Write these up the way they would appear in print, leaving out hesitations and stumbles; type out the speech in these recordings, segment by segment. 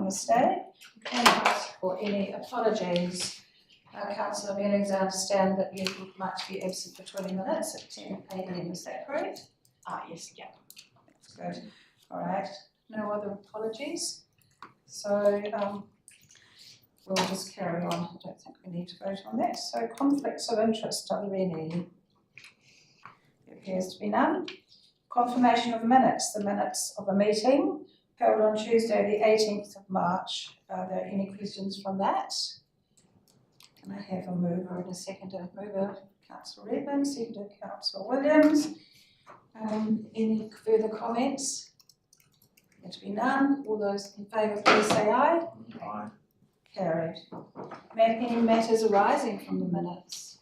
one mistake, and ask for any apologies. Councillor Bennings, I understand that you would like to be absent for 20 minutes at 10 a.m, is that correct? Yes, yeah. That's good. All right, no other apologies. So we'll just carry on. I don't think we need to vote on that. So conflicts of interest, are there any? There appears to be none. Confirmation of minutes, the minutes of a meeting held on Tuesday the 18th of March. Are there any questions from that? Can I have a mover and a seconder? Mover, Councillor Redmond, seconder, Councillor Williams. Any further comments? There to be none. All those in favour, please say aye. Aye. Carried. Any matters arising from the minutes?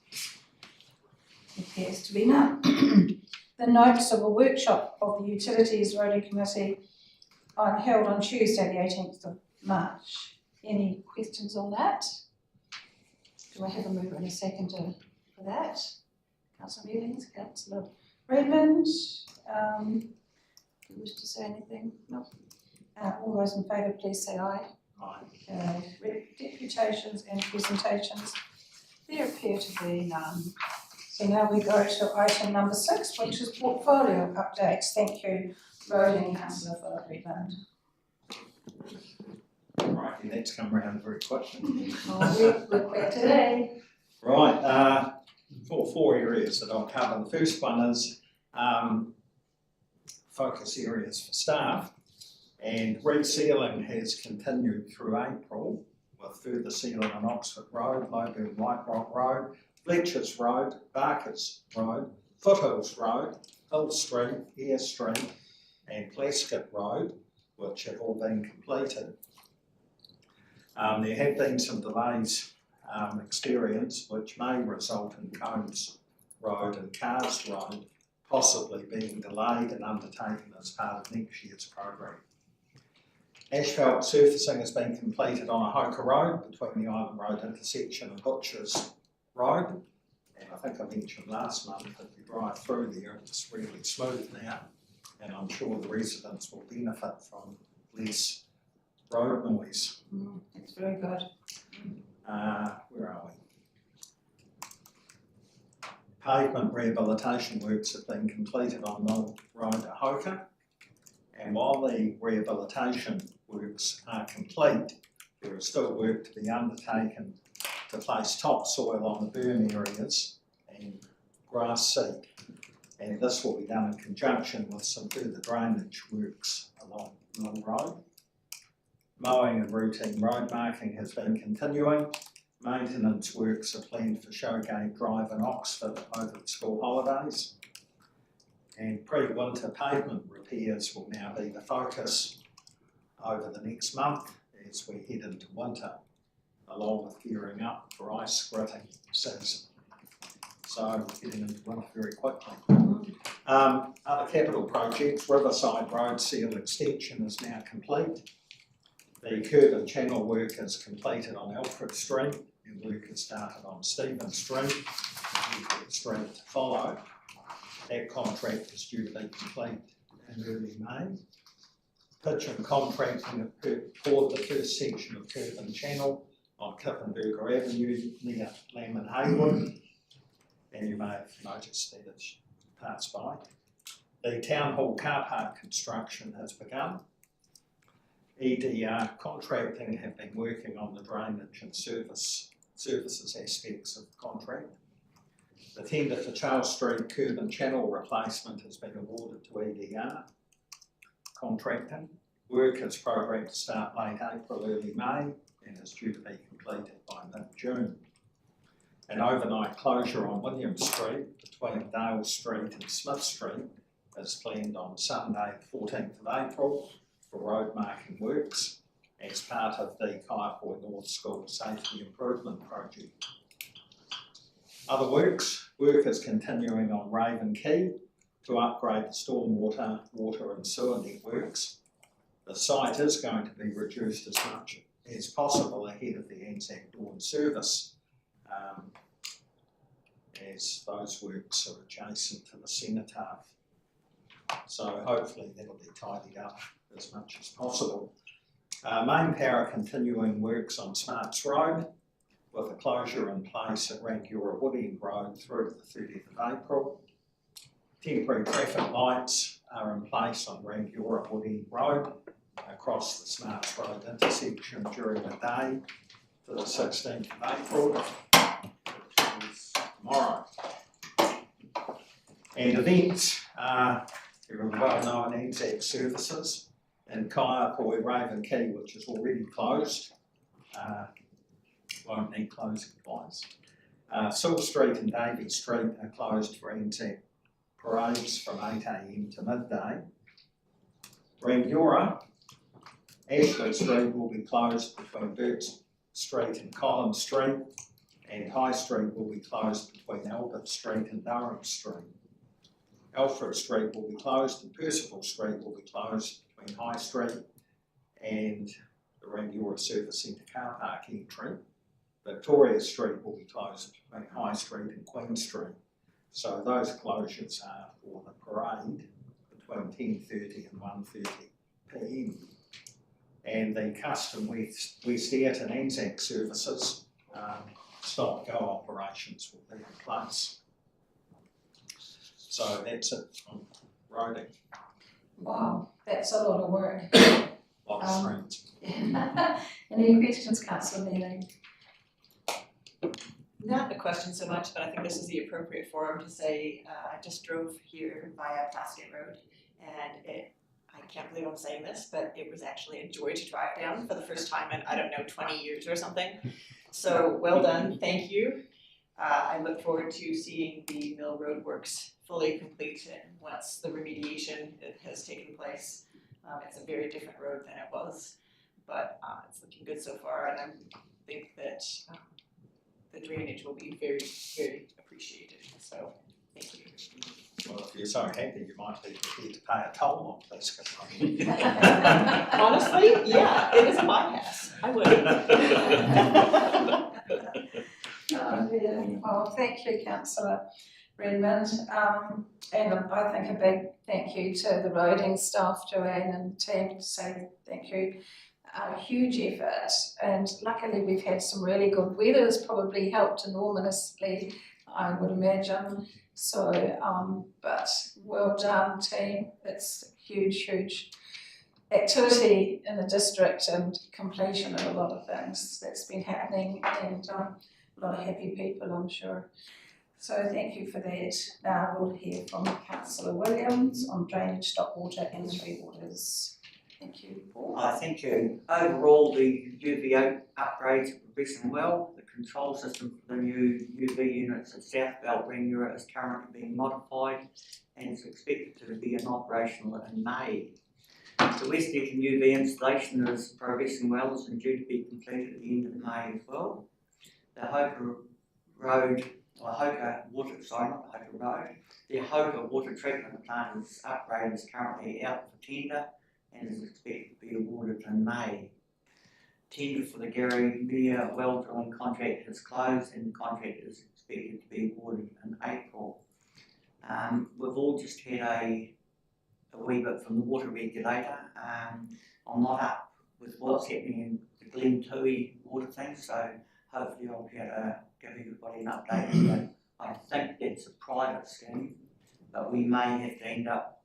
Appears to be none. The notes of a workshop of the Utilities Roading Committee held on Tuesday the 18th of March. Any questions on that? Do I have a mover and a seconder for that? Councillor Mealings, Councillor Redmond, do you wish to say anything? No. All those in favour, please say aye. Aye. Deputations and presentations, there appear to be none. So now we go to item number 6, which is portfolio updates. Thank you, Roading Councillor Philip Redmond. Right, that's come around very quickly. Oh, we're quick today. Right, four areas that I'll cover. The first one is focus areas for staff, and resealing has continued through April with further sealing on Oxford Road, Lowburn White Rock Road, Fletchers Road, Barkers Road, Foothills Road, Hill Street, Eyre Street and Plaskett Road, which have all been completed. There have been some delays experienced, which may result in Combs Road and Cars Road possibly being delayed and undertaken as part of next year's program. Asphalt surfacing has been completed on Ahoka Road between the Island Road intersection and Butchers Road, and I think I mentioned last month that if you drive through there, it's really smooth now, and I'm sure the residents will benefit from less road noise. It's very good. Where are we? Pavement rehabilitation works have been completed on Mill Road at Ahoka, and while the rehabilitation works are complete, there is still work to be undertaken to place topsoil on the burn areas and grass seed, and this will be done in conjunction with some further drainage works along Mill Road. Mowing and routine road marking has been continuing. Maintenance works are planned for Showgate Drive in Oxford over the school holidays. And pre-winter pavement repairs will now be the focus over the next month as we head into winter, along with gearing up for ice gritting season. So getting into winter very quickly. Other capital projects, Riverside Road seal extension is now complete. The curb and channel work is completed on Alfred Street, and work has started on Stephen Street, and Street to follow. That contract is due to be complete in early May. Pitch and contracting have poured the first section of curb and channel on Kippenberger Avenue near Lamb and Haywood, and you may have noticed that it's passed by. The Town Hall car park construction has begun. EDR contracting have been working on the drainage and services aspects of the contract. The tender for Charles Street curb and channel replacement has been awarded to EDR contracting. Work is programmed to start late April, early May, and is due to be completed by mid-June. An overnight closure on William Street between Dale Street and Smith Street is planned on Sunday, 14th of April, for road marking works as part of the Kaiapoi North School Safety Improvement Project. Other work is continuing on Raven Quay to upgrade the stormwater, water and sewer networks. The site is going to be reduced as much as possible ahead of the Anzac Dawn service, as those works are adjacent to the cenotaph. So hopefully that'll be tidied up as much as possible. Main power continuing works on Smarts Road with a closure in place at Rangiora Woodend Road through to the 30th of April. Temporary traffic lights are in place on Rangiora Woodend Road across the Smarts Road intersection during the day to the 16th of April, which is tomorrow. And events, there are well-known Anzac services in Kaiapoi Raven Key, which is already closed. Won't need closing twice. Silver Street and Davey Street are closed for Anzac parades from 8 AM to midday. Rangiora, Ashley Street will be closed between Burt Street and Collins Street, and High Street will be closed between Albert Street and Durham Street. Alfred Street will be closed and Percival Street will be closed between High Street and the Rangiora Service Centre car park entry. Victoria Street will be closed between High Street and Queen Street. So those closures are for the parade between 10:30 and 1:30 PM. And the custom West Ayrton and Anzac services, stop-go operations will be in place. So that's it on roading. Wow, that's a lot of work. Lot of streets. Any questions, Councillor Mealing? Not a question so much, but I think this is the appropriate forum to say, I just drove here via Plaskett Road, and I can't believe I'm saying this, but it was actually a joy to drive down for the first time in, I don't know, 20 years or something. So well done, thank you. I look forward to seeing the Mill Road works fully complete once the remediation has taken place. It's a very different road than it was, but it's looking good so far, and I think that the drainage will be very, very appreciated, so thank you. Well, if you're so happy, you might be prepared to pay a toll on this. Honestly, yeah, it is a bypass, I would. Well, thank you, Councillor Redmond. And I think a big thank you to the roading staff, Joanne and team, to say thank you. A huge effort, and luckily we've had some really good weather. Has probably helped enormously, I would imagine. So, but well done, team. It's huge activity in the district and completion of a lot of things that's been happening, and a lot of happy people, I'm sure. So thank you for that. Now we'll hear from Councillor Williams on drainage, stock water and three waters. Thank you, Paul. Thank you. Overall, the UV upgrades are progressing well. The control system for the new UV units at South Belt Rangiora is currently being modified and is expected to be operational in May. The West Ayrton UV installation is progressing well and due to be completed at the end of May as well. The Hoka water treatment plant upgrade is currently out for tender and is expected to be awarded in May. Tender for the Gary Meir well drilling contract has closed and the contract is expected to be awarded in April. We've all just had a wee bit from the water regulator. I'm not up with what's happening in the Glen Tui water thing, so hopefully I'll be able to give everybody an update. But I think it's a private scheme, but we may have to end up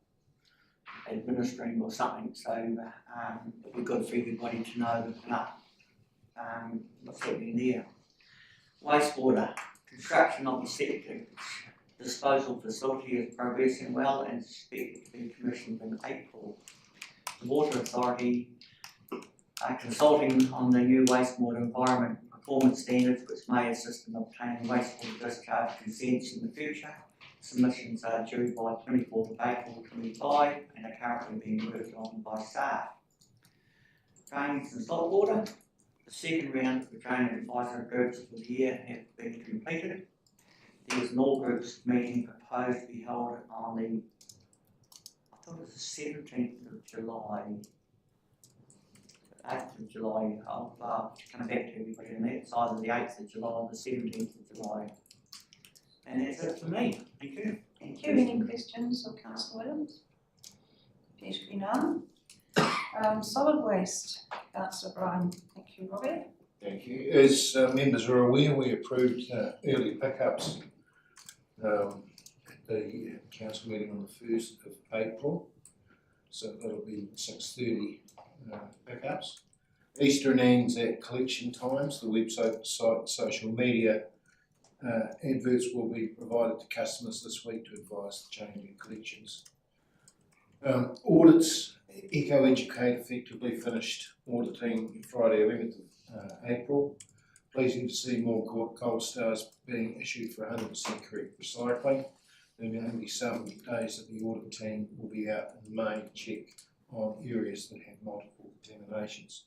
administering or something, so it'd be good for everybody to know what's happening there. Wastewater, construction of the septic disposal facility is progressing well and is expected to be commissioned in April. The Water Authority are consulting on the new wastewater environment performance standards, which may assist in obtaining wastewater discharge consents in the future. Submissions are due by 24th of April 25 and are currently being worked on by staff. Drainage and stock water. The second round of the drainage advisory groups for the year have been completed. There was an all groups meeting proposed to be held on the, I thought it was the 17th of July. 8th of July, I'll come back to everybody on that. It's either the 8th of July or the 17th of July. And that's it for me. Thank you. Thank you. Any questions of Councillor Williams? Appears to be none. Solid waste. Councillor Bryan. Thank you, Robbie. Thank you. As members are aware, we approved early pickups at the council meeting on the 1st of April. So that'll be 6:30 pickups. Easter and Anzac collection times. The website, social media adverts will be provided to customers this week to advise the change in collections. Audits. Eco Educate effectively finished auditing Friday 11th of April. Pleasing to see more gold stars being issued for 100% correct recycling. There will be some days that the audit team will be out in May to check on areas that have multiple contaminations.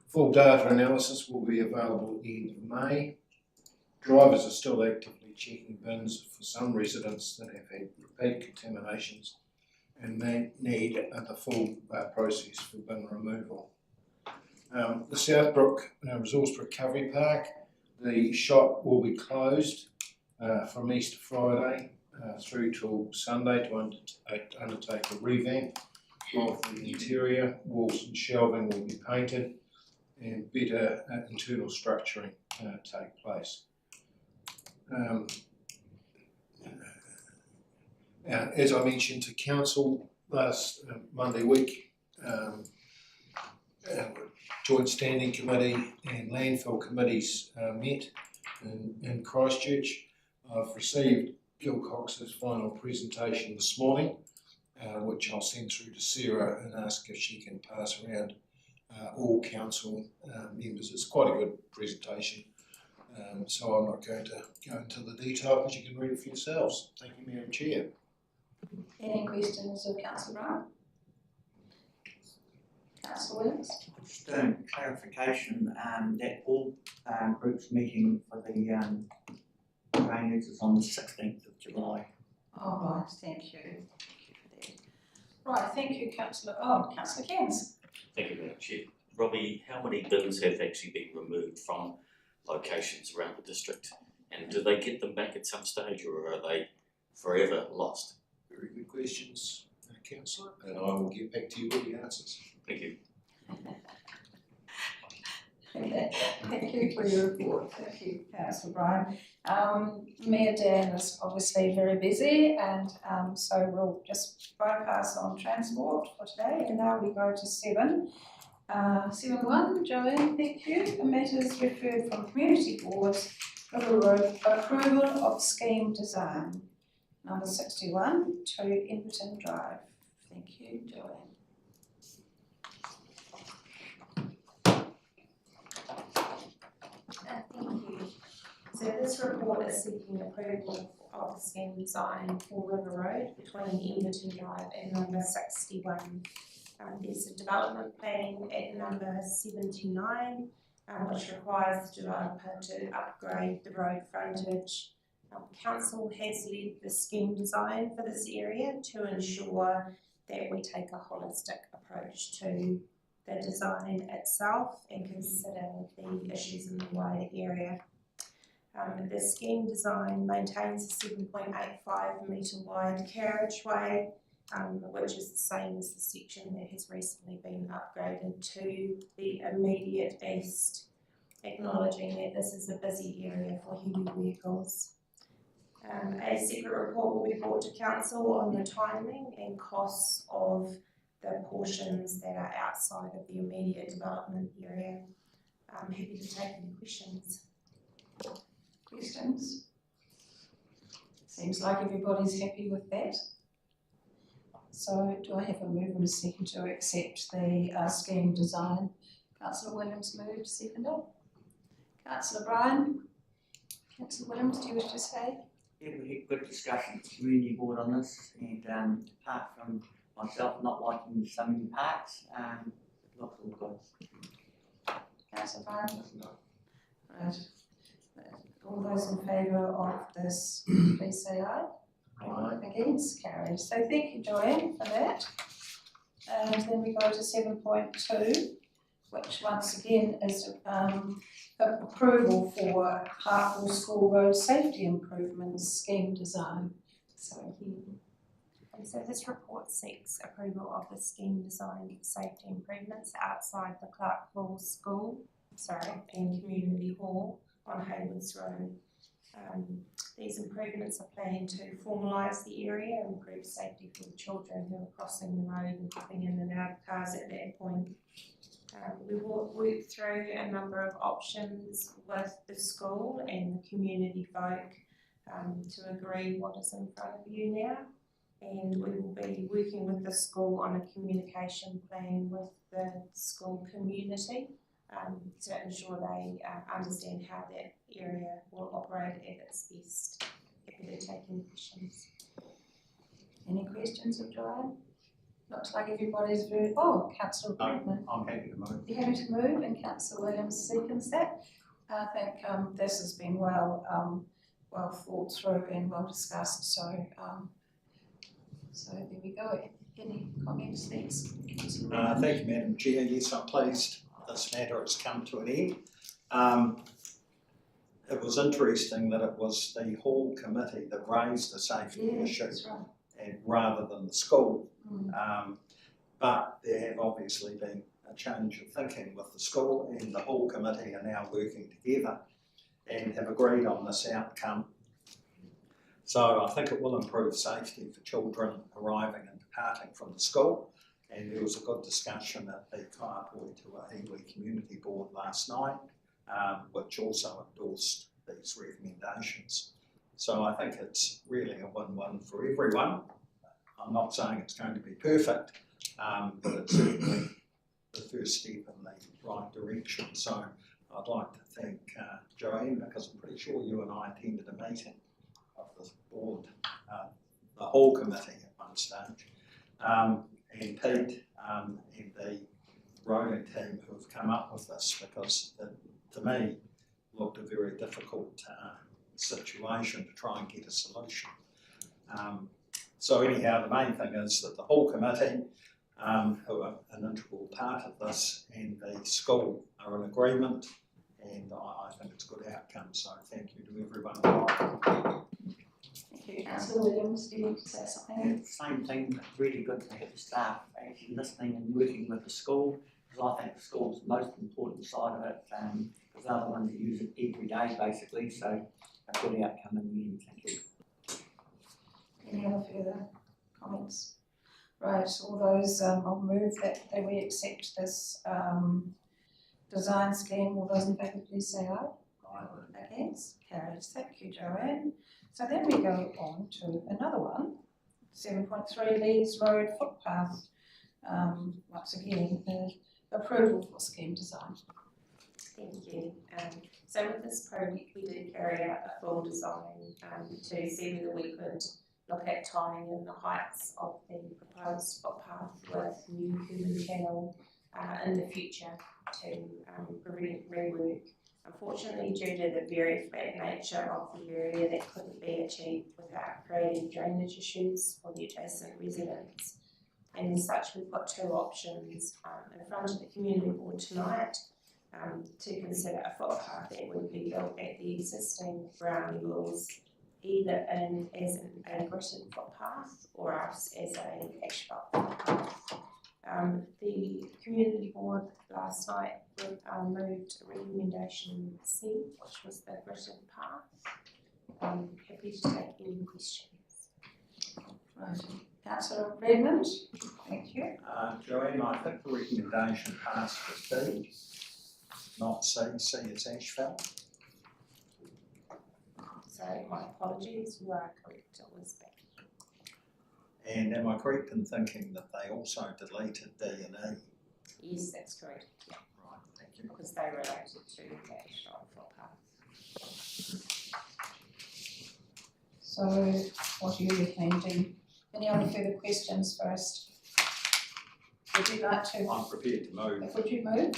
Full data analysis will be available at the end of May. Drivers are still actively checking bins for some residents that have had repeat contaminations and may need the full process for bin removal. The Southbrook Resource Recovery Park, the shop will be closed from Easter Friday through till Sunday to undertake a revamp of the interior. Walls and shelving will be painted and better internal structuring take place. As I mentioned to council last Monday week, Joint Standing Committee and Landfill Committees met in Christchurch. I've received Gil Cox's final presentation this morning, which I'll send through to Sarah and ask if she can pass around all council members. It's quite a good presentation, so I'm not going to go into the detail, but you can read it for yourselves. Thank you, Madam Chair. Any questions of Councillor Bryan? Councillor Williams? Just clarification that all groups meeting for the drainage is on the 16th of July. Oh, right, thank you. Right, thank you, Councillor. Oh, Councillor Cairns. Thank you, Madam Chair. Robbie, how many bins have actually been removed from locations around the district? And do they get them back at some stage, or are they forever lost? Very good questions, Councillor, and I will get back to you with the answers. Thank you. Thank you for your report. Thank you, Councillor Bryan. Mayor Dan is obviously very busy, and so we'll just bypass on transport for today. And now we go to 7.1. Joanne, thank you. Matters referred from community boards River Road approval of scheme design. Number 61 to Inverton Drive. Thank you, Joanne. Thank you. So this report is seeking approval of the scheme design for River Road between Inverton Drive and number 61. There's a development plan at number 79, which requires the developer to upgrade the road frontage. Council has led the scheme design for this area to ensure that we take a holistic approach to the design itself and consider the issues in the wider area. The scheme design maintains a 7.85 metre wide carriageway, which is the same as the section that has recently been upgraded to the immediate east, acknowledging that this is a busy area for heavy vehicles. A separate report will be brought to council on the timing and costs of the portions that are outside of the immediate development area. I'm happy to take any questions. Questions? Seems like everybody's happy with that. So do I have a move and a second to accept the scheme design? Councillor Williams moved, seconded. Councillor Bryan? Councillor Williams, do you wish to say? Yeah, we had good discussion at the community board on this, and apart from myself not liking so many parks, it looks all good. Councillor Bryan? No. Right. All those in favour of this, please say aye. Aye. Against, carried. So thank you, Joanne, for that. And then we go to 7.2, which once again is approval for Hartwell School Road Safety Improvements Scheme Design. So So this report seeks approval of the scheme design safety improvements outside the Clarkville School, and Community Hall on Haywoods Road. These improvements are planned to formalise the area, improve safety for the children who are crossing the road and hopping in and out of cars at that point. We will work through a number of options with the school and the community folk to agree what is in front of you now. And we will be working with the school on a communication plan with the school community to ensure they understand how that area will operate at its best. Happy to take any questions. Any questions of Joanne? Looks like everybody's Councillor Redmond. I'm happy to move. You're happy to move, and Councillor Williams seconds that. I think this has been well thought through and well discussed, so there we go. Any comments, thanks? Thank you, Madam Chair. Yes, I'm pleased this matter has come to an end. It was interesting that it was the Hall Committee that raised the safety issue, That's right. and rather than the school. But there have obviously been a change of thinking with the school, and the Hall Committee are now working together and have agreed on this outcome. So I think it will improve safety for children arriving and departing from the school. And there was a good discussion at the Kaiapoi to Iwi Community Board last night, which also endorsed these recommendations. So I think it's really a win-win for everyone. I'm not saying it's going to be perfect, but it's certainly the first step in the right direction. So I'd like to thank Joanne, because I'm pretty sure you and I attended a meeting of the board, the whole committee at one stage, and Pete and the roading team who have come up with this, because it, to me, looked a very difficult situation to try and get a solution. So anyhow, the main thing is that the whole committee, who are an integral part of this, and the school are in agreement, and I think it's a good outcome, so thank you to everyone. Thank you. Councillor Williams, do you want to say something? Same thing, really good to have the staff actually listening and working with the school, because I think the school's the most important side of it, because they're the ones that use it every day basically, so a good outcome in the end, thank you. Any other further comments? Right, all those, I'll move that we accept this design scheme. All those in favour, please say aye. Aye. Against? Carried. Thank you, Joanne. So then we go on to another one, 7.3 Leeds Road footpath. Once again, approval for scheme design. Thank you. So with this project, we did carry out a full design to see whether we could look at tying in the heights of the proposed footpath with new human channel in the future to prevent rework. Unfortunately, due to the very flat nature of the area, that couldn't be achieved without creating drainage issues for the adjacent residents. And as such, we've got two options in front of the community board tonight to consider a footpath that would be built at the existing ground levels, either as a gritted footpath or else as a asphalt footpath. The community board last night moved recommendation C, which was the gritted path. Happy to take any questions. Right, Councillor Redmond, thank you. Joanne, I think the recommendation passed for B, not C. C is asphalt. So my apologies, you are correct, it was B. And am I correct in thinking that they also deleted D and E? Yes, that's correct, yeah, Right, thank you. because they related to the asphalt footpath. So what are you recommending? Any other further questions first? Would you like to? I'm prepared to move. Would you move?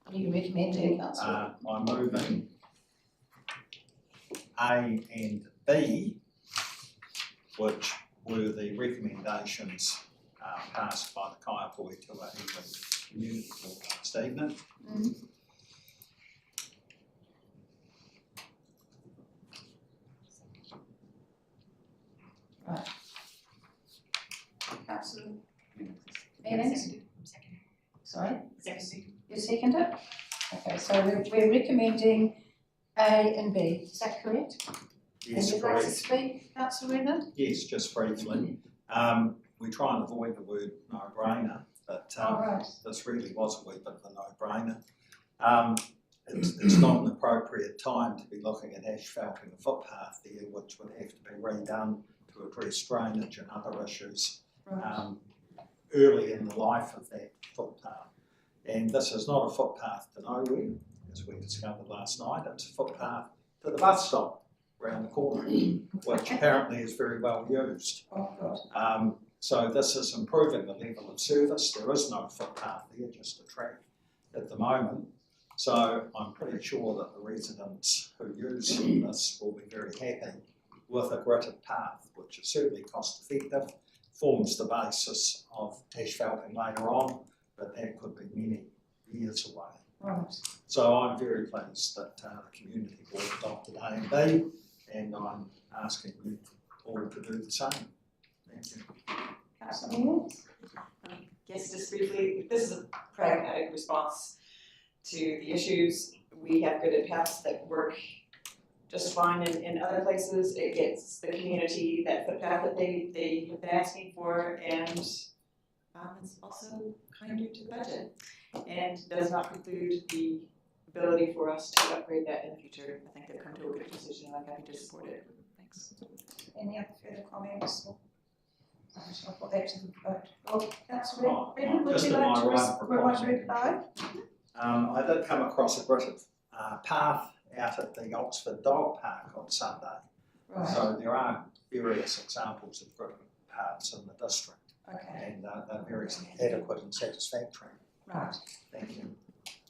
What are you recommending, Councillor? I'm moving A and B, which were the recommendations passed by the Kaiapoi to Iwi Community Board last evening. Right. Councillor Meanings? Sorry? You second it? Okay, so we're recommending A and B, is that correct? Yes, And you'd like to correct. speak, Councillor Redmond? Yes, just briefly. We try and avoid the word no-brainer, but All right. this really was a wee bit of a no-brainer. It's not an appropriate time to be looking at asphalting a footpath there, which would have to be redone to address drainage and other issues Right. early in the life of that footpath. And this is not a footpath to nowhere, as we discovered last night. It's a footpath to the bus stop around the corner, which apparently is very well used. Oh, God. So this is improving the level of service. There is no footpath there, just a track at the moment. So I'm pretty sure that the residents who use this will be very happy with a gritted path, which is certainly cost effective, forms the basis of asphalting later on, but that could be many years away. Right. So I'm very pleased that the community board adopted A and B, and I'm asking you all to do the same. Thank you. Councillor Meanings? Yes, just briefly, this is a pragmatic response to the issues. We have gridded paths that work just fine in other places. It gets the community that footpath that they have been asking for, and it's also kinder to the budget, and does not preclude the ability for us to upgrade that in the future. I think they've come to a good decision, and I'm happy to support it. Thanks. Any other further comments? I'll put that to the vote. Oh, Councillor Redmond, would Just you in like my to right proposal. reply? I did come across a gritted path out at the Oxford Dog Park on Sunday. Right, So there are various examples of gritted paths in the district, okay, and they're very adequate and satisfactory. right, Thank you.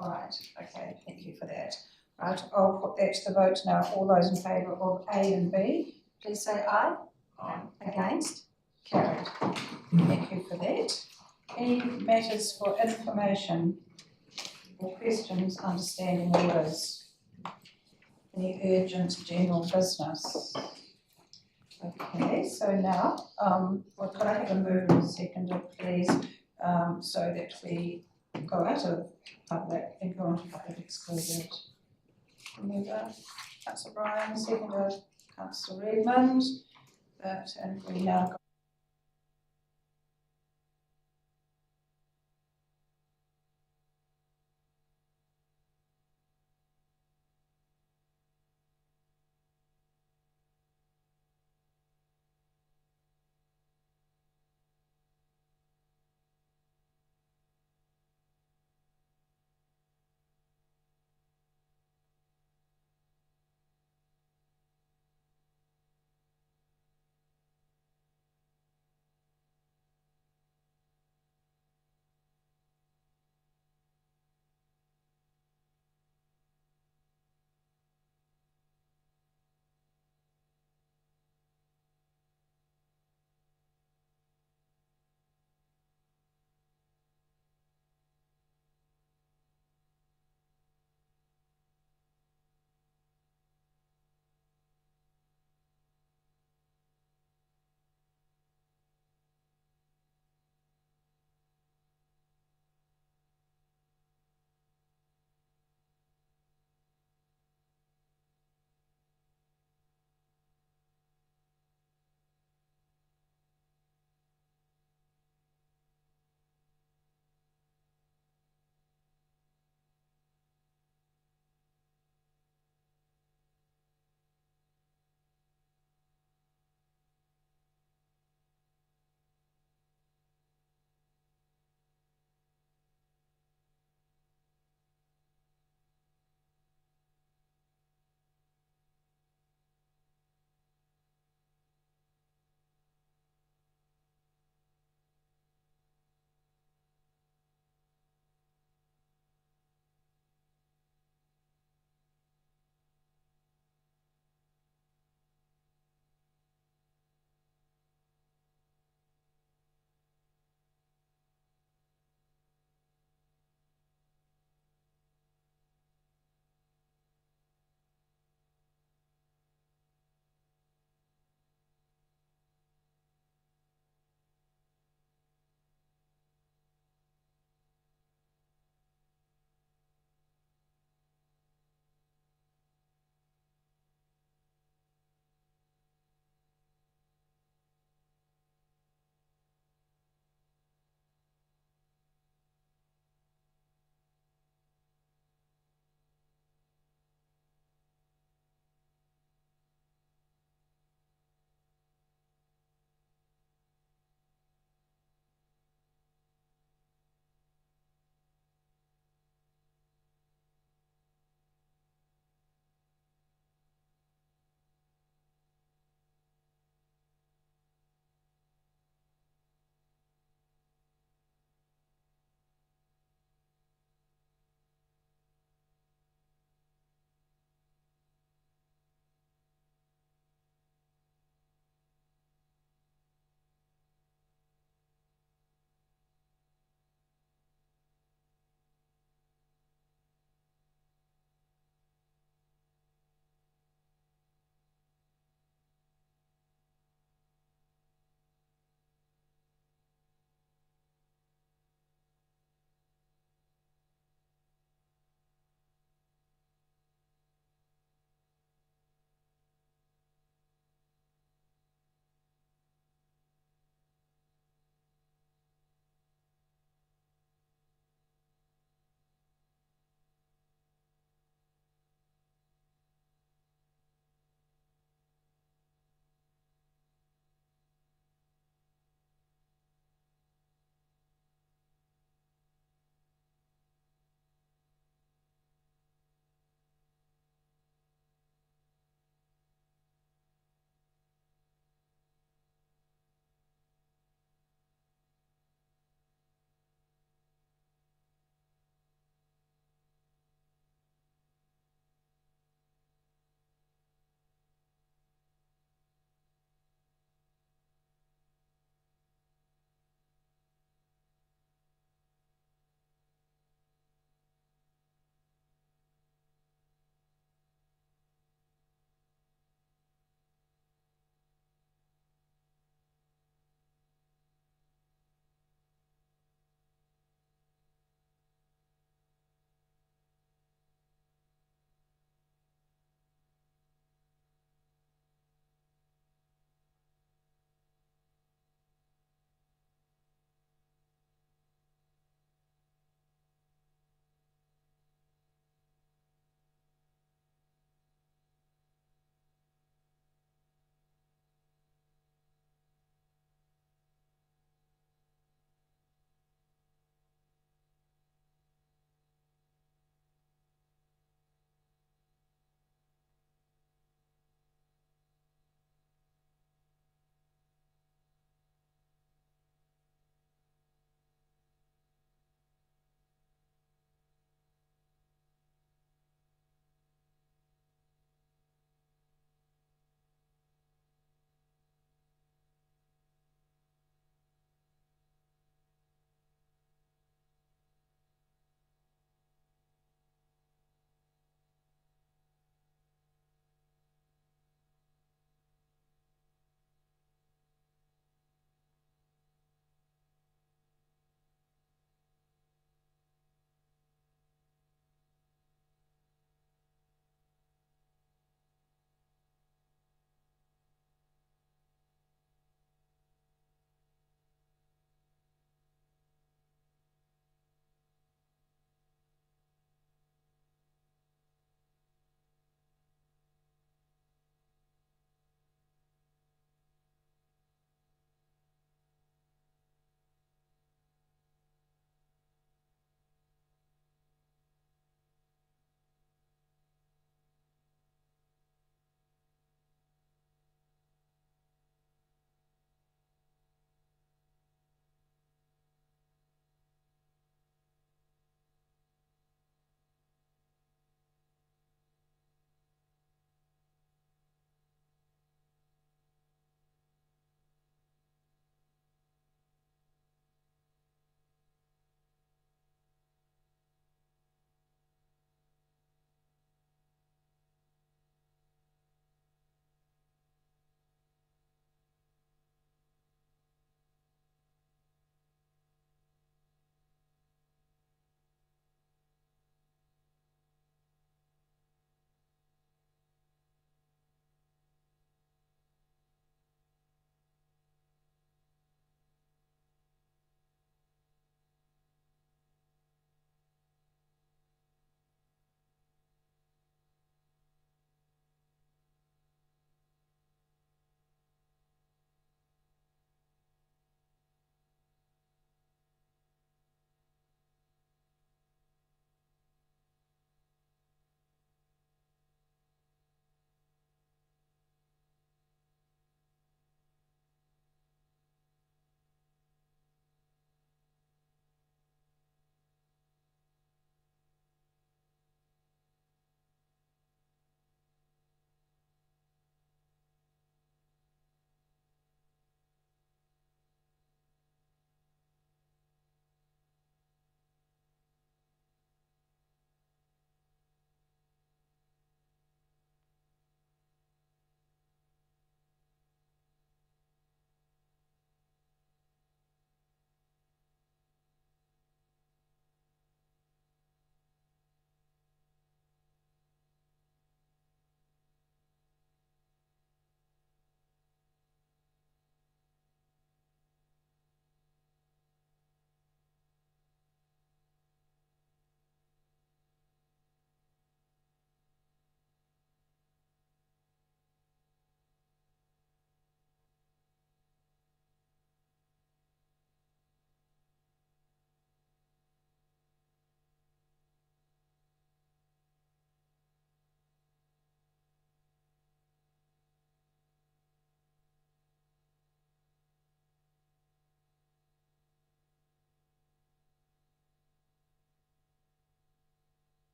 all right, okay, thank you for that. Right, I'll put that to the vote now. All those in favour of A and B, please say aye. Aye. Against? Carried. Thank you for that. Any matters for information or questions, understanding orders? Any urgent general business? Okay, so now, well, could I have a move and a seconder, please, so that we go out of public and go into public excluded. Mover, Councillor Bryan, seconder, Councillor Redmond, and we now go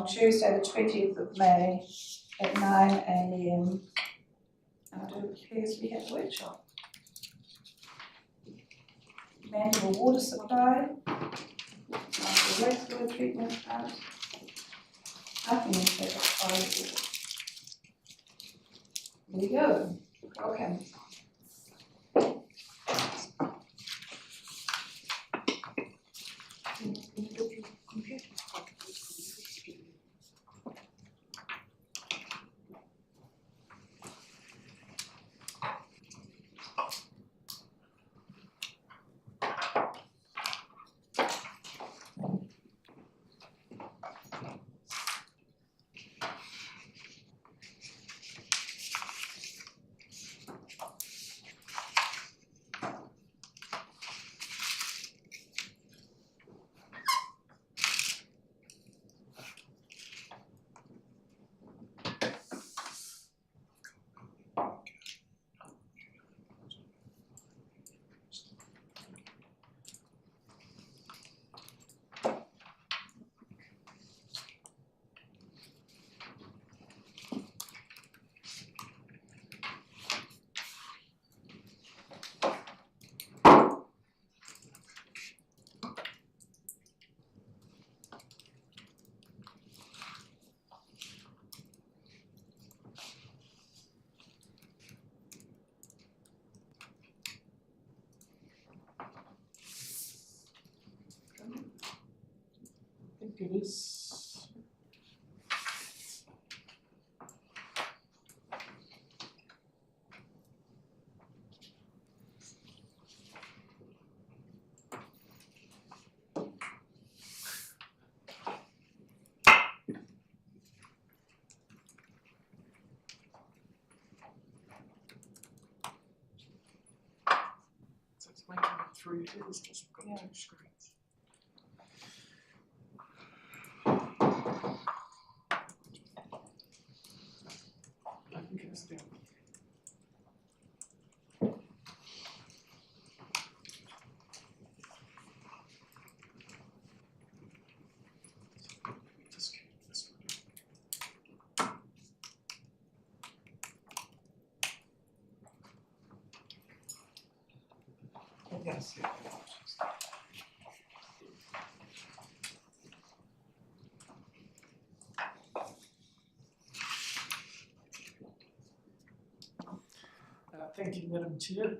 Tuesday the 20th of May at 9 a.m. And it appears we have a workshop. Manual water supply, wastewater treatment plant. Nothing in there. There you go. Welcome. It is. So it's making it through here, it's just got two screens. I think it's down. Just keep this one. Yes. Thank you, Madam Chair.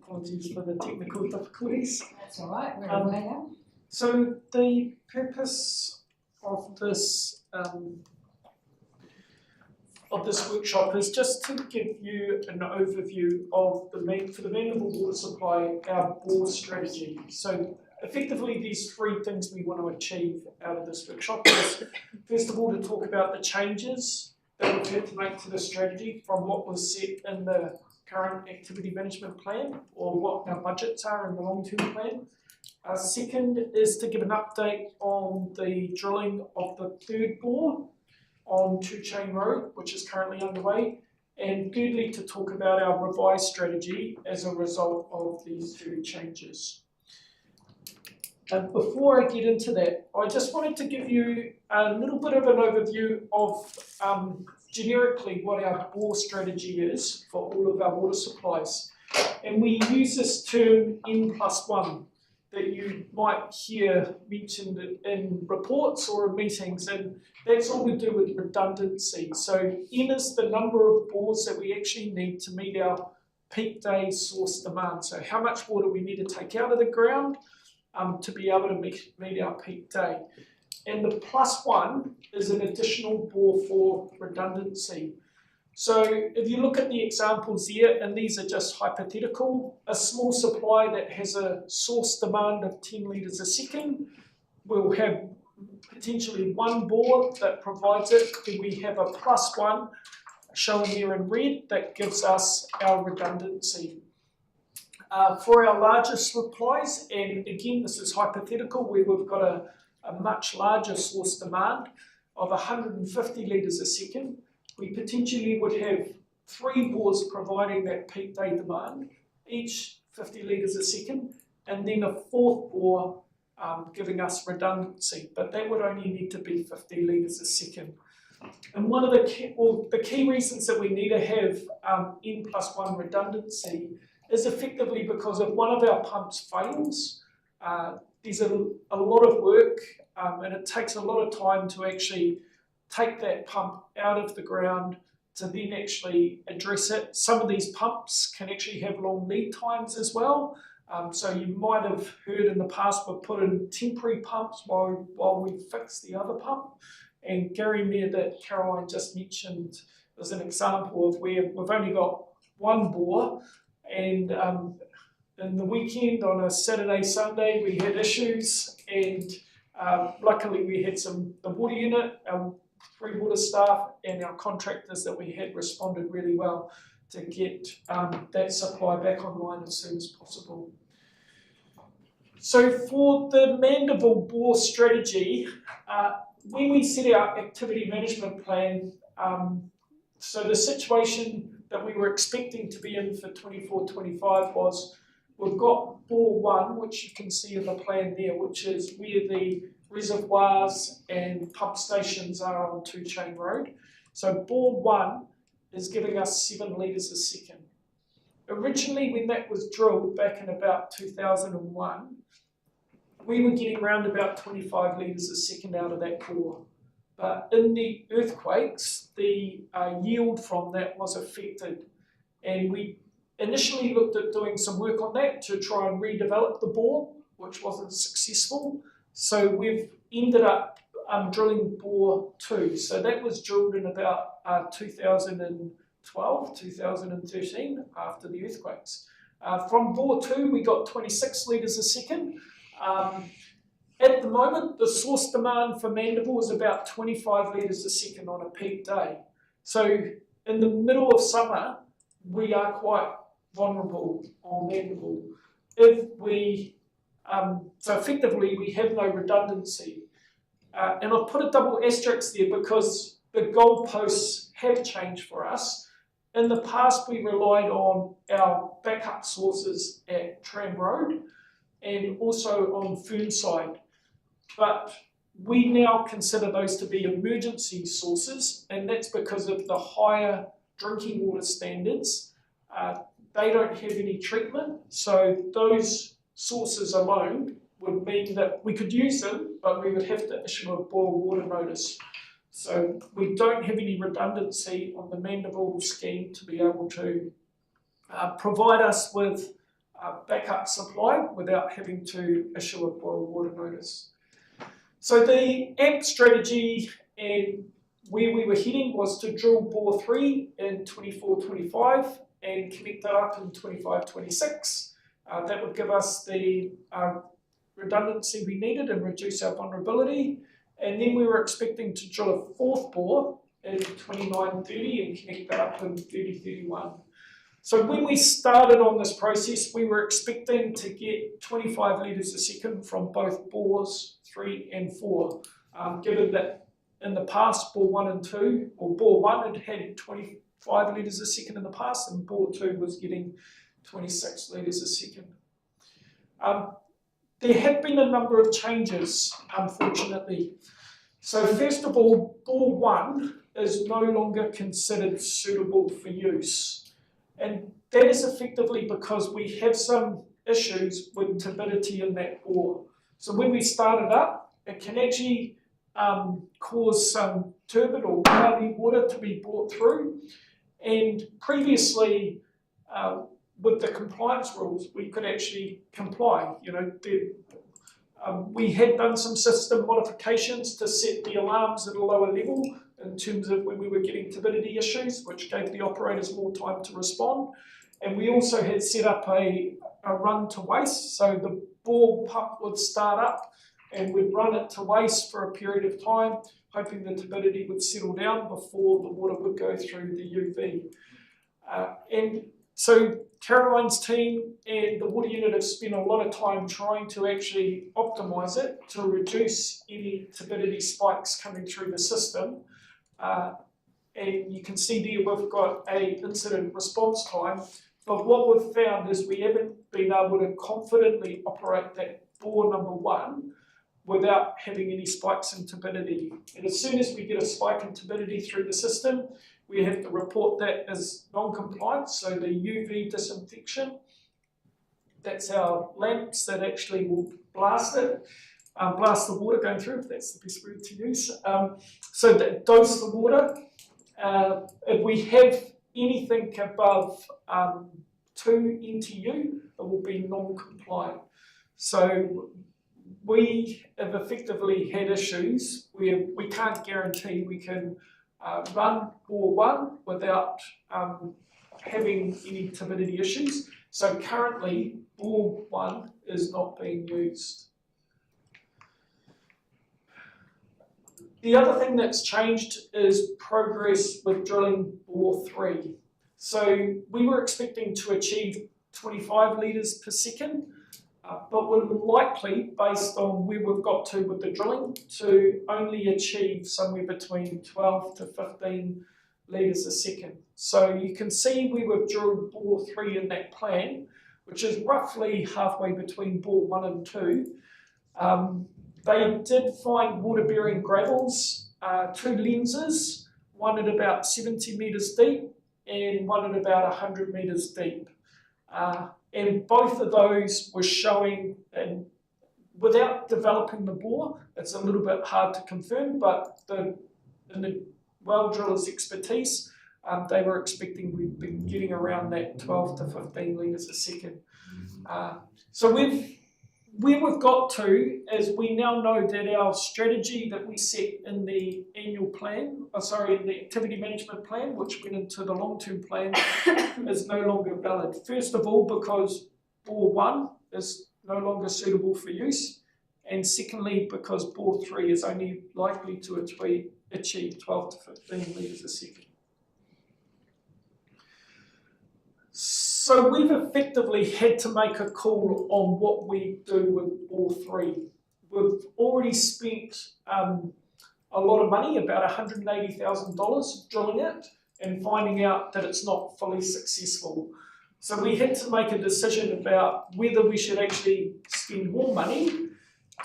Apologies for the technical difficulties. That's all right, we're away now. So the purpose of this workshop is just to give you an overview of for the Mandible Water Supply, our bore strategy. So effectively these three things we want to achieve out of this workshop is, first of all, to talk about the changes that we've had to make to the strategy from what was set in the current activity management plan, or what our budgets are in the long-term plan. Second is to give an update on the drilling of the third bore on Two Chain Road, which is currently underway. And thirdly, to talk about our revised strategy as a result of these two changes. Before I get into that, I just wanted to give you a little bit of an overview of generically what our bore strategy is for all of our water supplies. And we use this term N+1 that you might hear mentioned in reports or in meetings, and that's all to do with redundancy. So N is the number of bores that we actually need to meet our peak day source demand. So how much water we need to take out of the ground to be able to meet our peak day. And the +1 is an additional bore for redundancy. So if you look at the examples here, and these are just hypothetical, a small supply that has a source demand of 10 litres a second will have potentially one bore that provides it. Then we have a +1 shown here in red that gives us our redundancy. For our larger supplies, and again this is hypothetical where we've got a much larger source demand of 150 litres a second, we potentially would have 3 bores providing that peak day demand, each 50 litres a second, and then a 4th bore giving us redundancy, but that would only need to be 50 litres a second. And one of the key reasons that we need to have N+1 redundancy is effectively because if one of our pumps fails, there's a lot of work and it takes a lot of time to actually take that pump out of the ground to then actually address it. Some of these pumps can actually have long lead times as well. So you might have heard in the past we've put in temporary pumps while we fix the other pump. And Gary Mayer that Caroline just mentioned is an example of where we've only got one bore, and in the weekend on a Saturday, Sunday we had issues, and luckily we had the water unit, our 3 water staff and our contractors that we had responded really well to get that supply back online as soon as possible. So for the Mandeville bore strategy, when we set our activity management plan, so the situation that we were expecting to be in for 24-25 was we've got bore 1, which you can see in the plan there, which is where the reservoirs and pump stations are on 2 Chain Road. So bore 1 is giving us 7 litres a second. Originally, when that was drilled back in about 2001, we were getting around about 25 litres a second out of that bore. But in the earthquakes, the yield from that was affected. And we initially looked at doing some work on that to try and redevelop the bore, which wasn't successful. So we've ended up drilling bore 2. So that was drilled in about 2012, 2013, after the earthquakes. From bore 2, we got 26 litres a second. At the moment, the source demand for Mandeville is about 25 litres a second on a peak day. So in the middle of summer, we are quite vulnerable on Mandeville. So effectively, we have no redundancy. And I've put a double asterisk there because the goalposts have changed for us. In the past, we relied on our backup sources at Tram Road and also on Fernside. But we now consider those to be emergency sources, and that's because of the higher drinking water standards. They don't have any treatment, so those sources alone would mean that we could use them, but we would have to issue a boil water notice. So we don't have any redundancy on the Mandeville scheme to be able to provide us with backup supply without having to issue a boil water notice. So the AMP strategy and where we were heading was to drill bore 3 in 24-25 and connect that up in 25-26. That would give us the redundancy we needed and reduce our vulnerability. And then we were expecting to drill a 4th bore in 29-30 and connect that up in 30-31. So when we started on this process, we were expecting to get 25 litres a second from both bores 3 and 4, given that in the past, bore 1 and 2, or bore 1 had 25 litres a second in the past, and bore 2 was getting 26 litres a second. There have been a number of changes, unfortunately. So first of all, bore 1 is no longer considered suitable for use. And that is effectively because we have some issues with turbidity in that bore. So when we start it up, it can actually cause some turbid or cloudy water to be brought through. And previously, with the compliance rules, we could actually comply. We had done some system modifications to set the alarms at a lower level in terms of when we were getting turbidity issues, which gave the operators more time to respond. And we also had set up a run to waste, so the bore pump would start up and we'd run it to waste for a period of time, hoping the turbidity would settle down before the water would go through the UV. And so Caroline's team and the water unit have spent a lot of time trying to actually optimise it to reduce any turbidity spikes coming through the system. And you can see there we've got an incident response time, but what we've found is we haven't been able to confidently operate that bore number 1 without having any spikes in turbidity. And as soon as we get a spike in turbidity through the system, we have to report that as non-compliant, so the UV disinfection, that's our lamps that actually will blast it, blast the water going through, if that's the best word to use. So that dose the water. If we have anything above 2 NTU, it will be non-compliant. So we have effectively had issues where we can't guarantee we can run bore 1 without having any turbidity issues. So currently, bore 1 is not being used. The other thing that's changed is progress with drilling bore 3. So we were expecting to achieve 25 litres per second, but we're likely, based on where we've got to with the drilling, to only achieve somewhere between 12 to 15 litres a second. So you can see we were drilled bore 3 in that plan, which is roughly halfway between bore 1 and 2. They did find water-bearing gravels, 2 lenses, one at about 70 metres deep and one at about 100 metres deep. And both of those were showing, and without developing the bore, it's a little bit hard to confirm, but in the well drillers' expertise, they were expecting we'd be getting around that 12 to 15 litres a second. So where we've got to is we now know that our strategy that we set in the annual plan, in the activity management plan, which went into the long-term plan, is no longer valid. First of all, because bore 1 is no longer suitable for use, and secondly, because bore 3 is only likely to achieve 12 to 15 litres a second. So we've effectively had to make a call on what we do with bore 3. We've already spent a lot of money, about $180,000 drilling it and finding out that it's not fully successful. So we had to make a decision about whether we should actually spend more money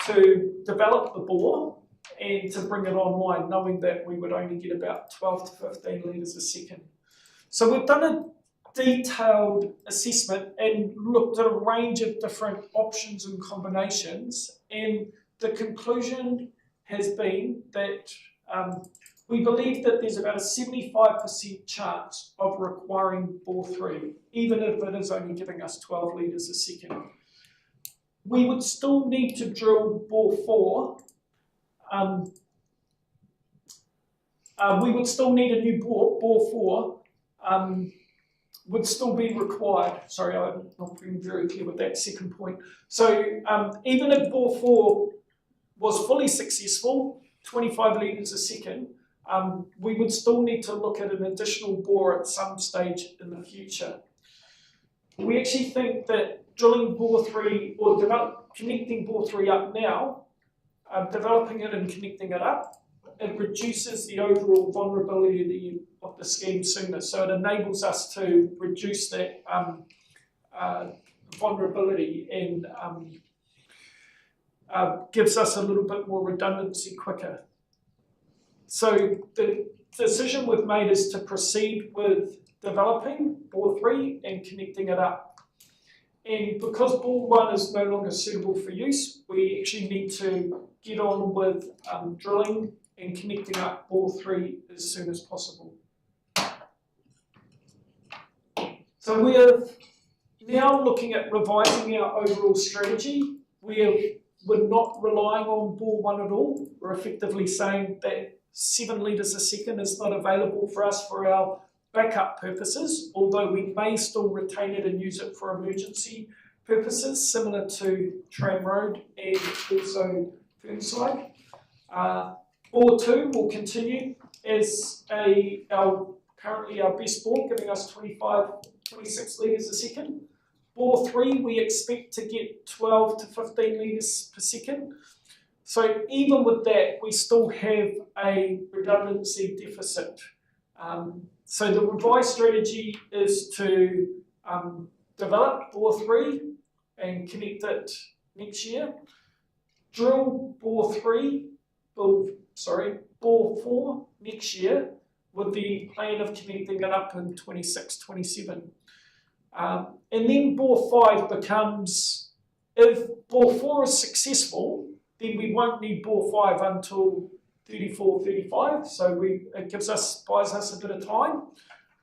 to develop the bore and to bring it online, knowing that we would only get about 12 to 15 litres a second. So we've done a detailed assessment and looked at a range of different options and combinations, and the conclusion has been that we believe that there's about a 75% chance of requiring bore 3, even if it is only giving us 12 litres a second. We would still need to drill bore 4. We would still need a new bore 4. Would still be required. Sorry, I'm not being very clear with that second point. So even if bore 4 was fully successful, 25 litres a second, we would still need to look at an additional bore at some stage in the future. We actually think that drilling bore 3 or connecting bore 3 up now, developing it and connecting it up, it reduces the overall vulnerability of the scheme sooner. So it enables us to reduce that vulnerability and gives us a little bit more redundancy quicker. So the decision we've made is to proceed with developing bore 3 and connecting it up. And because bore 1 is no longer suitable for use, we actually need to get on with drilling and connecting up bore 3 as soon as possible. So we're now looking at revising our overall strategy. We're not relying on bore 1 at all. We're effectively saying that 7 litres a second is not available for us for our backup purposes, although we may still retain it and use it for emergency purposes, similar to Tram Road and also Fernside. Bore 2 will continue as currently our best bore, giving us 26 litres a second. Bore 3, we expect to get 12 to 15 litres per second. So even with that, we still have a redundancy deficit. So the revised strategy is to develop bore 3 and connect it next year. Drill bore 4 next year, with the plan of connecting it up in 26, 27. And then bore 5 becomes, if bore 4 is successful, then we won't need bore 5 until 34, 35, so it buys us a bit of time.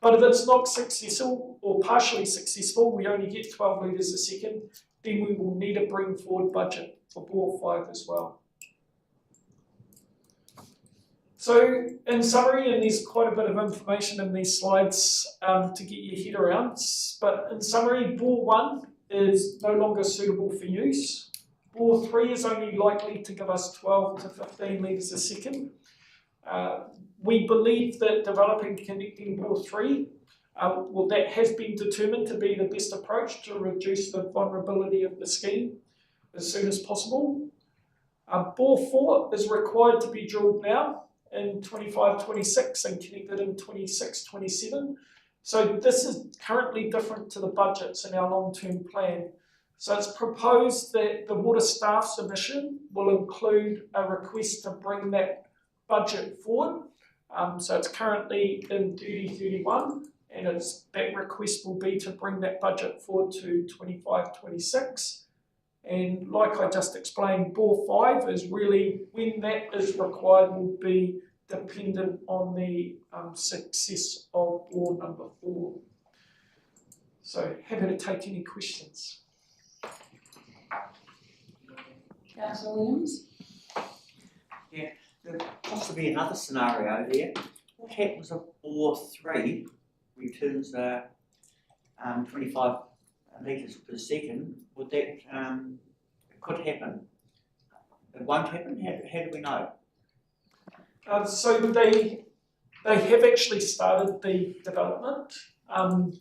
But if it's not successful or partially successful, we only get 12 litres a second, then we will need a bring forward budget for bore 5 as well. So in summary, and there's quite a bit of information in these slides to get your head around, but in summary, bore 1 is no longer suitable for use. Bore 3 is only likely to give us 12 to 15 litres a second. We believe that developing connecting bore 3, that has been determined to be the best approach to reduce the vulnerability of the scheme as soon as possible. Bore 4 is required to be drilled now in 25-26 and connected in 26-27. So this is currently different to the budgets in our long-term plan. So it's proposed that the water staff submission will include a request to bring that budget forward. So it's currently in 30-31, and that request will be to bring that budget forward to 25-26. And like I just explained, bore 5 is really, when that is required, will be dependent on the success of bore number 4. So happy to take any questions. Councillor Williams? There's possibly another scenario there. What happens if bore 3 returns 25 litres per second? Would that, it could happen? It won't happen? How do we know? So they have actually started the development, and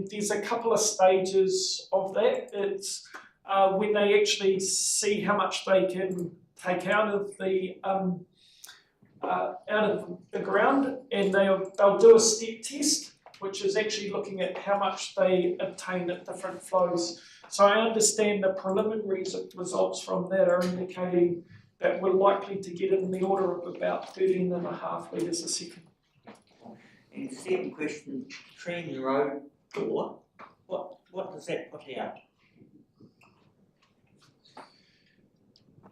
there's a couple of stages of that. It's when they actually see how much they can take out of the ground, and they'll do a step test, which is actually looking at how much they obtain at different flows. So I understand the preliminary results from that are indicating that we're likely to get in the order of about 13.5 litres a second. And the second question, Treen Road door, what does that put out?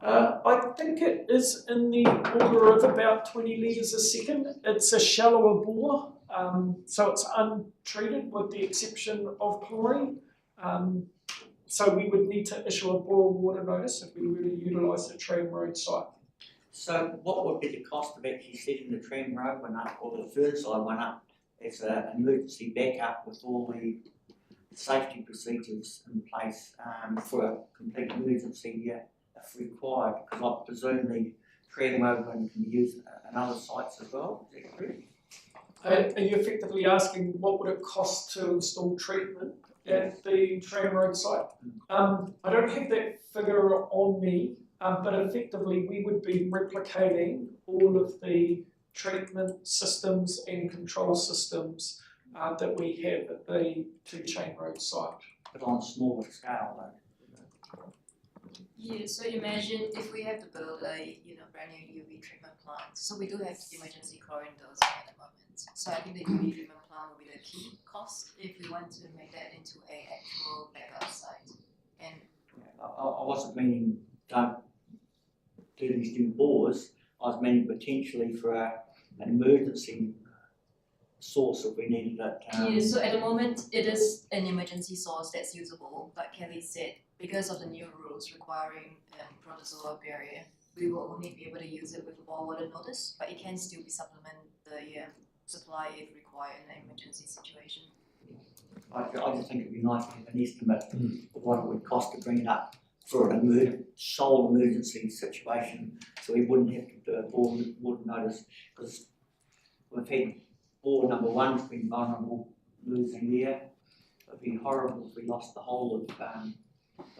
I think it is in the order of about 20 litres a second. It's a shallower bore, so it's untreated with the exception of chlorine. So we would need to issue a boil water notice if we were to utilise the Tram Road site. So what would be the cost of actually setting the Tram Road one up, or the Fernside one up, as an emergency backup with all the safety procedures in place for a complete emergency if required? Because I presume the Tram Road one can be used at other sites as well, is that correct? Are you effectively asking what would it cost to install treatment at the Tram Road site? I don't have that figure on me, but effectively we would be replicating all of the treatment systems and control systems that we have at the Two Chain Road site. But on a smaller scale though. Yeah, so imagine if we have to build a brand new UV treatment plant. So we do have emergency chlorine dosing at the moment. So I think the UV treatment plant will be the key cost if we want to make that into a actual backup site. And I wasn't meaning don't do these new bores. I was meaning potentially for an emergency source if we needed it. yeah, so at the moment it is an emergency source that's usable. Like Kelly said, because of the new rules requiring protozoa barrier, we will only be able to use it with a boil water notice, but it can still be supplement the supply if required in an emergency situation. I just think it'd be nice to have an estimate of what it would cost to bring it up for an sole emergency situation, so we wouldn't have to do a boil water notice, because we've had bore number 1's been vulnerable, losing there. It'd be horrible if we lost the whole of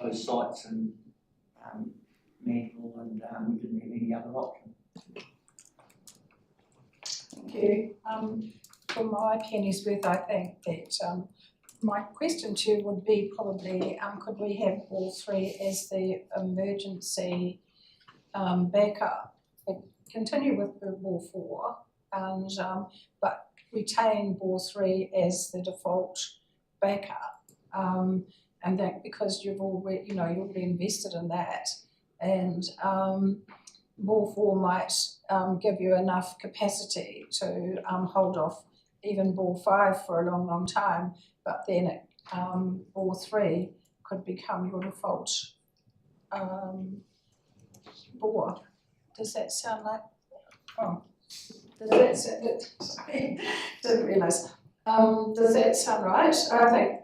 those sites and Mantle, and we didn't have any other option. Thank you. For my penny's worth, I think that my question to you would be probably, could we have bore 3 as the emergency backup? Continue with bore 4 and but retain bore 3 as the default backup. And that because you've already, you've already invested in that, and bore 4 might give you enough capacity to hold off even bore 5 for a long, long time, but then bore 3 could become your default bore. Does that sound like? Oh, does that sound? Sorry, didn't realise. Does that sound right?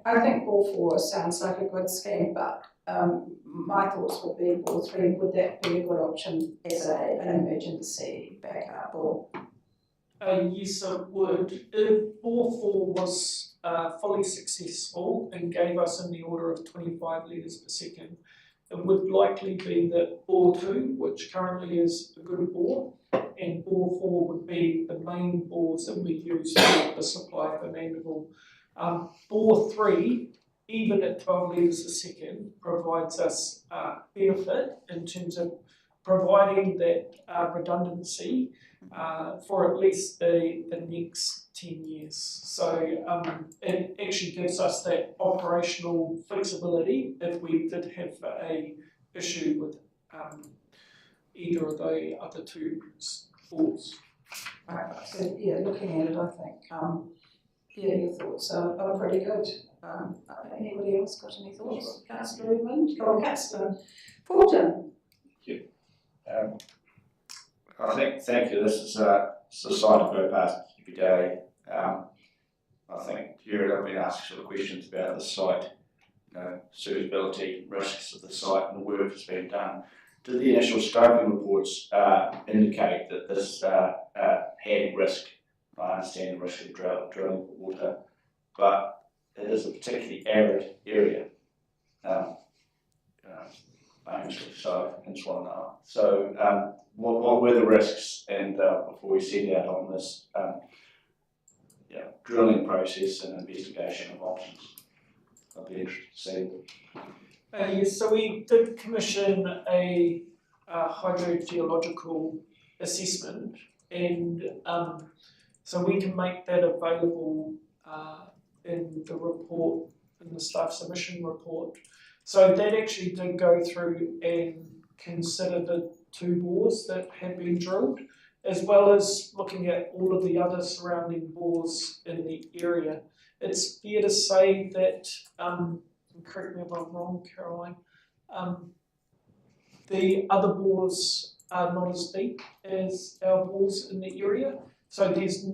I think bore 4 sounds like a good scheme, but my thoughts would be bore 3. Would that be a good option as an emergency backup? Or Yes, it would. If bore 4 was fully successful and gave us in the order of 25 litres per second, it would likely be that bore 2, which currently is a good bore, and bore 4 would be the main bores that we use for the supply of the Mandeville. Bore 3, even at 12 litres a second, provides us benefit in terms of providing that redundancy for at least the next 10 years. So it actually gives us that operational flexibility if we did have a issue with either of the other two bores. right, so yeah, looking at it, I think your thoughts are pretty good. Anybody else got any thoughts? Councillor Redmond or Councillor Fulton? Thank you. This is a site I go past every day. I think here I've been asked sort of questions about the site, suitability, risks of the site, and the work that's been done. Do the initial scoping reports indicate that this had risk? I understand the risk of drilling for water, but it is a particularly arid area. Famously so in Swannanoa. So what were the risks, and before we set out on this drilling process and investigation of options? I'd be interested to see. Yes, so we did commission a hydrogeological assessment, and so we can make that available in the report, in the staff submission report. So that actually did go through and consider the 2 bores that had been drilled, as well as looking at all of the other surrounding bores in the area. It's fair to say that, correct me if I'm wrong, Caroline, the other bores are not as deep as our bores in the area. So there's,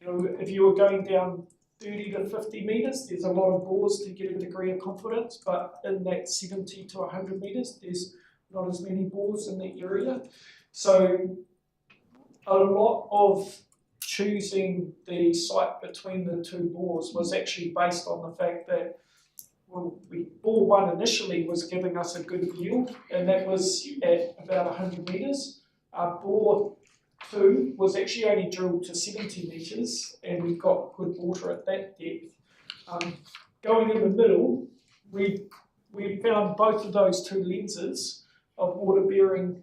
if you were going down 30 to 50 metres, there's a lot of bores to get a degree of confidence, but in that 70 to 100 metres, there's not as many bores in the area. So a lot of choosing the site between the 2 bores was actually based on the fact that bore 1 initially was giving us a good yield, and that was at about 100 metres. Bore 2 was actually only drilled to 70 metres, and we got good water at that depth. Going in the middle, we found both of those 2 lenses of water-bearing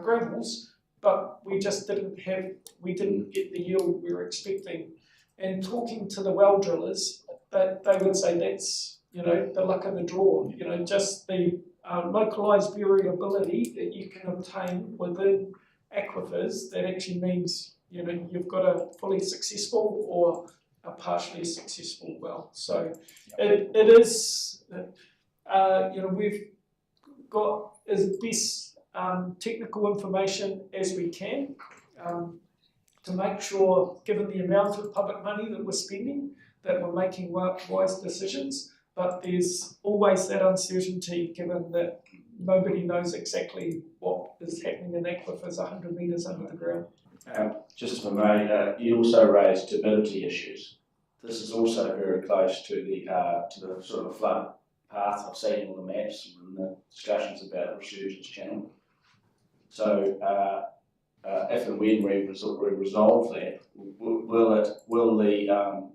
gravels, but we just didn't get the yield we were expecting. And talking to the well drillers, that they would say that's the luck of the draw. Just the localised variability that you can obtain within aquifers, that actually means you've got a fully successful or a partially successful well. So it is we've got as best technical information as we can to make sure, given the amount of public money that we're spending, that we're making wise decisions. But there's always that uncertainty, given that nobody knows exactly what is happening in aquifers 100 metres under the ground. Just for me, you also raised turbidity issues. This is also very close to the sort of flood path I've seen on the maps and the discussions about the resurgence channel. So if and when we resolve that, will the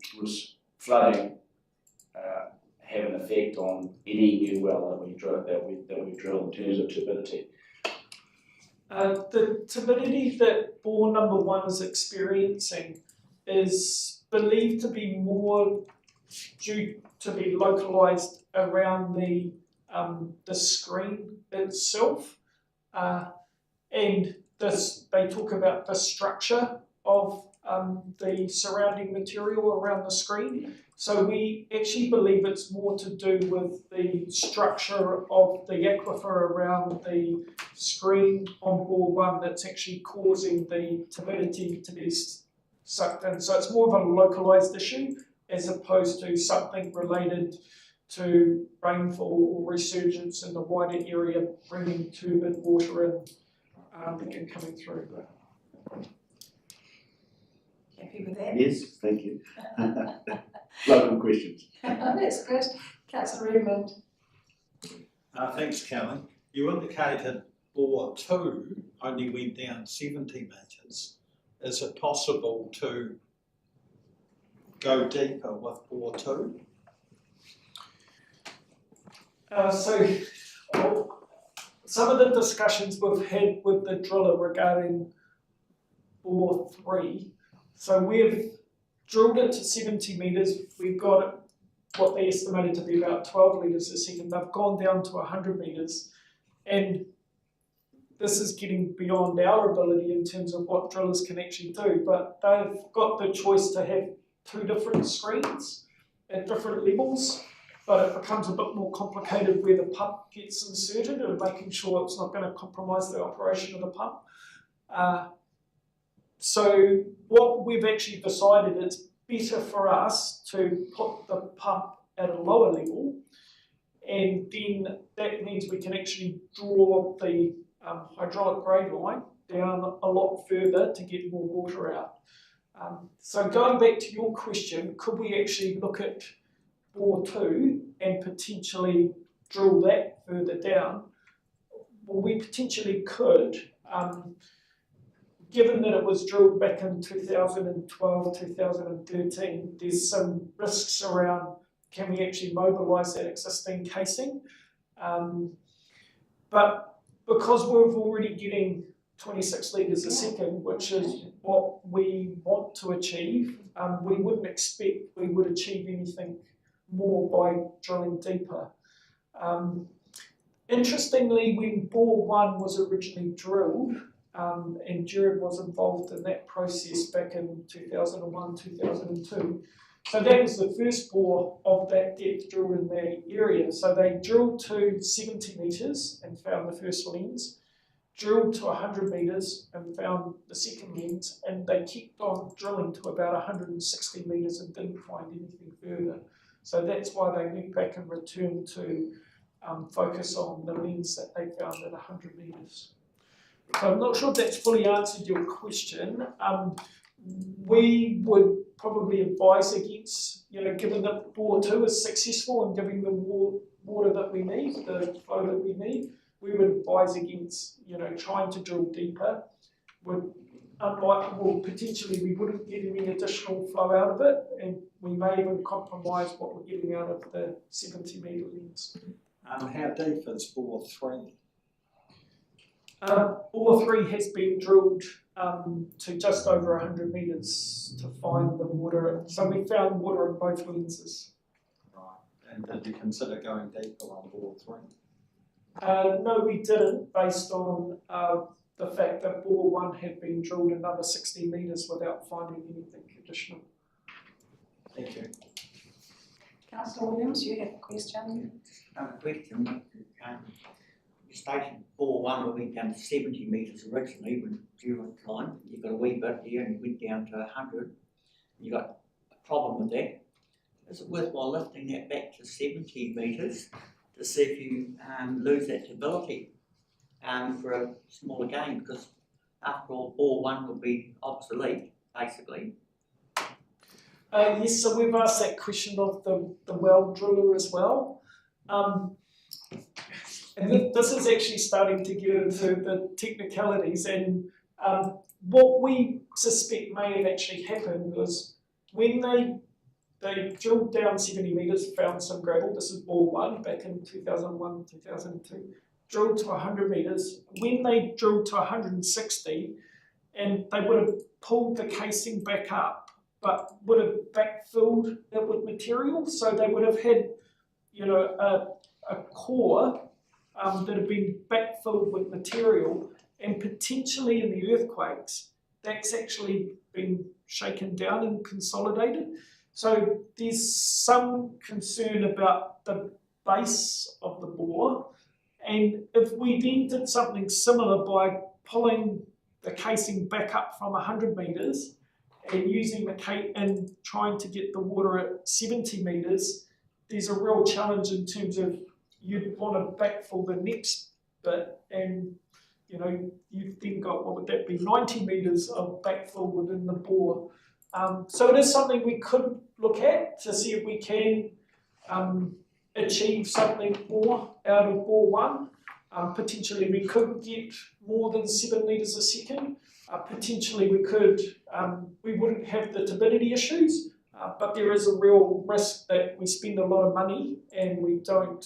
flooding have an effect on any new well that we drill in terms of turbidity? The turbidity that bore number 1 is experiencing is believed to be more due to be localised around the screen itself, and they talk about the structure of the surrounding material around the screen. So we actually believe it's more to do with the structure of the aquifer around the screen on bore 1 that's actually causing the turbidity to be sucked in. So it's more of a localised issue as opposed to something related to rainfall or resurgence in the wider area, bringing turbid water in and coming through. Happy with that? Yes, thank you. Local questions. That's good. Councillor Redmond. Thanks, Kelly. You indicated bore 2 only went down 70 metres. Is it possible to go deeper with bore 2? Some of the discussions we've had with the driller regarding bore 3, so we've drilled it to 70 metres, we've got what they estimated to be about 12 litres a second, they've gone down to 100 metres, and this is getting beyond our ability in terms of what drillers can actually do, but they've got the choice to have 2 different screens at different levels, but it becomes a bit more complicated where the pump gets inserted and making sure it's not going to compromise the operation of the pump. So what we've actually decided, it's better for us to put the pump at a lower level, and then that means we can actually draw the hydraulic grade line down a lot further to get more water out. So going back to your question, could we actually look at bore 2 and potentially drill that further down? Well, we potentially could. Given that it was drilled back in 2012, 2013, there's some risks around can we actually mobilise that existing casing. But because we're already getting 26 litres a second, which is what we want to achieve, we wouldn't expect we would achieve anything more by drilling deeper. Interestingly, when bore 1 was originally drilled, and Jared was involved in that process back in 2001, 2002. So that was the first bore of that depth drilled in that area. So they drilled to 70 metres and found the first lens, drilled to 100 metres and found the second lens, and they kept on drilling to about 160 metres and didn't find anything further. So that's why they went back and returned to focus on the lens that they found at 100 metres. So I'm not sure if that's fully answered your question. We would probably advise against, given that bore 2 is successful and giving the water that we need, the flow that we need, we would advise against, trying to drill deeper. Potentially we wouldn't get any additional flow out of it, and we may even compromise what we're getting out of the 70 metre lens. How deep is bore 3? Bore 3 has been drilled to just over 100 metres to find the water. So we found water in both lenses. Right. And did you consider going deeper on bore 3? No, we didn't, based on the fact that bore 1 had been drilled another 60 metres without finding anything additional. Thank you. Councillor Williams, you have a question? You stated bore 1 we went down to 70 metres originally when during time. You've got a wee bit here and you went down to 100. You got a problem with that. Is it worthwhile lifting that back to 70 metres to see if you lose that stability for a smaller gain? Because after all, bore 1 will be obsolete, basically. Yes, so we've asked that question of the well driller as well. And this is actually starting to get into the technicalities, and what we suspect may have actually happened was when they they drilled down 70 metres, found some gravel. This is bore 1 back in 2001, 2002. Drilled to 100 metres. When they drilled to 160, and they would have pulled the casing back up, but would have backfilled it with material. So they would have had, you know, a core that had been backfilled with material, and potentially in the earthquakes, that's actually been shaken down and consolidated. So there's some concern about the base of the bore, and if we then did something similar by pulling the casing back up from 100 metres and using the and trying to get the water at 70 metres, there's a real challenge in terms of you'd want to backfill the next bit, and you know, you've then got, what would that be, 90 metres of backfill within the bore. So it is something we could look at to see if we can achieve something more out of bore 1. Potentially we could get more than 7 litres a second. Potentially we could, we wouldn't have the turbidity issues, but there is a real risk that we spend a lot of money and we don't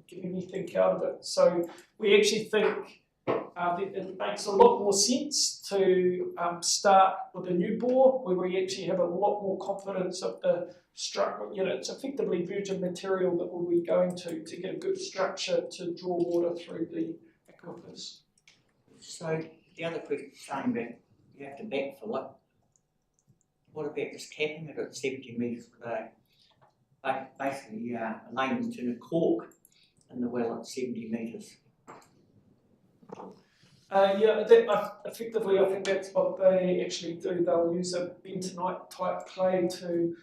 get anything out of it. So we actually think that it makes a lot more sense to start with a new bore where we actually have a lot more confidence of the structure. You know, it's effectively virgin material that we'll be going to get a good structure to draw water through the aquifers. So the other question, saying that you have to backfill it, what about just capping it at 70 metres per day? Basically, laying into a cork in the well at 70 metres. Yeah, effectively I think that's what they actually do. They'll use a bentonite type clay to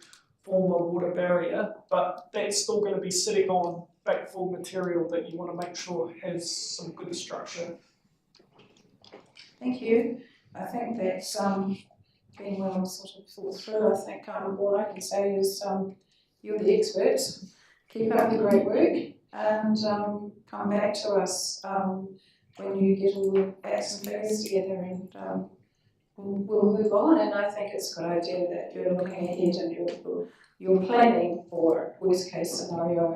form a water barrier, but that's still going to be sitting on backfill material that you want to make sure has some good structure. Thank you. I think that's been well sort of thought through. I think what I can say is you're the experts. Keep up the great work and come back to us when you get all the facts and figures together, and we'll move on. And I think it's a good idea that you're looking ahead and you're planning for worst case scenario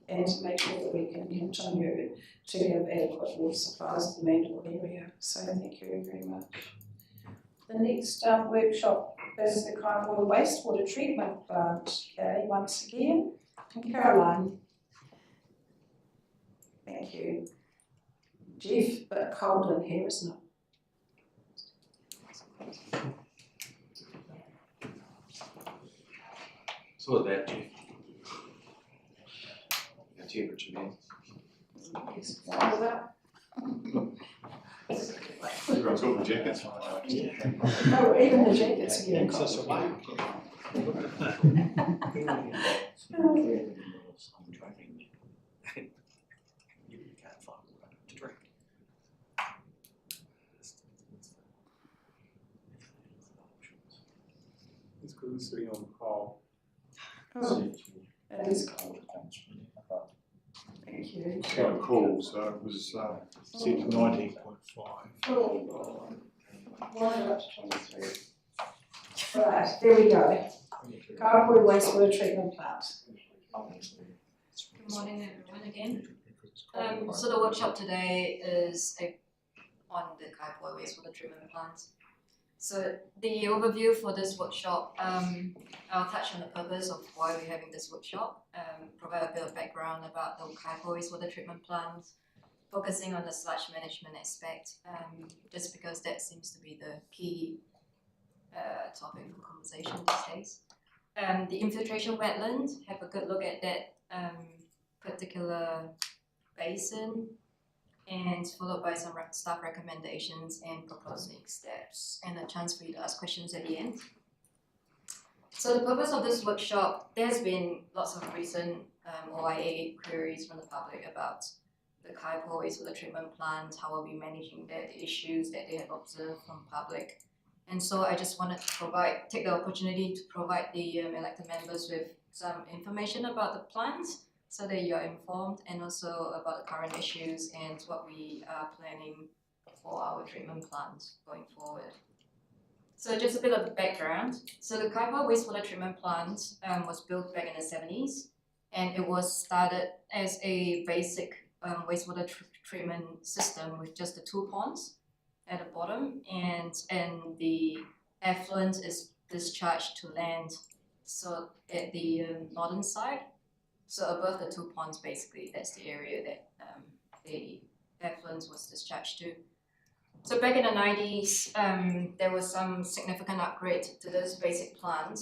and to make sure that we can continue to have adequate water supplies to the Mandeville area. So thank you very much. The next workshop is the Kaikoura Wastewater Treatment Plant. Kelly, once again, and Caroline. Thank you. Jeff, but cold in here, isn't it? It's all about Jeff. The temperature, man. Yes, why was that? Everyone's got the jackets. Oh, even the jackets are getting cold. It's good sitting on the call. Oh, it is cold. Thank you. It's quite cool, so it was set to 19.5. Oh, why not 23? Right, there we go. Kaikoura Wastewater Treatment Plant. Good morning everyone again. So the workshop today is on the Kaikoura Wastewater Treatment Plant. So the overview for this workshop, I'll touch on the purpose of why we're having this workshop, provide a bit of background about the Kaikoura Wastewater Treatment Plant, focusing on the sludge management aspect, just because that seems to be the key topic for conversation these days. The infiltration wetland, have a good look at that particular basin, and followed by some staff recommendations and proposed next steps, and a chance for you to ask questions at the end. So the purpose of this workshop, there's been lots of recent OIA queries from the public about the Kaikoura Wastewater Treatment Plant, how are we managing that, the issues that they have observed from public. And so I just wanted to take the opportunity to provide the elected members with some information about the plant, so that you are informed, and also about the current issues and what we are planning for our treatment plant going forward. So just a bit of the background. So the Kaipa wastewater treatment plant was built back in the 70s, and it was started as a basic wastewater treatment system with just the 2 ponds at the bottom, and the effluent is discharged to land, so at the northern side. So above the 2 ponds, basically, that's the area that the effluent was discharged to. So back in the 90s, there was some significant upgrade to this basic plant.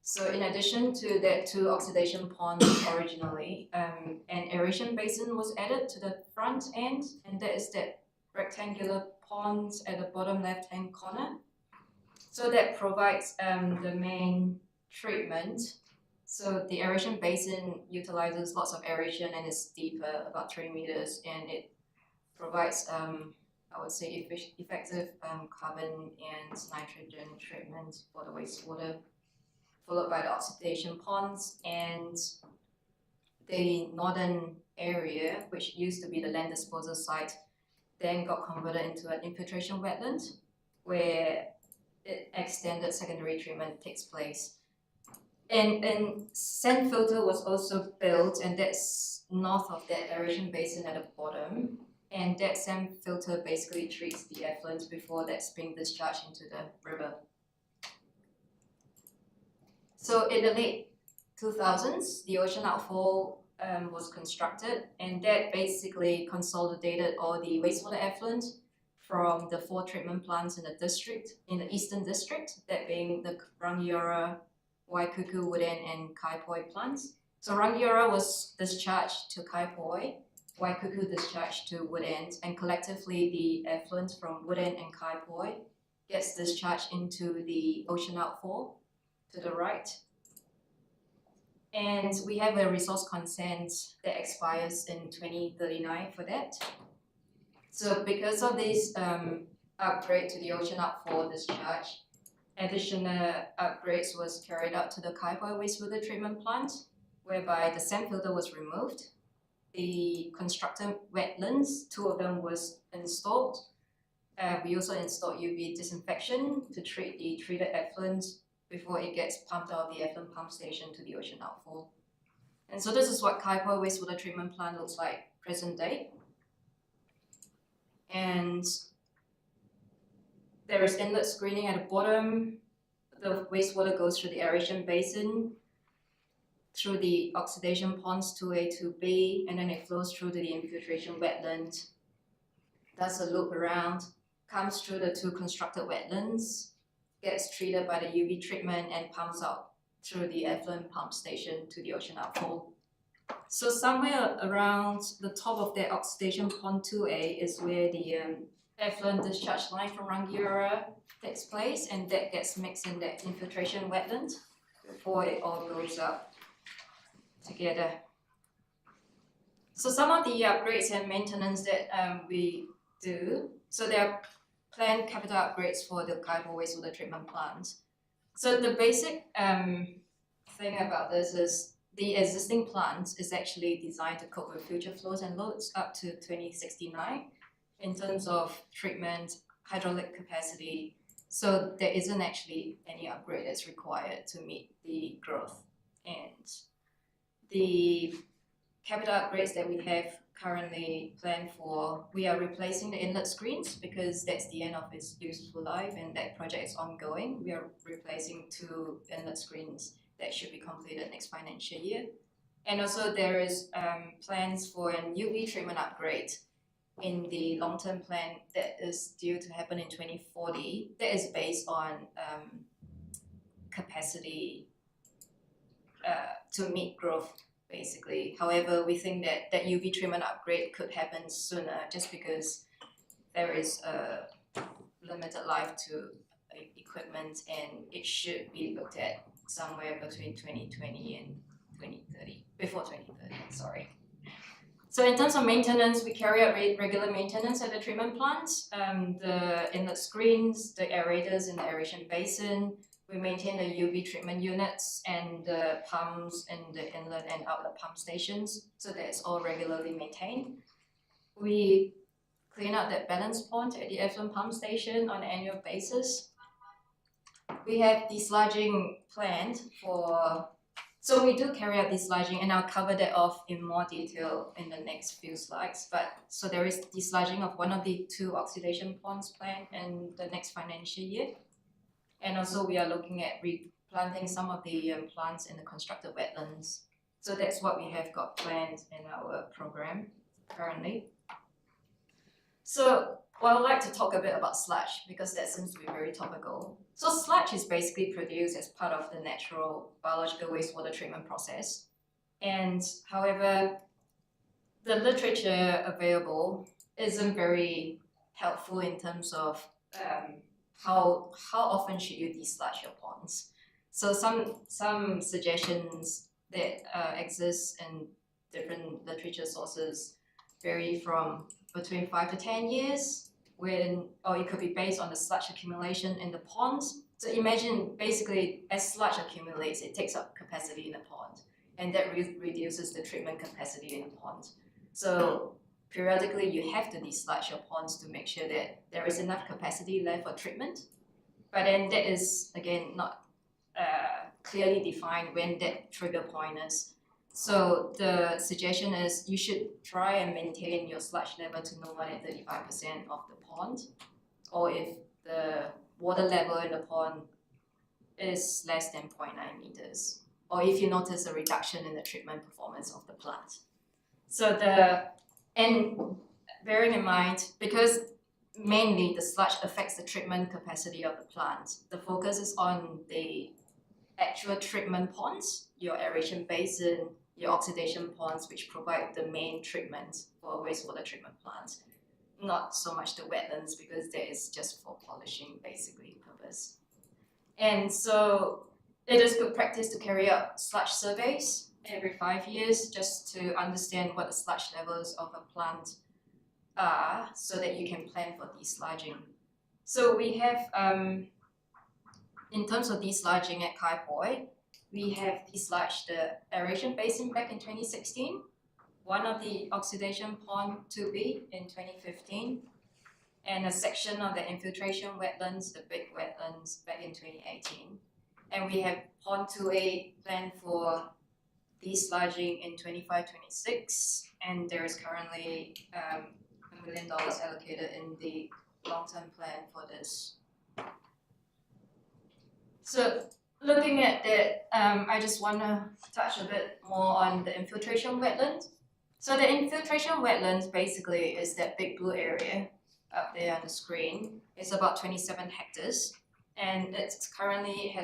So in addition to that 2 oxidation ponds originally, an aeration basin was added to the front end, and that is that rectangular pond at the bottom left-hand corner. So that provides the main treatment. So the aeration basin utilizes lots of aeration and is deeper, about 3 meters, and it provides I would say effective carbon and nitrogen treatment for the wastewater, followed by the oxidation ponds, and the northern area, which used to be the land disposal site, then got converted into an infiltration wetland where extended secondary treatment takes place. And sand filter was also built, and that's north of that aeration basin at the bottom. And that sand filter basically treats the effluent before that's being discharged into the river. So in the late 2000s, the ocean outfall was constructed, and that basically consolidated all the wastewater effluent from the 4 treatment plants in the district, in the eastern district, that being the Rangiora, Waikuku, Wooden, and Kaipoi plants. So Rangiora was discharged to Kaipoi, Waikuku discharged to Wooden, and collectively the effluent from Wooden and Kaipoi gets discharged into the ocean outfall to the right. And we have a resource consent that expires in 2039 for that. So because of this upgrade to the ocean outfall discharge, additional upgrades was carried out to the Kaipoi wastewater treatment plant, whereby the sand filter was removed. The constructed wetlands, 2 of them was installed. We also installed UV disinfection to treat the treated effluent before it gets pumped out of the effluent pump station to the ocean outfall. And so this is what Kaipoi wastewater treatment plant looks like present day. And there is inlet screening at the bottom. The wastewater goes through the aeration basin, through the oxidation ponds 2A, 2B, and then it flows through to the infiltration wetland, does a loop around, comes through the 2 constructed wetlands, gets treated by the UV treatment, and pumps out through the effluent pump station to the ocean outfall. So somewhere around the top of that oxidation pond 2A is where the effluent discharge line from Rangiora takes place, and that gets mixed in that infiltration wetland before it all goes up together. So some of the upgrades and maintenance that we do, so there are planned capital upgrades for the Kaipa wastewater treatment plant. So the basic thing about this is the existing plant is actually designed to cope with future flows and loads up to 2069 in terms of treatment, hydraulic capacity. So there isn't actually any upgrade that's required to meet the growth. And the capital upgrades that we have currently planned for, we are replacing the inlet screens because that's the end of its useful life, and that project is ongoing. We are replacing 2 inlet screens that should be completed next financial year. And also there is plans for an UV treatment upgrade in the long-term plan that is due to happen in 2040. That is based on capacity to meet growth, basically. However, we think that that UV treatment upgrade could happen sooner just because there is a limited life to equipment, and it should be looked at somewhere between 2020 and 2030, before 2030, sorry. So in terms of maintenance, we carry out regular maintenance at the treatment plant. The inlet screens, the aerators in the aeration basin. We maintain the UV treatment units and the pumps in the inlet and outlet pump stations, so that it's all regularly maintained. We clean out that balance pond at the effluent pump station on an annual basis. we have desludging planned for, so we do carry out desludging, and I'll cover that off in more detail in the next few slides. But so there is desludging of one of the 2 oxidation ponds planned in the next financial year. And also we are looking at replanting some of the plants in the constructed wetlands. So that's what we have got planned in our program currently. So well, I'd like to talk a bit about sludge because that seems to be very topical. So sludge is basically produced as part of the natural biological wastewater treatment process. And however, the literature available isn't very helpful in terms of how often should you desludge your ponds. So some suggestions that exist in different literature sources vary from between 5 to 10 years, or it could be based on the sludge accumulation in the ponds. So imagine basically as sludge accumulates, it takes up capacity in the pond, and that reduces the treatment capacity in the pond. So periodically you have to desludge your ponds to make sure that there is enough capacity left for treatment. But then that is again not clearly defined when that trigger point is. So the suggestion is you should try and maintain your sludge level to no more than 35% of the pond, or if the water level in the pond is less than 0.9 meters, or if you notice a reduction in the treatment performance of the plant. So and bearing in mind, because mainly the sludge affects the treatment capacity of the plant, the focus is on the actual treatment ponds, your aeration basin, your oxidation ponds, which provide the main treatment for wastewater treatment plants. Not so much the wetlands, because that is just for polishing basically purpose. And so it is good practice to carry out sludge surveys every 5 years just to understand what the sludge levels of a plant are so that you can plan for desludging. So we have, in terms of desludging at Kai Poi, we have desludged the aeration basin back in 2016, one of the oxidation pond 2B in 2015, and a section of the infiltration wetlands, the big wetlands, back in 2018. And we have pond 2A planned for desludging in 25-26, and there is currently $1 million allocated in the long-term plan for this. So looking at that, I just want to touch a bit more on the infiltration wetland. So the infiltration wetlands basically is that big blue area up there on the screen. It's about 27 hectares, and it's currently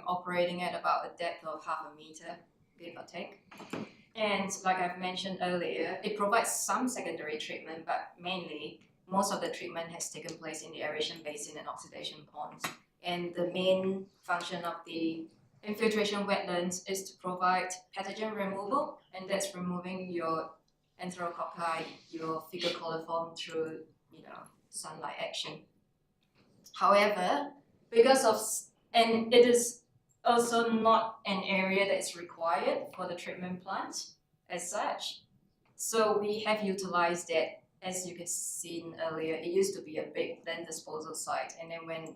operating at about a depth of 0.5 meter, give or take. And like I've mentioned earlier, it provides some secondary treatment, but mainly most of the treatment has taken place in the aeration basin and oxidation ponds. And the main function of the infiltration wetlands is to provide pathogen removal, and that's removing your enterococci, your fecal coliform through sunlight action. However, and it is also not an area that is required for the treatment plant as such. So we have utilized that, as you could see earlier. It used to be a big land disposal site, and then when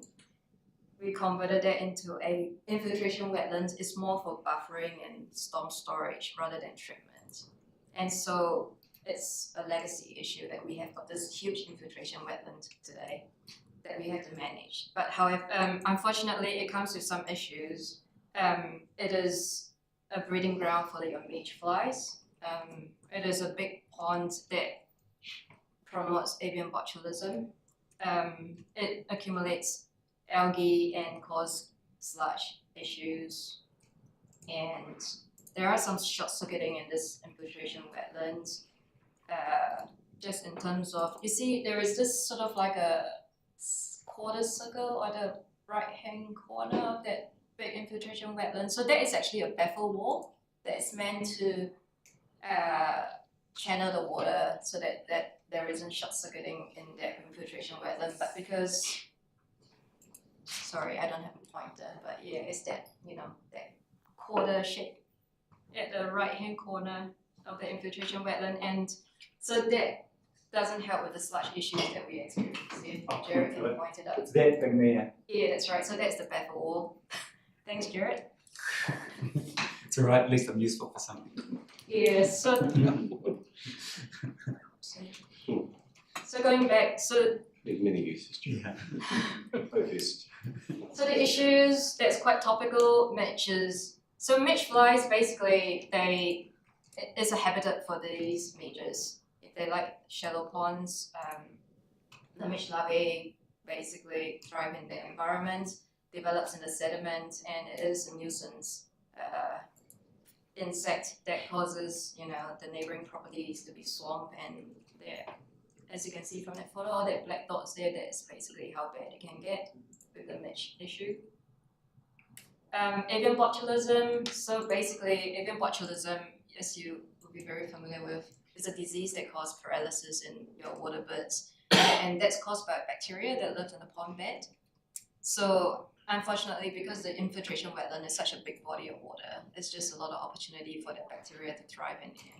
we converted that into a infiltration wetland, it's more for buffering and storm storage rather than treatment. And so it's a legacy issue that we have got this huge infiltration wetland today that we have to manage. But however, unfortunately, it comes with some issues. It is a breeding ground for the young leech flies. It is a big pond that promotes avian botulism. It accumulates algae and cause sludge issues. And there are some short-circuiting in this infiltration wetlands. Just in terms of, you see, there is this sort of like a quarter circle or the right-hand corner of that big infiltration wetland. So that is actually a baffle wall that is meant to channel the water so that there isn't short-circuiting in that infiltration wetland. But because, sorry, I don't have a pointer, but yeah, it's that, that quarter shape at the right-hand corner of the infiltration wetland. And so that doesn't help with the sludge issues that we experience here. Jared can point it out. It's that thing there. Yeah, that's right. So that's the baffle wall. Thanks, Jared. It's alright, at least I'm useful for something. Yeah, so going back, so There's many uses. Yeah. Focused. So the issues that's quite topical, midges. So midge flies basically it's a habitat for these midges. If they like shallow ponds, the midge larvae basically thrive in the environment, develops in the sediment, and it is a nuisance insect that causes the neighboring properties to be swamp, and there, as you can see from that photo, all that black dots there, that's basically how bad it can get with the midge issue. Avian botulism. So basically, avian botulism, as you will be very familiar with, is a disease that causes paralysis in your water birds, and that's caused by bacteria that live in the pond bed. So unfortunately, because the infiltration wetland is such a big body of water, there's just a lot of opportunity for the bacteria to thrive in here.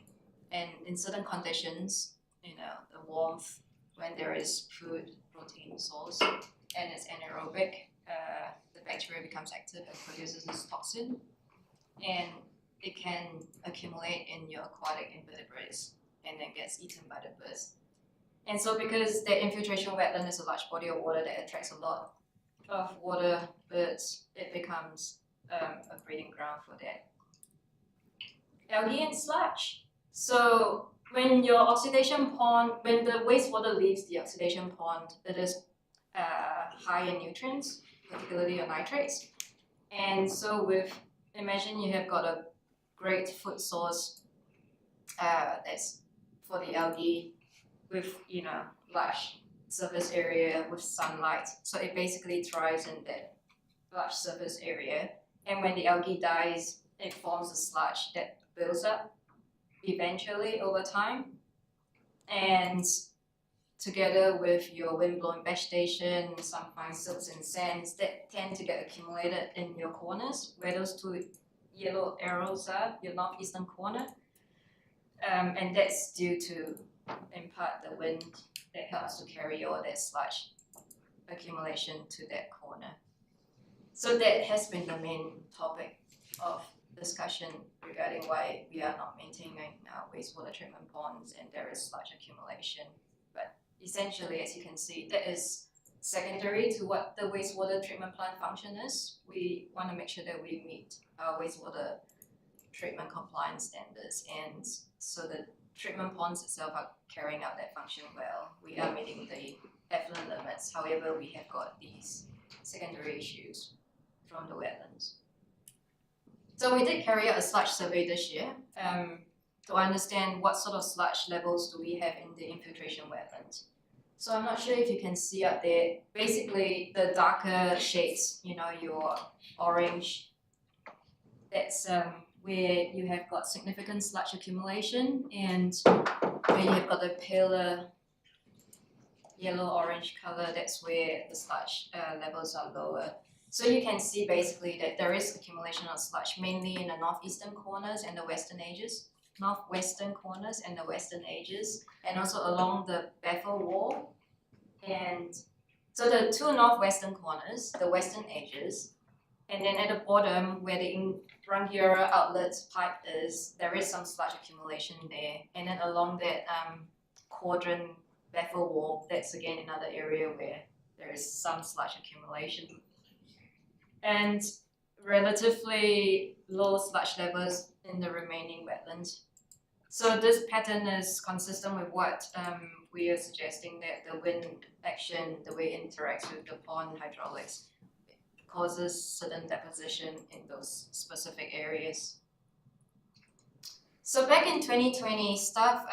And in certain conditions, the warmth, when there is food, protein source, and it's anaerobic, the bacteria becomes active and produces this toxin, and it can accumulate in your aquatic invertebrates and then gets eaten by the birds. And so because the infiltration wetland is a large body of water that attracts a lot of water birds, it becomes a breeding ground for that. Algae and sludge. So when your oxidation pond, when the wastewater leaves the oxidation pond, it is high in nutrients, particularly your nitrates. And so imagine you have got a great food source that's for the algae with, large surface area with sunlight. So it basically thrives in that large surface area. And when the algae dies, it forms a sludge that builds up eventually over time. And together with your wind-blown vegetation, some fine silts and sands that tend to get accumulated in your corners, where those two yellow arrows are, your northeastern corner. And that's due to, in part, the wind that helps to carry all that sludge accumulation to that corner. So that has been the main topic of discussion regarding why we are not maintaining our wastewater treatment ponds and there is sludge accumulation. But essentially, as you can see, that is secondary to what the wastewater treatment plant function is. We want to make sure that we meet our wastewater treatment compliance standards, and so the treatment ponds itself are carrying out that function well. We are meeting the effluent limits, however, we have got these secondary issues from the wetlands. So we did carry out a sludge survey this year to understand what sort of sludge levels do we have in the infiltration wetland. So I'm not sure if you can see up there, basically the darker shades, your orange, that's where you have got significant sludge accumulation, and where you have got the paler yellow-orange color, that's where the sludge levels are lower. So you can see basically that there is accumulation of sludge mainly in the northwestern corners and the western edges, and also along the baffle wall. And so the two northwestern corners, the western edges, and then at the bottom where the Rangiora outlet pipe is, there is some sludge accumulation there. And then along that quadrant baffle wall, that's again another area where there is some sludge accumulation. And relatively low sludge levels in the remaining wetlands. So this pattern is consistent with what we are suggesting, that the wind action, the way it interacts with the pond hydraulics, causes certain deposition in those specific areas. So back in 2020, staff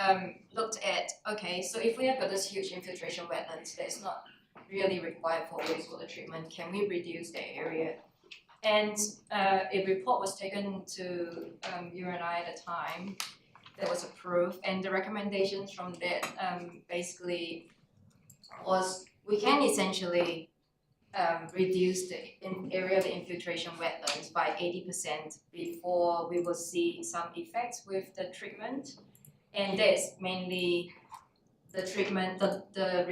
looked at, okay, so if we have got this huge infiltration wetlands that's not really required for wastewater treatment, can we reduce that area? And a report was taken to you and I at the time that was approved, and the recommendations from that basically was we can essentially reduce the area of the infiltration wetlands by 80% before we will see some effects with the treatment. And that's mainly the treatment, the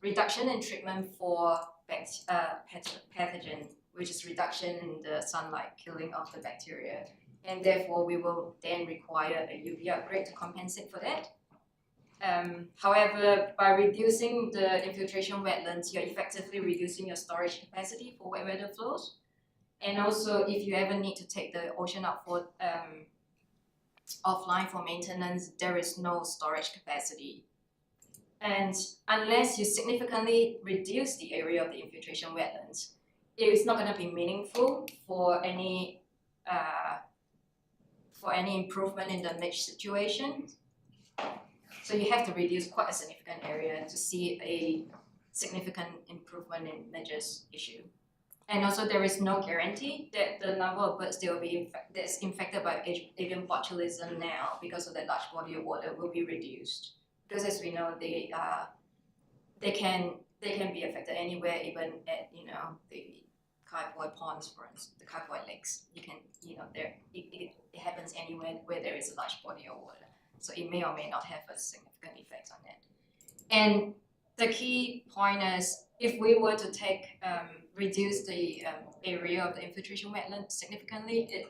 reduction in treatment for pathogen, which is reduction in the sunlight killing of the bacteria. And therefore, we will then require a UV upgrade to compensate for that. However, by reducing the infiltration wetlands, you're effectively reducing your storage capacity for wet weather flows. And also, if you ever need to take the ocean out for offline for maintenance, there is no storage capacity. And unless you significantly reduce the area of the infiltration wetlands, it is not going to be meaningful for any improvement in the niche situation. So you have to reduce quite a significant area to see a significant improvement in niches issue. And also there is no guarantee that the number of birds that will be that's infected by avian botulism now because of that large body of water will be reduced. Because as we know, they can be affected anywhere, even at the Kaipoi ponds, for instance, the Kaipoi lakes. It happens anywhere where there is a large body of water. So it may or may not have a significant effect on that. And the key point is, if we were to reduce the area of the infiltration wetland significantly, it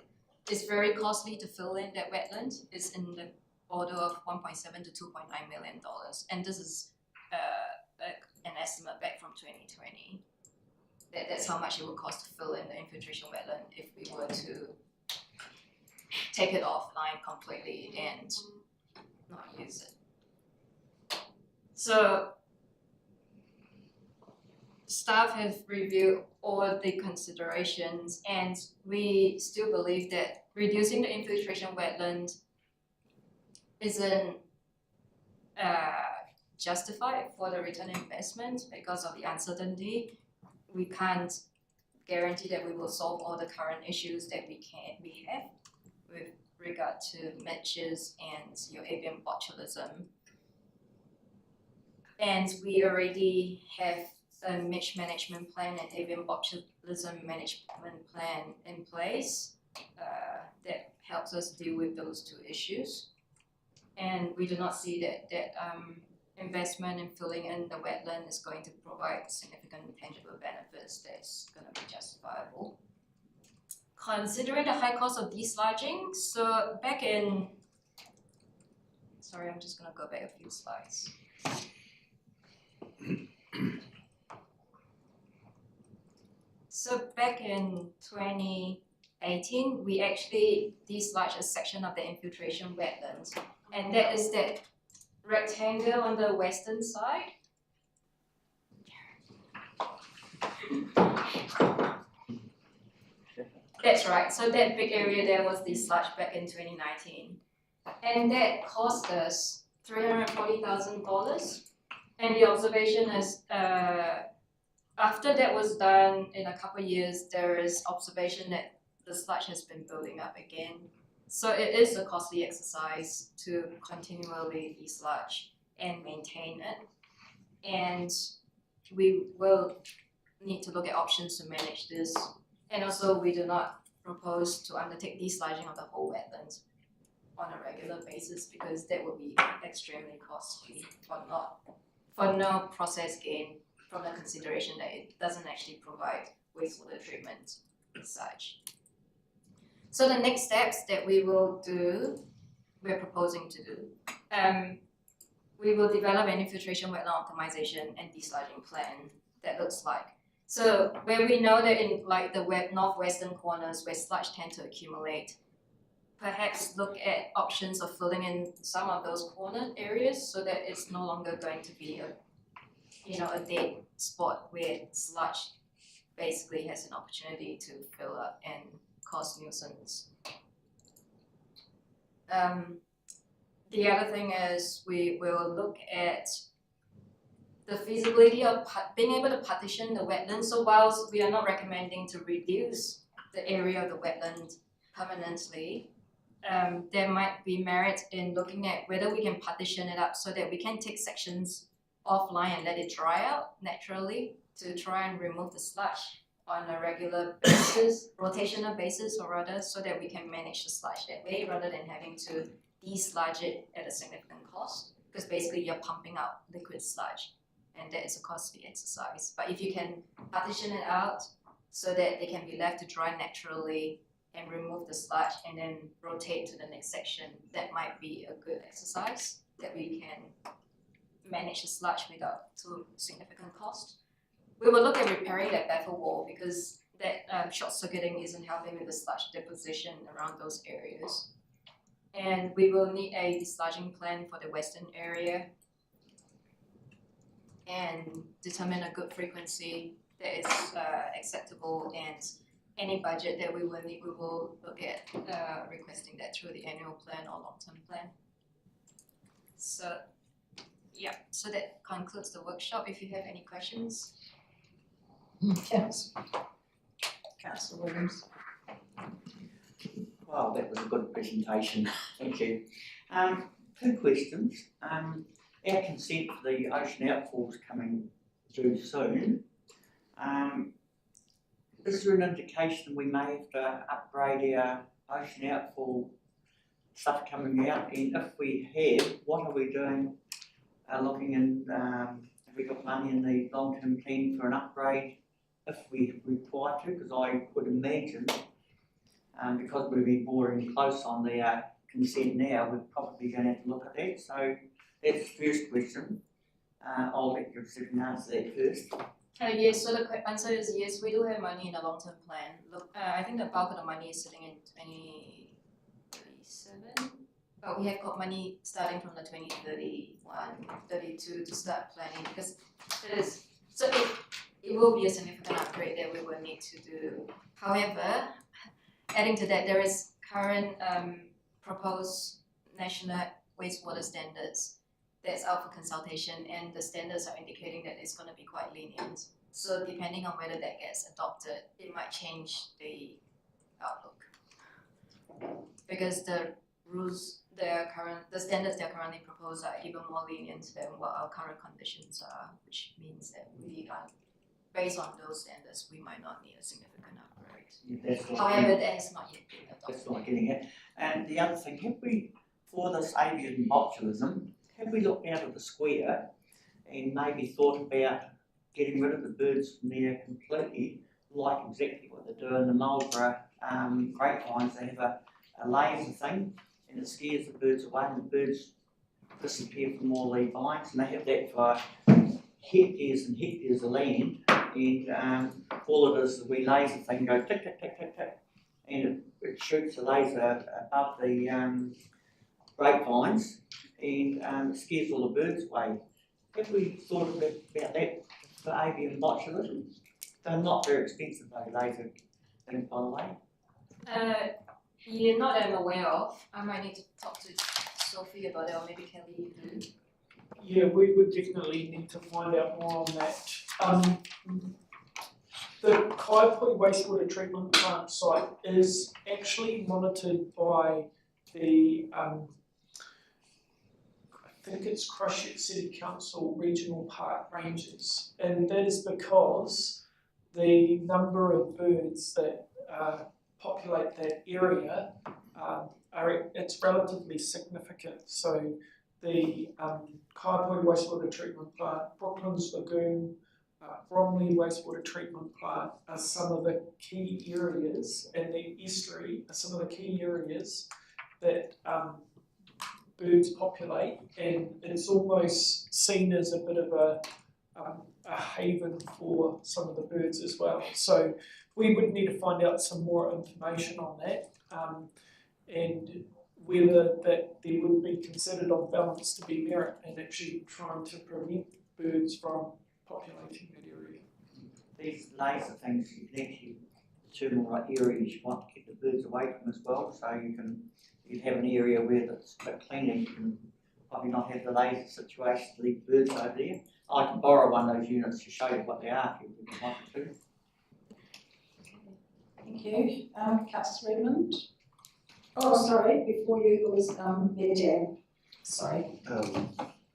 is very costly to fill in that wetland. It's in the order of $1.7 to $2.9 million. And this is an estimate back from 2020. That's how much it would cost to fill in the infiltration wetland if we were to take it offline completely and not use it. So staff have reviewed all the considerations, and we still believe that reducing the infiltration wetland isn't justified for the return on investment because of the uncertainty. We can't guarantee that we will solve all the current issues that we have with regard to midges and your avian botulism. And we already have a midge management plan and avian botulism management plan in place that helps us deal with those two issues. And we do not see that investment in filling in the wetland is going to provide significant tangible benefits that's going to be justifiable. Considering the high cost of deslodging, so back in, sorry, I'm just going to go back a few slides. So back in 2018, we actually dislodged a section of the infiltration wetlands, and that is that rectangle on the western side. That's right, so that big area there was dislodged back in 2019. And that cost us $340,000. And the observation is, after that was done in a couple of years, there is observation that the sludge has been building up again. So it is a costly exercise to continually desludge and maintain it. And we will need to look at options to manage this. And also, we do not propose to undertake desludging of the whole wetlands on a regular basis because that would be extremely costly for no process gain from the consideration that it doesn't actually provide wastewater treatment as such. So the next steps that we're proposing to do, we will develop an infiltration wetland optimization and desludging plan that looks like. So where we know that in like the northwestern corners where sludge tend to accumulate, perhaps look at options of filling in some of those corner areas so that it's no longer going to be a dead spot where sludge basically has an opportunity to fill up and cause nuisance. The other thing is we will look at the feasibility of being able to partition the wetland. So whilst we are not recommending to reduce the area of the wetland permanently, there might be merit in looking at whether we can partition it up so that we can take sections offline and let it dry out naturally to try and remove the sludge on a regular basis, rotational basis or rather, so that we can manage the sludge that way rather than having to desludge it at a significant cost. because basically you're pumping out liquid sludge, and that is a costly exercise. But if you can partition it out so that they can be left to dry naturally and remove the sludge and then rotate to the next section, that might be a good exercise that we can manage the sludge without too significant cost. We will look at repairing that baffle wall because that short circuiting isn't helping with the sludge deposition around those areas. And we will need a desludging plan for the western area and determine a good frequency that is acceptable, and any budget that we will need, we will look at requesting that through the annual plan or long-term plan. So, yeah, so that concludes the workshop. If you have any questions. Councillor Williams. Wow, that was a good presentation, thank you. 2 questions. Our consent for the ocean outfalls coming through soon. Is there an indication we may have to upgrade our ocean outfall stuff coming out? And if we have, what are we doing? Looking in, have we got money in the long-term plan for an upgrade if we require to? Because I would imagine, because we've been boring close on the consent now, we're probably going to have to look at that. So that's the first question. I'll let you answer that first. Yes, so the answer is yes, we do have money in the long-term plan. Look, I think the bulk of the money is sitting in 2037, but we have got money starting from the 2031, 32 to start planning, because it is, so it will be a significant upgrade that we will need to do. However, adding to that, there is current proposed national wastewater standards that's out for consultation, and the standards are indicating that it's going to be quite lenient. So depending on whether that gets adopted, it might change the outlook. Because the rules, the standards that are currently proposed are even more lenient than what our current conditions are, which means that we are, based on those standards, we might not need a significant upgrade. Yeah, however, that has not yet been adopted. That's what I'm getting at. And the other thing, have we, for this avian botulism, have we looked out of the square and maybe thought about getting rid of the birds from there completely, like exactly what they do in the Marlborough grapevines? They have a laser thing and it scares the birds away, and the birds disappear from all the vines, and they have that for hectares and hectares of land, and all it is a wee laser thing goes tick, tick, tick, tick, tick, and it shoots the laser above the grapevines, and it scares all the birds away. Have we thought about that for avian botulism? They're not very expensive, though, laser things, by the way. Yeah, not that I'm aware of. I might need to talk to Sophie about it, or maybe Kelly. Yeah, we would definitely need to find out more on that. The Kaipoi wastewater treatment plant site is actually monitored by the I think it's Christchurch City Council Regional Park Rangers, and that is because the number of birds that populate that area it's relatively significant. So the Kaipoi wastewater treatment plant, Brooklands Lagoon, Bromley wastewater treatment plant are some of the key areas, and the estuary are some of the key areas that birds populate, and it's almost seen as a bit of a haven for some of the birds as well. So we would need to find out some more information on that, and whether that there would be considered on balance to be merit in actually trying to prevent birds from populating that area. These laser things, you can actually determine what areas you want to keep the birds away from as well, so you'd have an area where it's a bit cleaner, you can probably not have the laser situation to leave birds over there. I can borrow one of those units to show you what they are if you want to. Thank you. Councillor Redmond. Oh, sorry, before you, it was Mayor Jan. Sorry.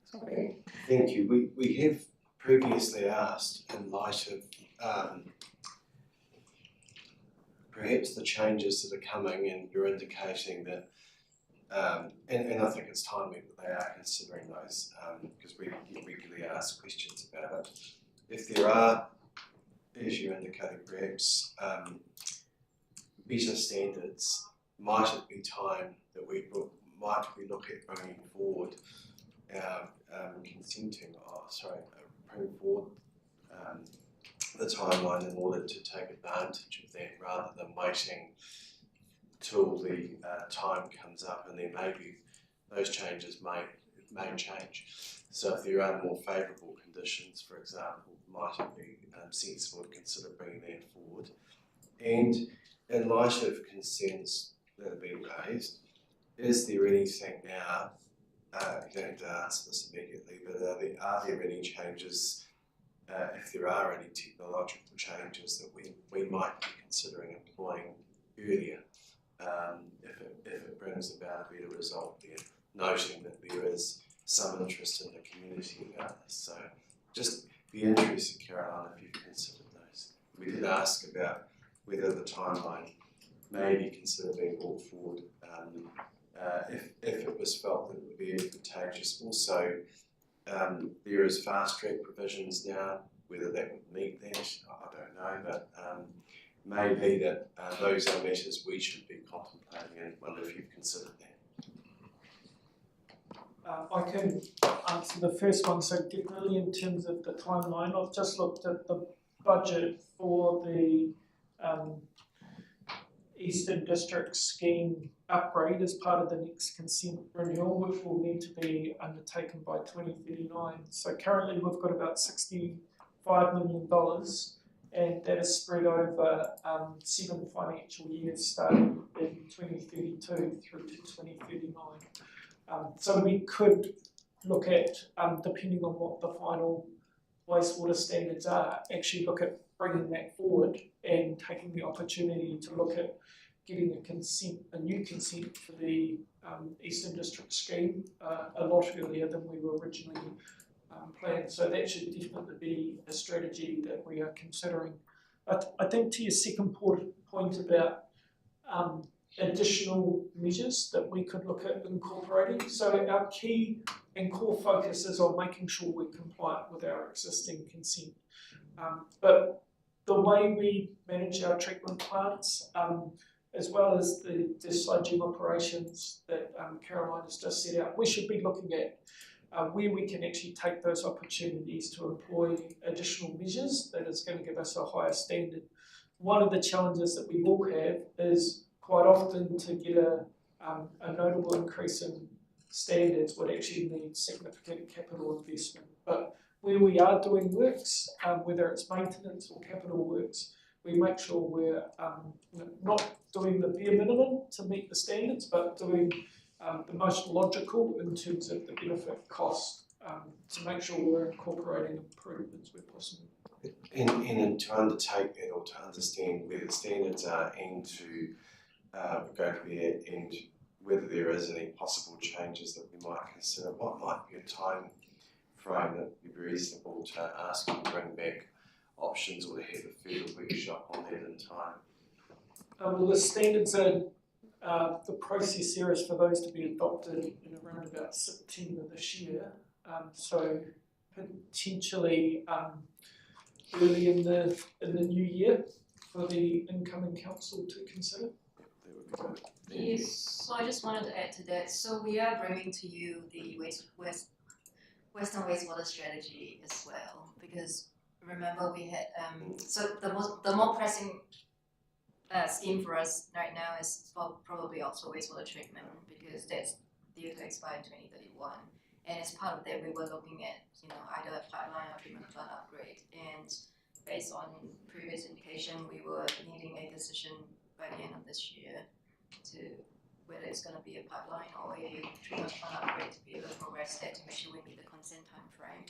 Sorry. Thank you. We have previously asked, in light of perhaps the changes that are coming, and you're indicating that And I think it's timely that they are considering those, because we get regularly asked questions about it. If there are, as you indicated, perhaps better standards, might it be time that we look at bringing forward bring forward the timeline in order to take advantage of that, rather than waiting till the time comes up, and then maybe those changes may change. So if there are more favourable conditions, for example, might it be sensible to consider bringing that forward? And in light of concerns that have been raised, is there anything now, you don't have to answer this immediately, but are there any changes, if there are any technological changes that we might be considering employing earlier, if it brings about a better result there, noting that there is some interest in the community about this. So just be interested, Caroline, if you've considered those. We did ask about whether the timeline may be considered being brought forward if it was felt that it would be advantageous. Also, there is fast track provisions now. Whether that would meet that, I don't know, but maybe that those are matters we should be contemplating, and wonder if you've considered that. I can answer the first one. So definitely in terms of the timeline, I've just looked at the budget for the Eastern District scheme upgrade as part of the next consent renewal, which will need to be undertaken by 2039. So currently we've got about $65 million, and that is spread over 7 financial years starting in 2032 through to 2039. So we could look at, depending on what the final wastewater standards are, actually look at bringing that forward and taking the opportunity to look at getting a new consent for the Eastern District scheme a lot earlier than we were originally planned. So that should definitely be a strategy that we are considering. I think to your second point about additional measures that we could look at incorporating. So our key and core focus is on making sure we're compliant with our existing consent. But the way we manage our treatment plants, as well as the sludging operations that Caroline has just set out, we should be looking at where we can actually take those opportunities to employ additional measures that is going to give us a higher standard. One of the challenges that we will have is quite often to get a notable increase in standards would actually need significant capital investment. But where we are doing works, whether it's maintenance or capital works, we make sure we're not doing the bare minimum to meet the standards, but doing the most logical in terms of the benefit cost to make sure we're incorporating improvements where possible. And to undertake that, or to understand where the standards are and to go to there, and whether there is any possible changes that we might consider, what might be a time frame that would be reasonable to ask you to bring back options, or to have a further workshop on that in time? Well, the standards are, the process here is for those to be adopted in around about September this year. So potentially early in the new year for the incoming council to consider. That would be good. Yes, so I just wanted to add to that. So we are bringing to you the Western wastewater strategy as well, because remember we had so the more pressing scheme for us right now is probably also wastewater treatment, because that's due to expire in 2031. And as part of that, we were looking at either a pipeline or treatment plant upgrade. And based on previous indication, we were needing a decision by the end of this year to whether it's going to be a pipeline or a treatment plant upgrade to be able to progress that to make sure we meet the consent time frame.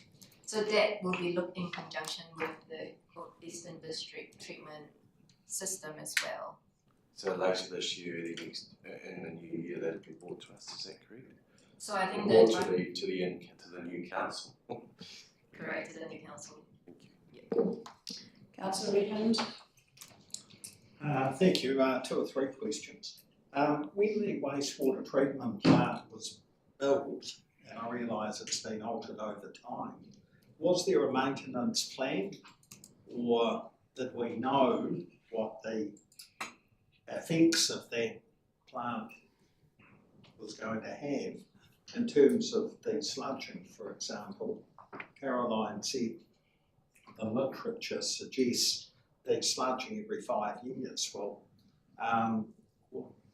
So that will be looked in conjunction with the Eastern District treatment system as well. So later this year, in the new year, that'll be brought to us. Is that correct? So I think or that to the new council. Correct, to the new council. Thank you. Councillor Redmond. Thank you. 2 or 3 questions. When the wastewater treatment plant was built, and I realise it's been altered over time, was there a maintenance plan, or did we know what the effects of that plant was going to have in terms of the sludging, for example? Caroline said the literature suggests desludging every 5 years. Well,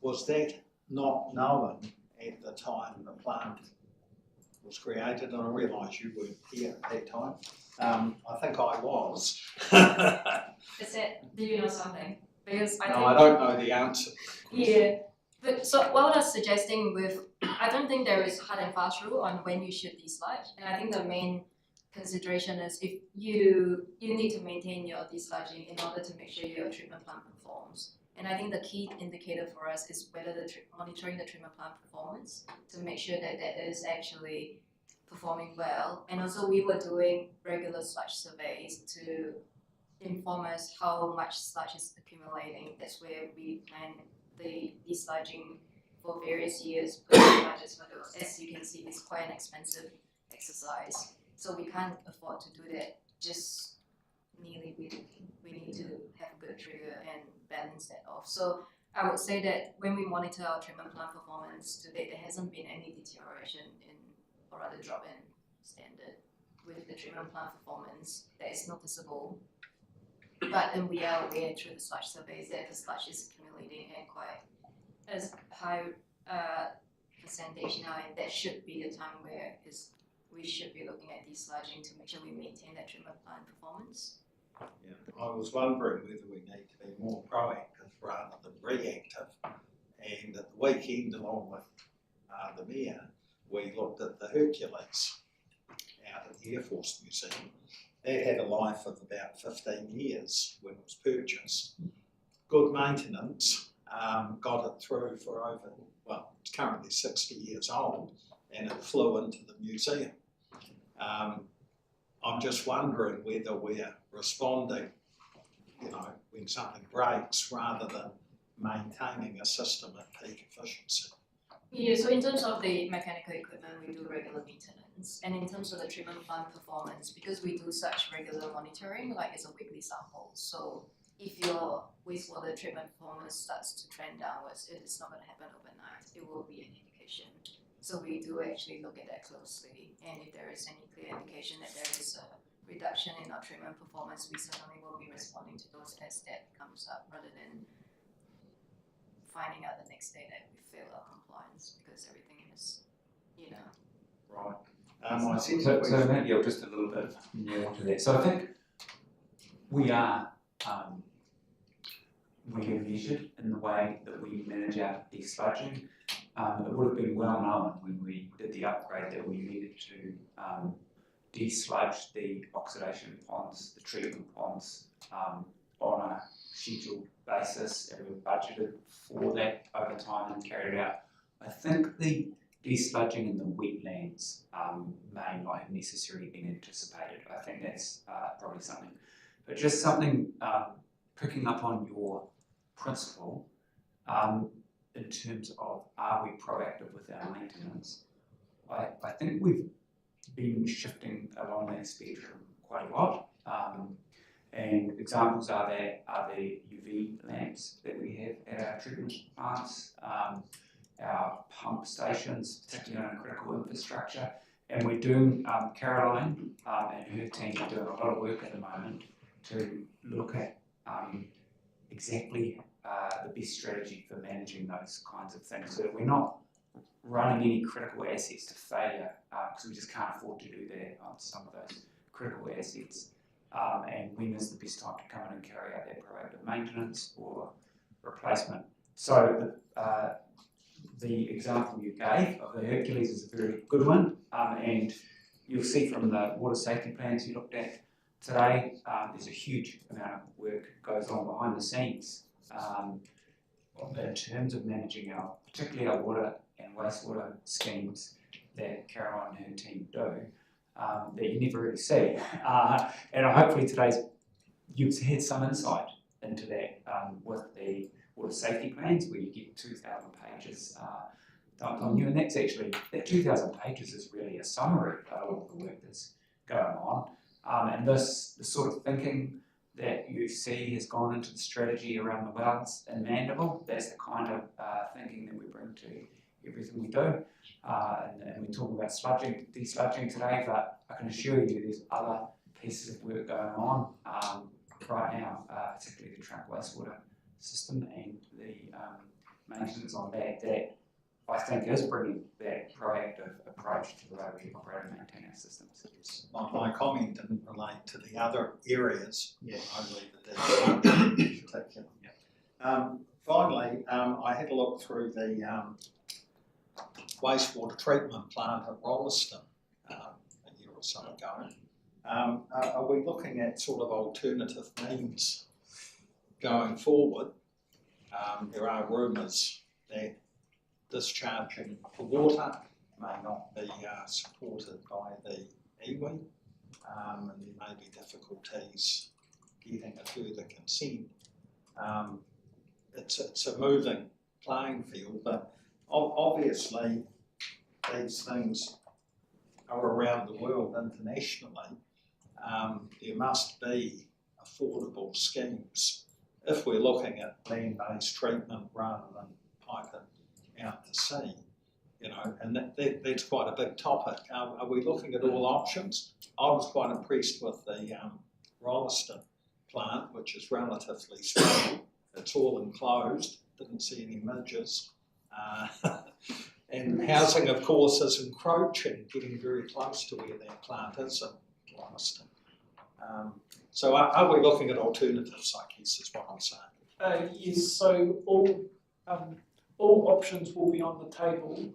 was that not known at the time the plant was created? And I realise you weren't here at that time. I think I was. Is it, do you know something? Because I think. No, I don't know the answer. Yeah, but so what I was suggesting with, I don't think there is hard and fast rule on when you should desludge, and I think the main consideration is if you need to maintain your desludging in order to make sure your treatment plant performs. And I think the key indicator for us is whether monitoring the treatment plant performance to make sure that that is actually performing well. And also we were doing regular sludge surveys to inform us how much sludge is accumulating. That's where we plan the desludging for various years, but budgets for those. As you can see, it's quite an expensive exercise. So we can't afford to do that just nearly weekly. We need to have a good trigger and balance that off. So I would say that when we monitor our treatment plant performance to date, there hasn't been any deterioration in, or rather drop in standard with the treatment plant performance that is noticeable. But then we are aware through the sludge surveys that the sludge is accumulating at quite as high percentage now, and that should be the time where we should be looking at desludging to make sure we maintain that treatment plant performance. Yeah, I was wondering whether we need to be more proactive rather than reactive. And at the weekend, along with the Mayor, we looked at the Hercules out at the Air Force Museum. That had a life of about 15 years when it was purchased. Good maintenance, got it through for over, well, it's currently 60 years old, and it flew into the museum. I'm just wondering whether we're responding, when something breaks rather than maintaining a system at peak efficiency. Yeah, so in terms of the mechanical equipment, we do regular maintenance. And in terms of the treatment plant performance, because we do such regular monitoring, like it's a weekly sample. So if your wastewater treatment performance starts to trend downwards, it is not going to happen overnight. It will be an indication. So we do actually look at that closely. And if there is any clear indication that there is a reduction in our treatment performance, we certainly will be responding to those as that comes up, rather than finding out the next day that we fail our compliance because everything is, Right. So maybe I'll just a little bit more to that. So I think we are measured in the way that we manage our desludging. It would have been well known when we did the upgrade that we needed to desludge the oxidation ponds, the treatment ponds, on a scheduled basis, and we budgeted for that over time and carried it out. I think the desludging in the wetlands may not have necessarily been anticipated. I think that's probably something. But just something picking up on your principle, in terms of are we proactive with our maintenance, I think we've been shifting along that spectrum quite a lot. And examples are the UV lamps that we have at our treatment plants, our pump stations, particularly on critical infrastructure. And we're doing, Caroline and her team are doing a lot of work at the moment to look at exactly the best strategy for managing those kinds of things, so that we're not running any critical assets to failure, because we just can't afford to do that on some of those critical assets. And when is the best time to come in and carry out that proactive maintenance or replacement? So the example you gave of the Hercules is a very good one, and you'll see from the water safety plans you looked at today, there's a huge amount of work goes on behind the scenes in terms of managing particularly our water and wastewater schemes that Caroline and her team do, that you never really see. And hopefully you've had some insight into that with the water safety plans where you get 2,000 pages dumped on you, and that's actually, that 2,000 pages is really a summary of all the work that's going on. And this sort of thinking that you see has gone into the strategy around the wells in Mandeville. That's the kind of thinking that we bring to everything we do. And we talk about sludging, desludging today, but I can assure you there's other pieces of work going on right now, particularly the trunk wastewater system and the maintenance on that I think is bringing that proactive approach to the way we operate and maintain our systems. My comment didn't relate to the other areas, only the desludging in particular. Finally, I had a look through the wastewater treatment plant at Rolleston a year or so ago. Are we looking at sort of alternative means going forward? There are rumours that discharging the water may not be supported by the iwi, and there may be difficulties getting a further consent. It's a moving playing field, but obviously these things are around the world internationally. There must be affordable schemes if we're looking at land-based treatment rather than piping out to sea, and that's quite a big topic. Are we looking at all options? I was quite impressed with the Rolleston plant, which is relatively small. It's all enclosed, didn't see any midges. And housing, of course, is encroaching, getting very close to where their plant is in Rolleston. So are we looking at alternatives, I guess, is what I'm saying? Yes, so all options will be on the table.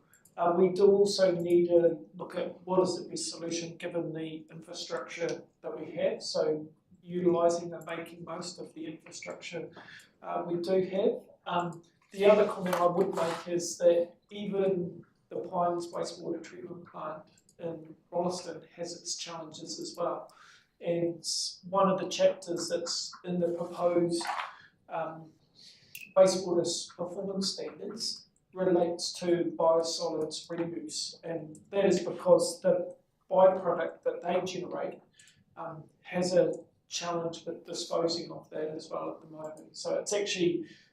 We do also need to look at what is the best solution given the infrastructure that we have, so utilising and making most of the infrastructure we do have. The other comment I would make is that even the Pines wastewater treatment plant in Rolleston has its challenges as well. And one of the chapters that's in the proposed wastewater performance standards relates to biosolids reuse, and that is because the byproduct that they generate has a challenge with disposing of that as well at the moment. So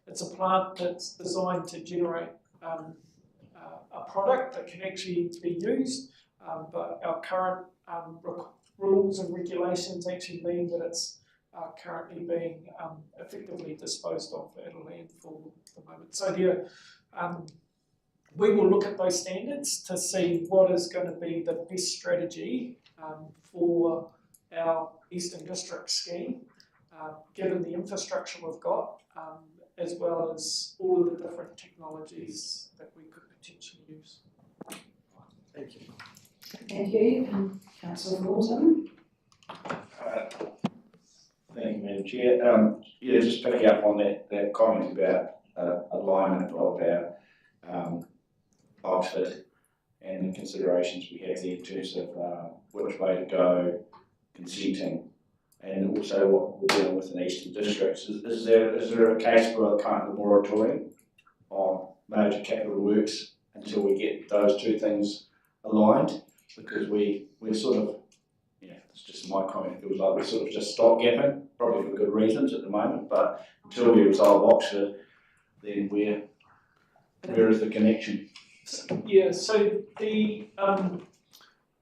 it's a plant that's designed to generate a product that can actually be used, but our current rules and regulations actually mean that it's currently being effectively disposed of at a landfill at the moment. So we will look at those standards to see what is going to be the best strategy for our Eastern District scheme, given the infrastructure we've got, as well as all of the different technologies that we could potentially use. Thank you. Thank you. Councillor Norton. Thank you, Madam Chair. Just picking up on that comment about alignment of our Oxford and the considerations we have there in terms of which way to go, consenting, and also what we're dealing with in Eastern Districts. Is there a case for a kind of moratorium on major capital works until we get those two things aligned? Because we're sort of, it's just my comment, it feels like we're sort of just stopgapping, probably for good reasons at the moment, but until we resolve Oxford, then where is the connection? Yeah, so the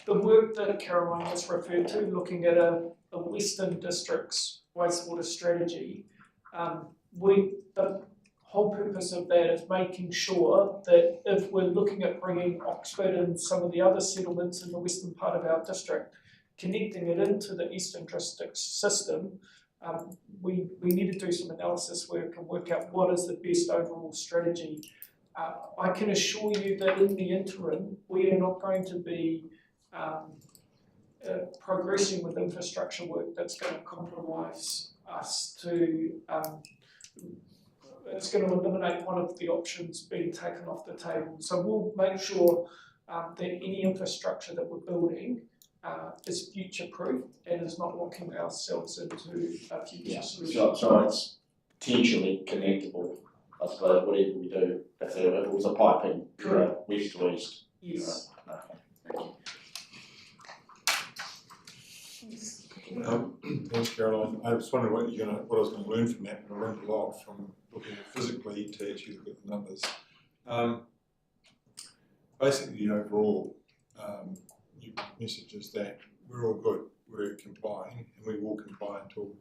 work that Caroline has referred to, looking at a Western District's wastewater strategy, the whole purpose of that is making sure that if we're looking at bringing Oxford and some of the other settlements in the western part of our district, connecting it into the Eastern District system, we need to do some analysis work and work out what is the best overall strategy. I can assure you that in the interim, we are not going to be progressing with infrastructure work that's going to compromise us to, it's going to eliminate one of the options being taken off the table. So we'll make sure that any infrastructure that we're building is future-proof and is not locking ourselves into a future solution. So it's potentially connectable I suppose whatever we do, if it was a piping, west to east. Yes. Okay, thank you. Thanks, Caroline. I was wondering what I was going to learn from that, but I learned a lot from looking at it physically to actually look at the numbers. Basically, overall, your message is that we're all good. We're complying, and we will comply until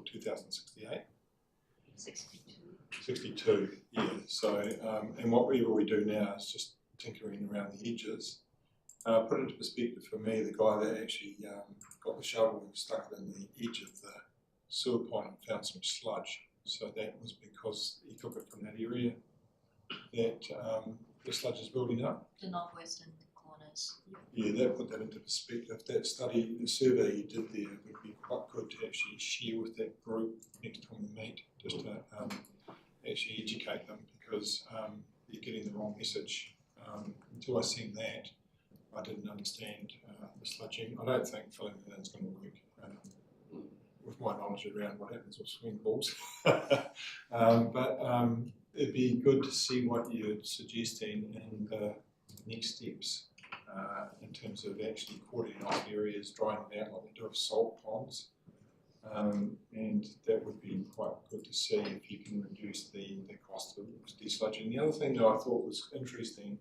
2068. 62, yeah. So, and whatever we do now is just tinkering around the edges. Put into perspective for me, the guy that actually got the shovel and stuck it in the edge of the sewer pipe and found some sludge. So that was because he took it from that area that the sludge is building up. The northwestern corners. Yeah, that put that into perspective. That study, the survey you did there would be quite good to actually share with that group next time we meet, just to actually educate them, because you're getting the wrong message. Until I seen that, I didn't understand the sludging. I don't think filling that in is going to work. With my knowledge around what happens with swimming pools. But it'd be good to see what you're suggesting and the next steps in terms of actually cording off areas, drying them out like they do with salt ponds. And that would be quite good to see if you can reduce the cost of desludging. The other thing that I thought was interesting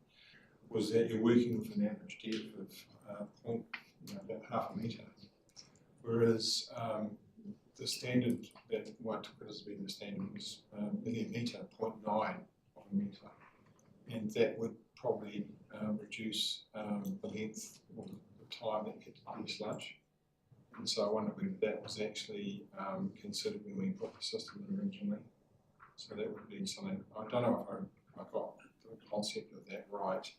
was that you're working with an average depth of about half a metre, whereas the standard that I took it as being the standard was millimetre, 0.9 of a metre, and that would probably reduce the length or the time that gets desludged. And so I wonder whether that was actually considered when we put the system in originally. So that would be something, I don't know if I got the concept of that right,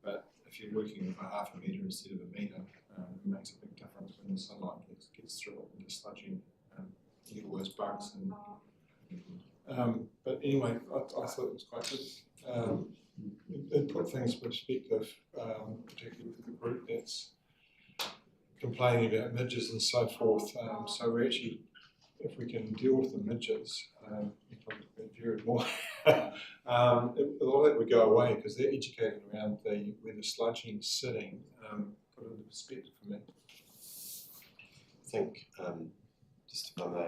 but if you're working with a half a metre instead of a metre, it makes a big difference when the sunlight gets through it and the sludging, you get all those bugs. And, but anyway, I thought it was quite good. It put things in perspective, particularly with the group that's complaining about midges and so forth. So we actually, if we can deal with the midges, you probably hear it more. A lot of that would go away because they're educated around where the sludging is sitting. Put it into perspective for me. I think, just if I may, I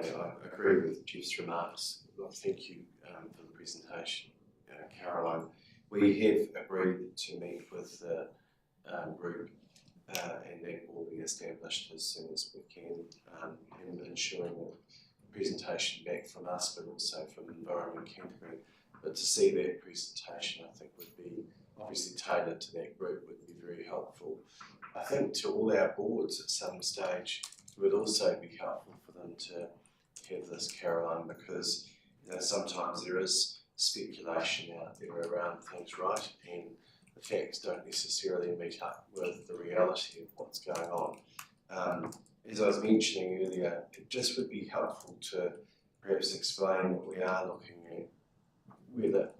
agree with Jeff's remarks. Well, thank you for the presentation, Caroline. We have agreed to meet with the group and that will be established as soon as we can, and ensuring a presentation back from us, but also from Environment Canterbury. But to see that presentation, I think would be obviously tailored to that group, would be very helpful. I think to all our boards at some stage, it would also be helpful for them to have this, Caroline, because sometimes there is speculation out there around things, right? And the facts don't necessarily meet up with the reality of what's going on. As I was mentioning earlier, it just would be helpful to perhaps explain that we are looking at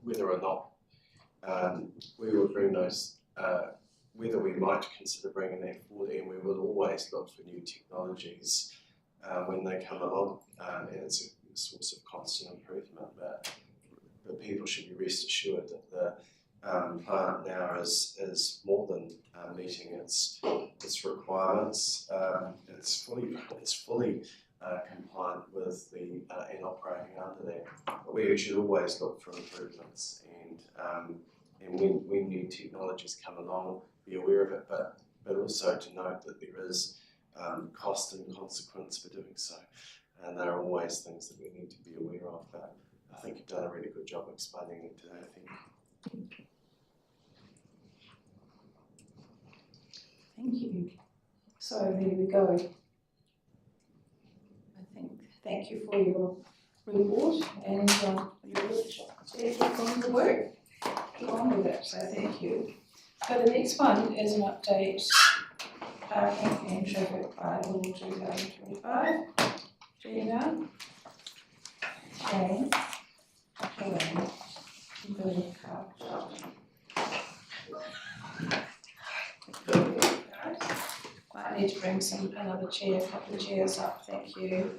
whether or not we would bring those, whether we might consider bringing that forward, and we will always look for new technologies when they come along, and it's a source of constant improvement. But people should be rest assured that the plant now is more than meeting its requirements. It's fully compliant with the and operating under that. But we should always look for improvements, and when new technologies come along, be aware of it. But also to note that there is cost and consequence for doing so, and there are always things that we need to be aware of. But I think you've done a really good job explaining it today. Thank you. Thank you. So there we go. Thank you for your report and your workshop. So keep on the work. Keep on with it. So thank you. So the next one is an update parking and traffic bylaw 2025. Gina, Jane, Helen, the car shop. Might need to bring another chair, a couple of chairs up, thank you.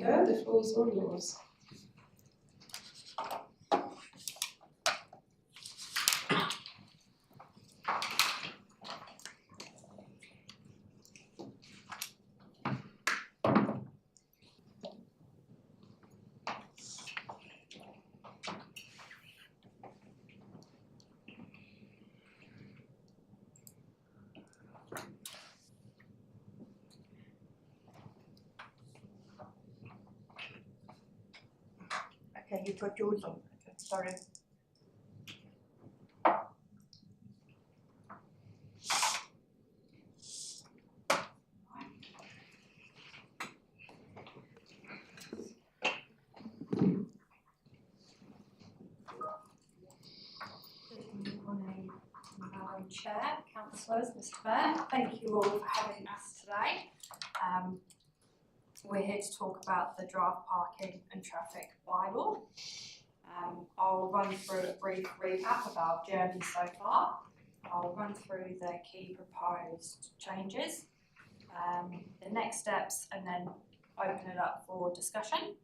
go, the floor is all yours. Okay, you put yours on. Okay, sorry. Good morning, Madam Chair, councillors, Mr Mayor. Thank you all for having us today. We're here to talk about the draft parking and traffic bylaw. I'll run through a brief recap of our journey so far. I'll run through the key proposed changes, the next steps, and then open it up for discussion.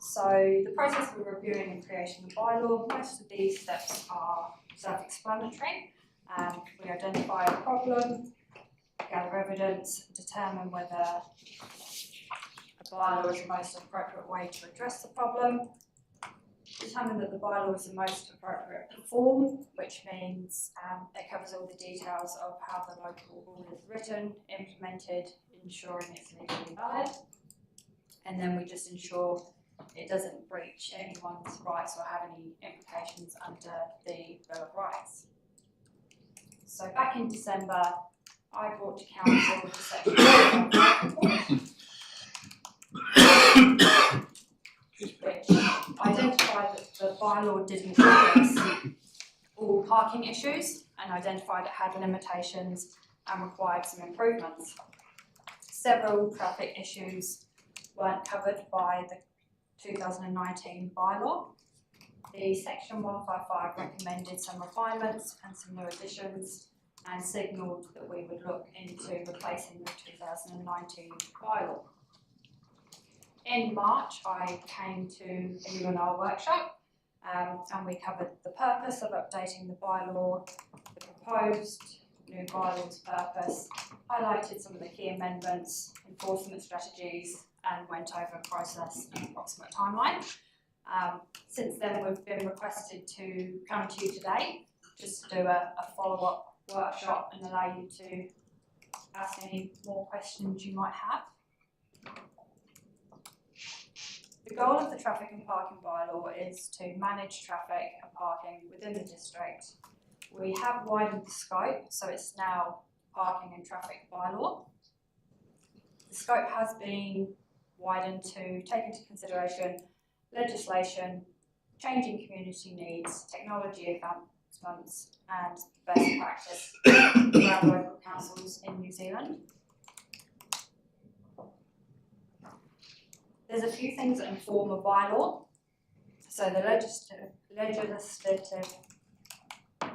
So the process of reviewing and creating the bylaw, most of these steps are self-explanatory. We identify a problem, gather evidence, determine whether a bylaw is the most appropriate way to address the problem, determine that the bylaw is the most appropriate form, which means it covers all the details of how the local rule is written, implemented, ensuring it's legally valid, and then we just ensure it doesn't breach anyone's rights or have any implications under the Bill of Rights. So back in December, I brought to council the section which identified that the bylaw didn't address all parking issues and identified it had limitations and required some improvements. Several traffic issues weren't covered by the 2019 bylaw. The section 155 recommended some refinements and some new additions and signalled that we would look into replacing the 2019 bylaw. In March, I came to a UNR workshop and we covered the purpose of updating the bylaw, the proposed new bylaw's purpose, highlighted some of the key amendments, enforcement strategies, and went over process and approximate timeline. Since then, we've been requested to come to you today just to do a follow-up workshop and allow you to ask any more questions you might have. The goal of the traffic and parking bylaw is to manage traffic and parking within the district. We have widened the scope, so it's now parking and traffic bylaw. The scope has been widened to take into consideration legislation, changing community needs, technology advancements, and best practice around local councils in New Zealand. There's a few things that inform a bylaw. So the legislative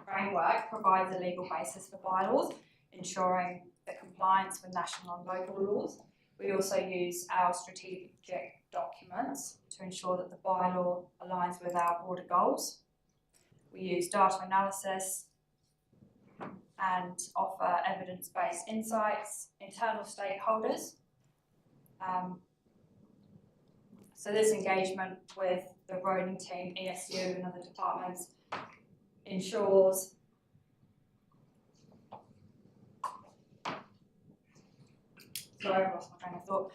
framework provides a legal basis for bylaws, ensuring the compliance with national and local laws. We also use our strategic documents to ensure that the bylaw aligns with our broader goals. We use data analysis and offer evidence-based insights, internal stakeholders. So this engagement with the roading team, ESU and other departments ensures sorry, I lost my train of thought.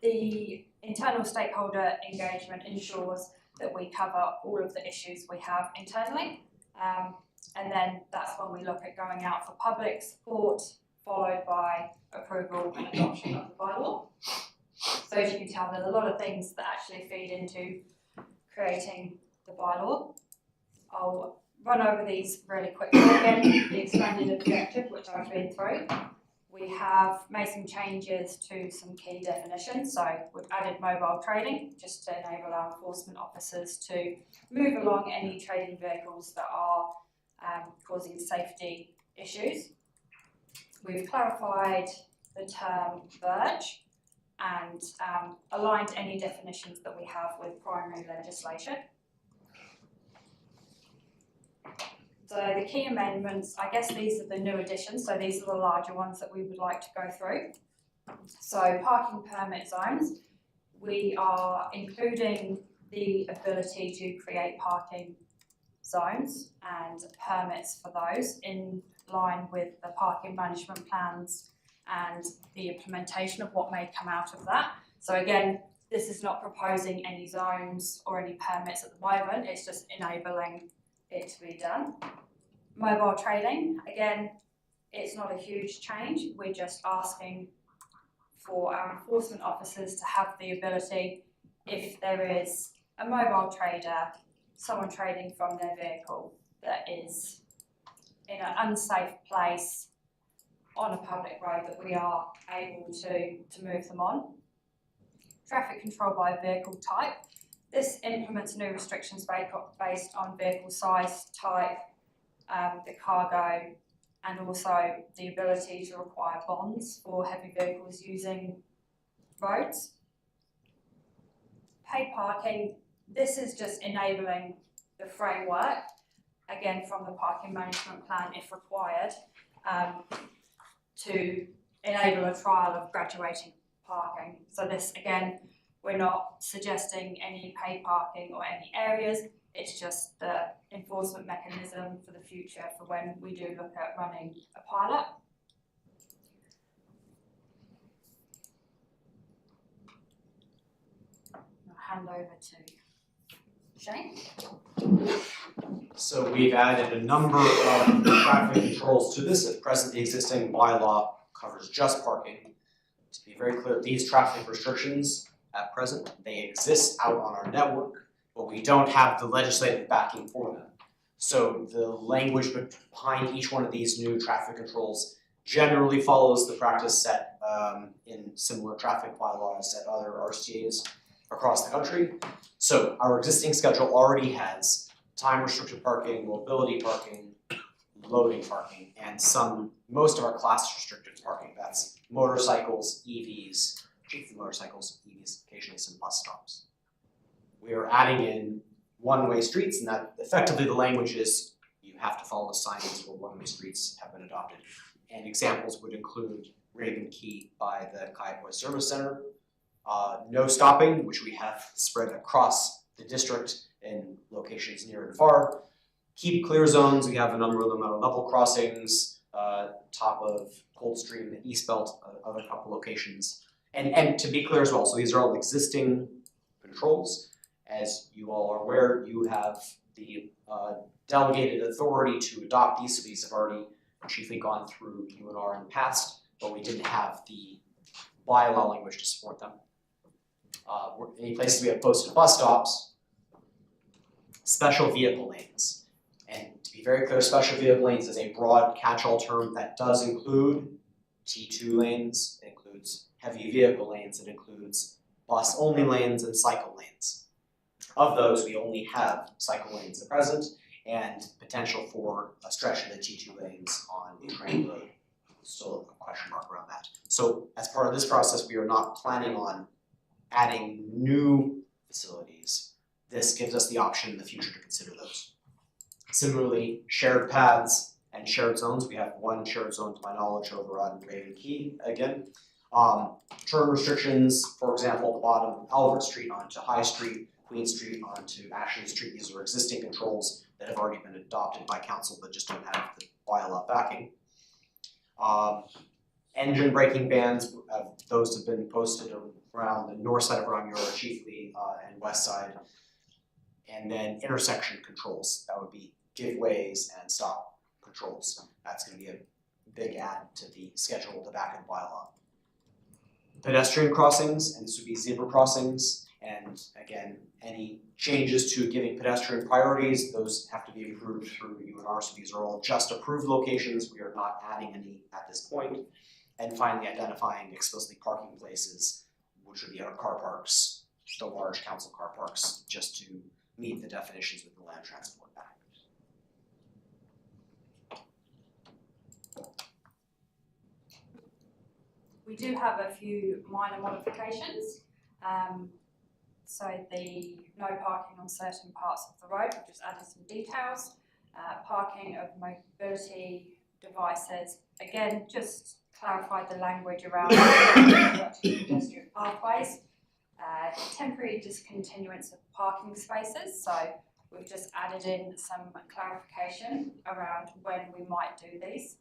The internal stakeholder engagement ensures that we cover all of the issues we have internally. And then that's when we look at going out for public support, followed by approval and adoption of the bylaw. So as you can tell, there's a lot of things that actually feed into creating the bylaw. I'll run over these really quickly again. The expanded objective, which I've been through. We have made some changes to some key definitions. So we've added mobile trading just to enable our enforcement officers to move along any trading vehicles that are causing safety issues. We've clarified the term verge and aligned any definitions that we have with primary legislation. So the key amendments, I guess these are the new additions, so these are the larger ones that we would like to go through. So parking permit zones, we are including the ability to create parking zones and permits for those in line with the parking management plans and the implementation of what may come out of that. So again, this is not proposing any zones or any permits at the moment, it's just enabling it to be done. Mobile trading, again, it's not a huge change, we're just asking for our enforcement officers to have the ability, if there is a mobile trader, someone trading from their vehicle that is in an unsafe place on a public road, that we are able to move them on. Traffic control by vehicle type. This implements new restrictions based on vehicle size, type, the cargo, and also the ability to require bonds for heavy vehicles using roads. Paid parking, this is just enabling the framework, again from the parking management plan if required, to enable a trial of graduating parking. So this, again, we're not suggesting any paid parking or any areas, it's just the enforcement mechanism for the future for when we do look at running a pilot. I'll hand over to Shane. So we've added a number of traffic controls to this. At present, the existing bylaw covers just parking. To be very clear, these traffic restrictions at present, they exist out on our network, but we don't have the legislative backing for them. So the language behind each one of these new traffic controls generally follows the practice set in similar traffic bylaws at other RCAs across the country. So our existing schedule already has time restricted parking, mobility parking, loading parking, and most of our class restricted parking. That's motorcycles, EVs, chiefly motorcycles, EVs, occasionally some bus stops. We are adding in one-way streets, and that effectively the language is you have to follow the signs where one-way streets have been adopted. And examples would include Raven Key by the Kaiapoi Service Center, no stopping, which we have spread across the district in locations near and far. Keep clear zones, we have a number of them at level crossings, top of Coldstream, East Belt, other couple locations. And to be clear as well, so these are all existing controls. As you all are aware, you have the delegated authority to adopt these, so these have already chiefly gone through UNR in the past, but we didn't have the bylaw language to support them. Any places we have posted bus stops, special vehicle lanes. And to be very clear, special vehicle lanes is a broad catch-all term that does include T2 lanes, it includes heavy vehicle lanes, it includes bus-only lanes and cycle lanes. Of those, we only have cycle lanes at present and potential for a stretch of the T2 lanes on Ukraine Road. Still a question mark around that. So as part of this process, we are not planning on adding new facilities. This gives us the option in the future to consider those. Similarly, shared paths and shared zones. We have one shared zone to my knowledge over on Raven Key again. Turn restrictions, for example, at the bottom of Albert Street onto High Street, Queen Street onto Ashley Street. These are existing controls that have already been adopted by council but just don't have the bylaw backing. Engine braking bans, those have been posted around the north side of Rangiora chiefly and west side. And then intersection controls, that would be giveways and stop controls. That's going to be a big add to the schedule at the back of the bylaw. Pedestrian crossings, and this would be zebra crossings, and again, any changes to giving pedestrian priorities, those have to be approved through UNR, so these are all just approved locations, we are not adding any at this point. And finally, identifying explicitly parking places, which would be our car parks, the large council car parks, just to meet the definitions with the Land Transport Act. We do have a few minor modifications. So the no parking on certain parts of the road, we've just added some details. Parking of mobility devices, again, just clarified the language around pedestrian pathways. Temporary discontinuance of parking spaces, so we've just added in some clarification around when we might do these.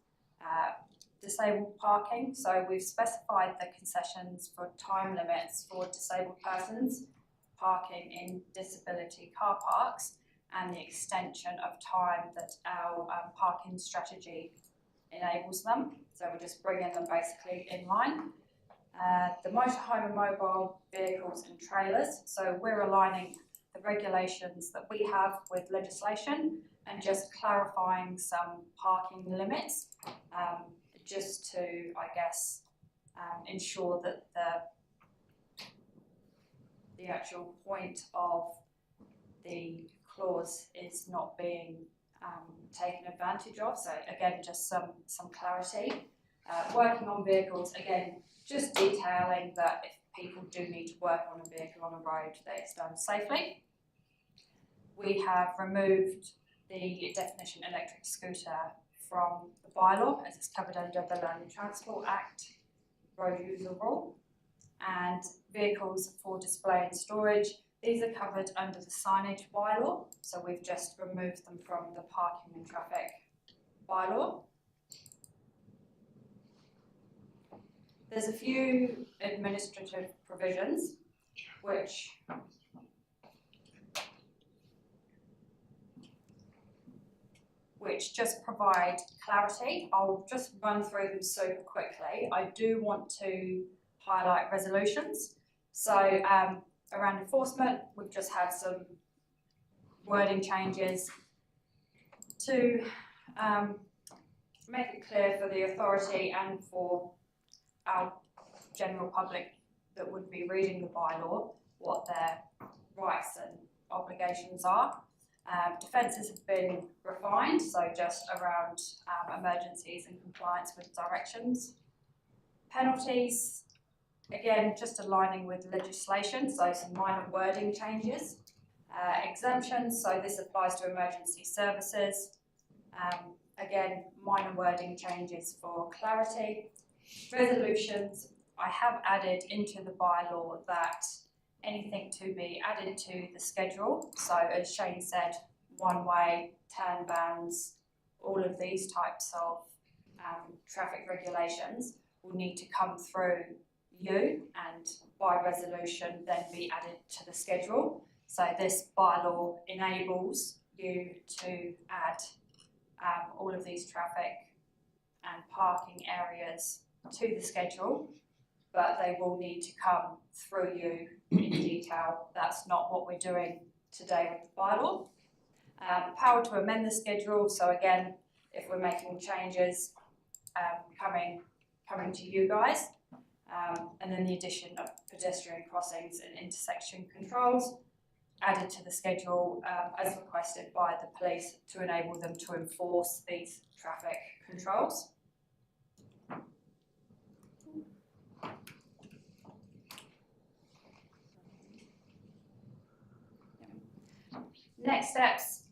Disabled parking, so we've specified the concessions for time limits for disabled persons parking in disability car parks and the extension of time that our parking strategy enables them. So we're just bringing them basically in line. The motorhome and mobile vehicles and trailers, so we're aligning the regulations that we have with legislation and just clarifying some parking limits, just to, I guess, ensure that the actual point of the clause is not being taken advantage of. So again, just some clarity. Working on vehicles, again, just detailing that if people do need to work on a vehicle on a road, that it's done safely. We have removed the definition electric scooter from the bylaw as it's covered under the Land Transport Act road user rule. And vehicles for display and storage, these are covered under the signage bylaw, so we've just removed them from the parking and traffic bylaw. There's a few administrative provisions which just provide clarity. I'll just run through them super quickly. I do want to highlight resolutions. So around enforcement, we've just had some wording changes to make it clear for the authority and for our general public that would be reading the bylaw what their rights and obligations are. Defences have been refined, so just around emergencies and compliance with directions. Penalties, again, just aligning with legislation, so some minor wording changes. Exemptions, so this applies to emergency services. Again, minor wording changes for clarity. Resolutions, I have added into the bylaw that anything to be added to the schedule, so as Shane said, one-way, turn bans, all of these types of traffic regulations will need to come through you and by resolution then be added to the schedule. So this bylaw enables you to add all of these traffic and parking areas to the schedule, but they will need to come through you in detail. That's not what we're doing today with the bylaw. Power to amend the schedule, so again, if we're making changes, coming to you guys. And then the addition of pedestrian crossings and intersection controls added to the schedule as requested by the police to enable them to enforce these traffic controls. Next steps,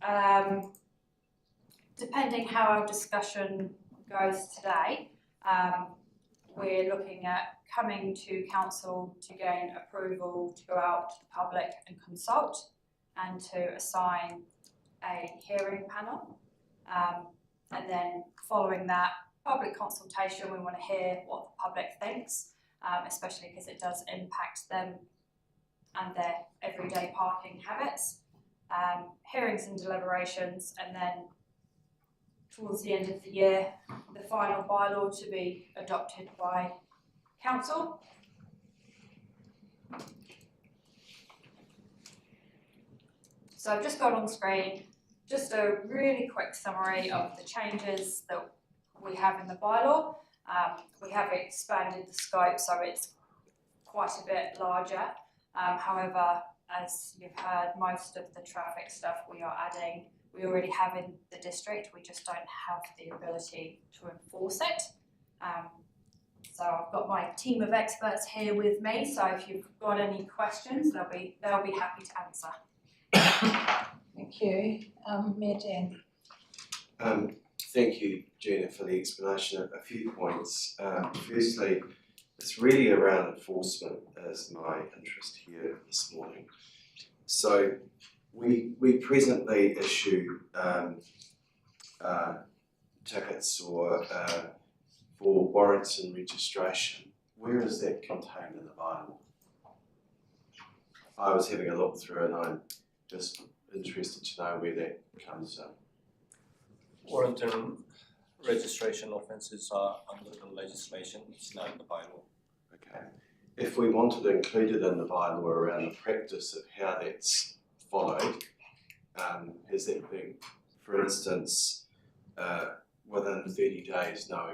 depending how our discussion goes today, we're looking at coming to council to gain approval to go out to the public and consult and to assign a hearing panel. And then following that public consultation, we want to hear what the public thinks, especially because it does impact them and their everyday parking habits. Hearings and deliberations, and then towards the end of the year, the final bylaw to be adopted by council. So I've just got on screen just a really quick summary of the changes that we have in the bylaw. We have expanded the scope, so it's quite a bit larger. However, as you've heard, most of the traffic stuff we are adding, we already have in the district, we just don't have the ability to enforce it. So I've got my team of experts here with me, so if you've got any questions, they'll be happy to answer. Thank you. Mayor Dan. Thank you, Gina, for the explanation. A few points. Firstly, it's really around enforcement as my interest here this morning. So we presently issue tickets or for warrants and registration. Where is that contained in the bylaw? I was having a look through and I'm just interested to know where that comes in. Warrant and registration offences are under the legislation, it's not in the bylaw. Okay. If we wanted to include it in the bylaw around the practice of how that's followed, has that been, for instance, within 30 days no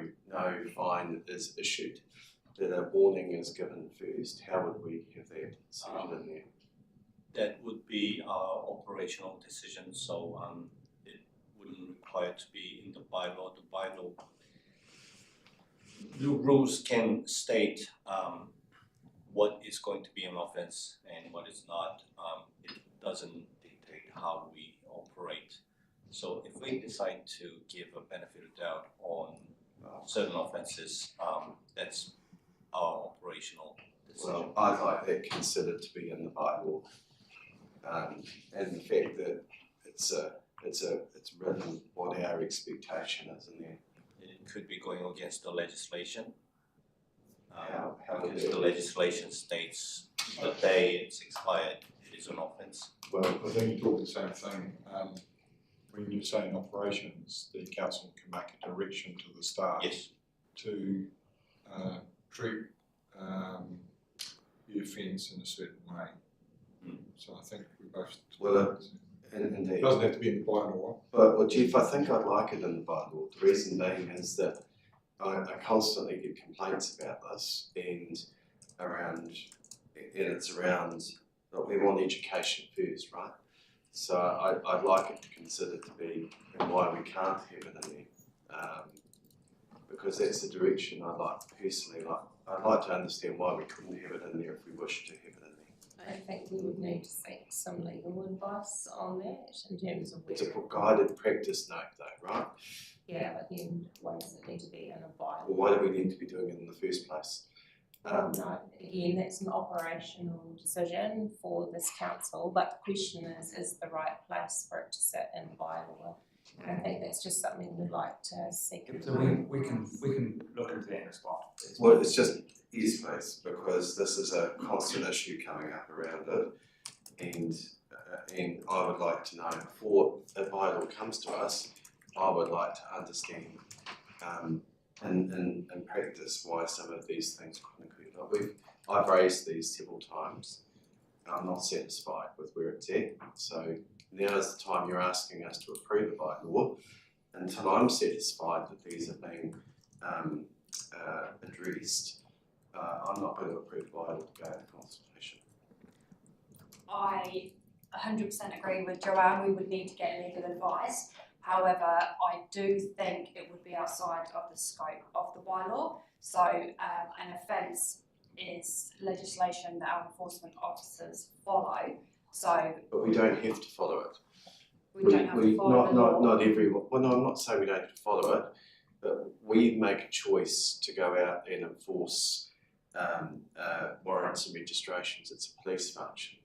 fine is issued, that a warning is given first, how would we have that included in there? That would be our operational decision, so it wouldn't require to be in the bylaw. The rules can state what is going to be an offence and what is not. It doesn't dictate how we operate. So if we decide to give a benefit of doubt on certain offences, that's our operational decision. Well, I'd like that considered to be in the bylaw, and the fact that it's written what our expectation is in there. It could be going against the legislation. How because the legislation states the day it's expired, it is an offence. Well, I think you talk the same thing. When you're saying operations, the council can make a direction to the staff to treat the offence in a certain way. So I think we both. Well, indeed. It doesn't have to be in the bylaw. But well, Jeff, I think I'd like it in the bylaw. The reason being is that I constantly get complaints about this, and it's around that we want education first, right? So I'd like it to consider to be and why we can't have it in there, because that's the direction I'd like personally. I'd like to understand why we couldn't have it in there if we wish to have it in there. I think we would need to seek some legal advice on that in terms of where. It's a guided practice note though, right? Yeah, but then why does it need to be in a bylaw? Well, why do we need to be doing it in the first place? No, again, that's an operational decision for this council, but the question is the right place for it to sit in the bylaw? And I think that's just something we'd like to seek. So we can look into that and respond. Well, it's just yes, please, because this is a constant issue coming up around it, and I would like to know before a bylaw comes to us, I would like to understand in practice why some of these things couldn't include. I've raised these several times. I'm not satisfied with where it's at. So now is the time you're asking us to approve a bylaw. Until I'm satisfied that these are being addressed, I'm not going to approve a bylaw to go into consultation. I 100% agree with Joanne, we would need to get legal advice. However, I do think it would be outside of the scope of the bylaw. So an offence is legislation that our enforcement officers follow. So, but we don't have to follow it. We don't have to follow the law. Not everyone. Well, no, I'm not saying we don't have to follow it, but we make a choice to go out and enforce warrants and registrations. It's a police function.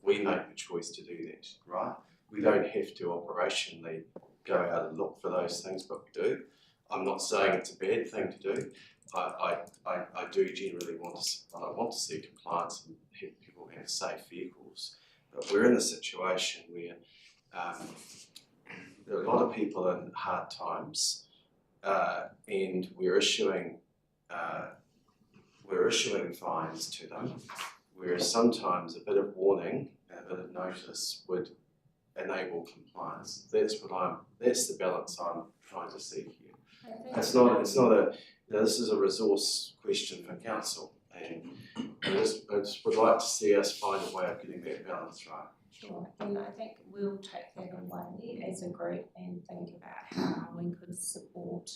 We make the choice to do that, right? We don't have to operationally go out and look for those things, but we do. I'm not saying it's a bad thing to do. I do generally want to see compliance and have people have safe vehicles. But we're in a situation where there are a lot of people in hard times, and we're issuing fines to them, whereas sometimes a bit of warning and a bit of notice would enable compliance. That's the balance I'm trying to see here. It's not this is a resource question for council, and I just would like to see us find a way of getting that balance right. Sure, and I think we'll take that away as a group and think about how we could support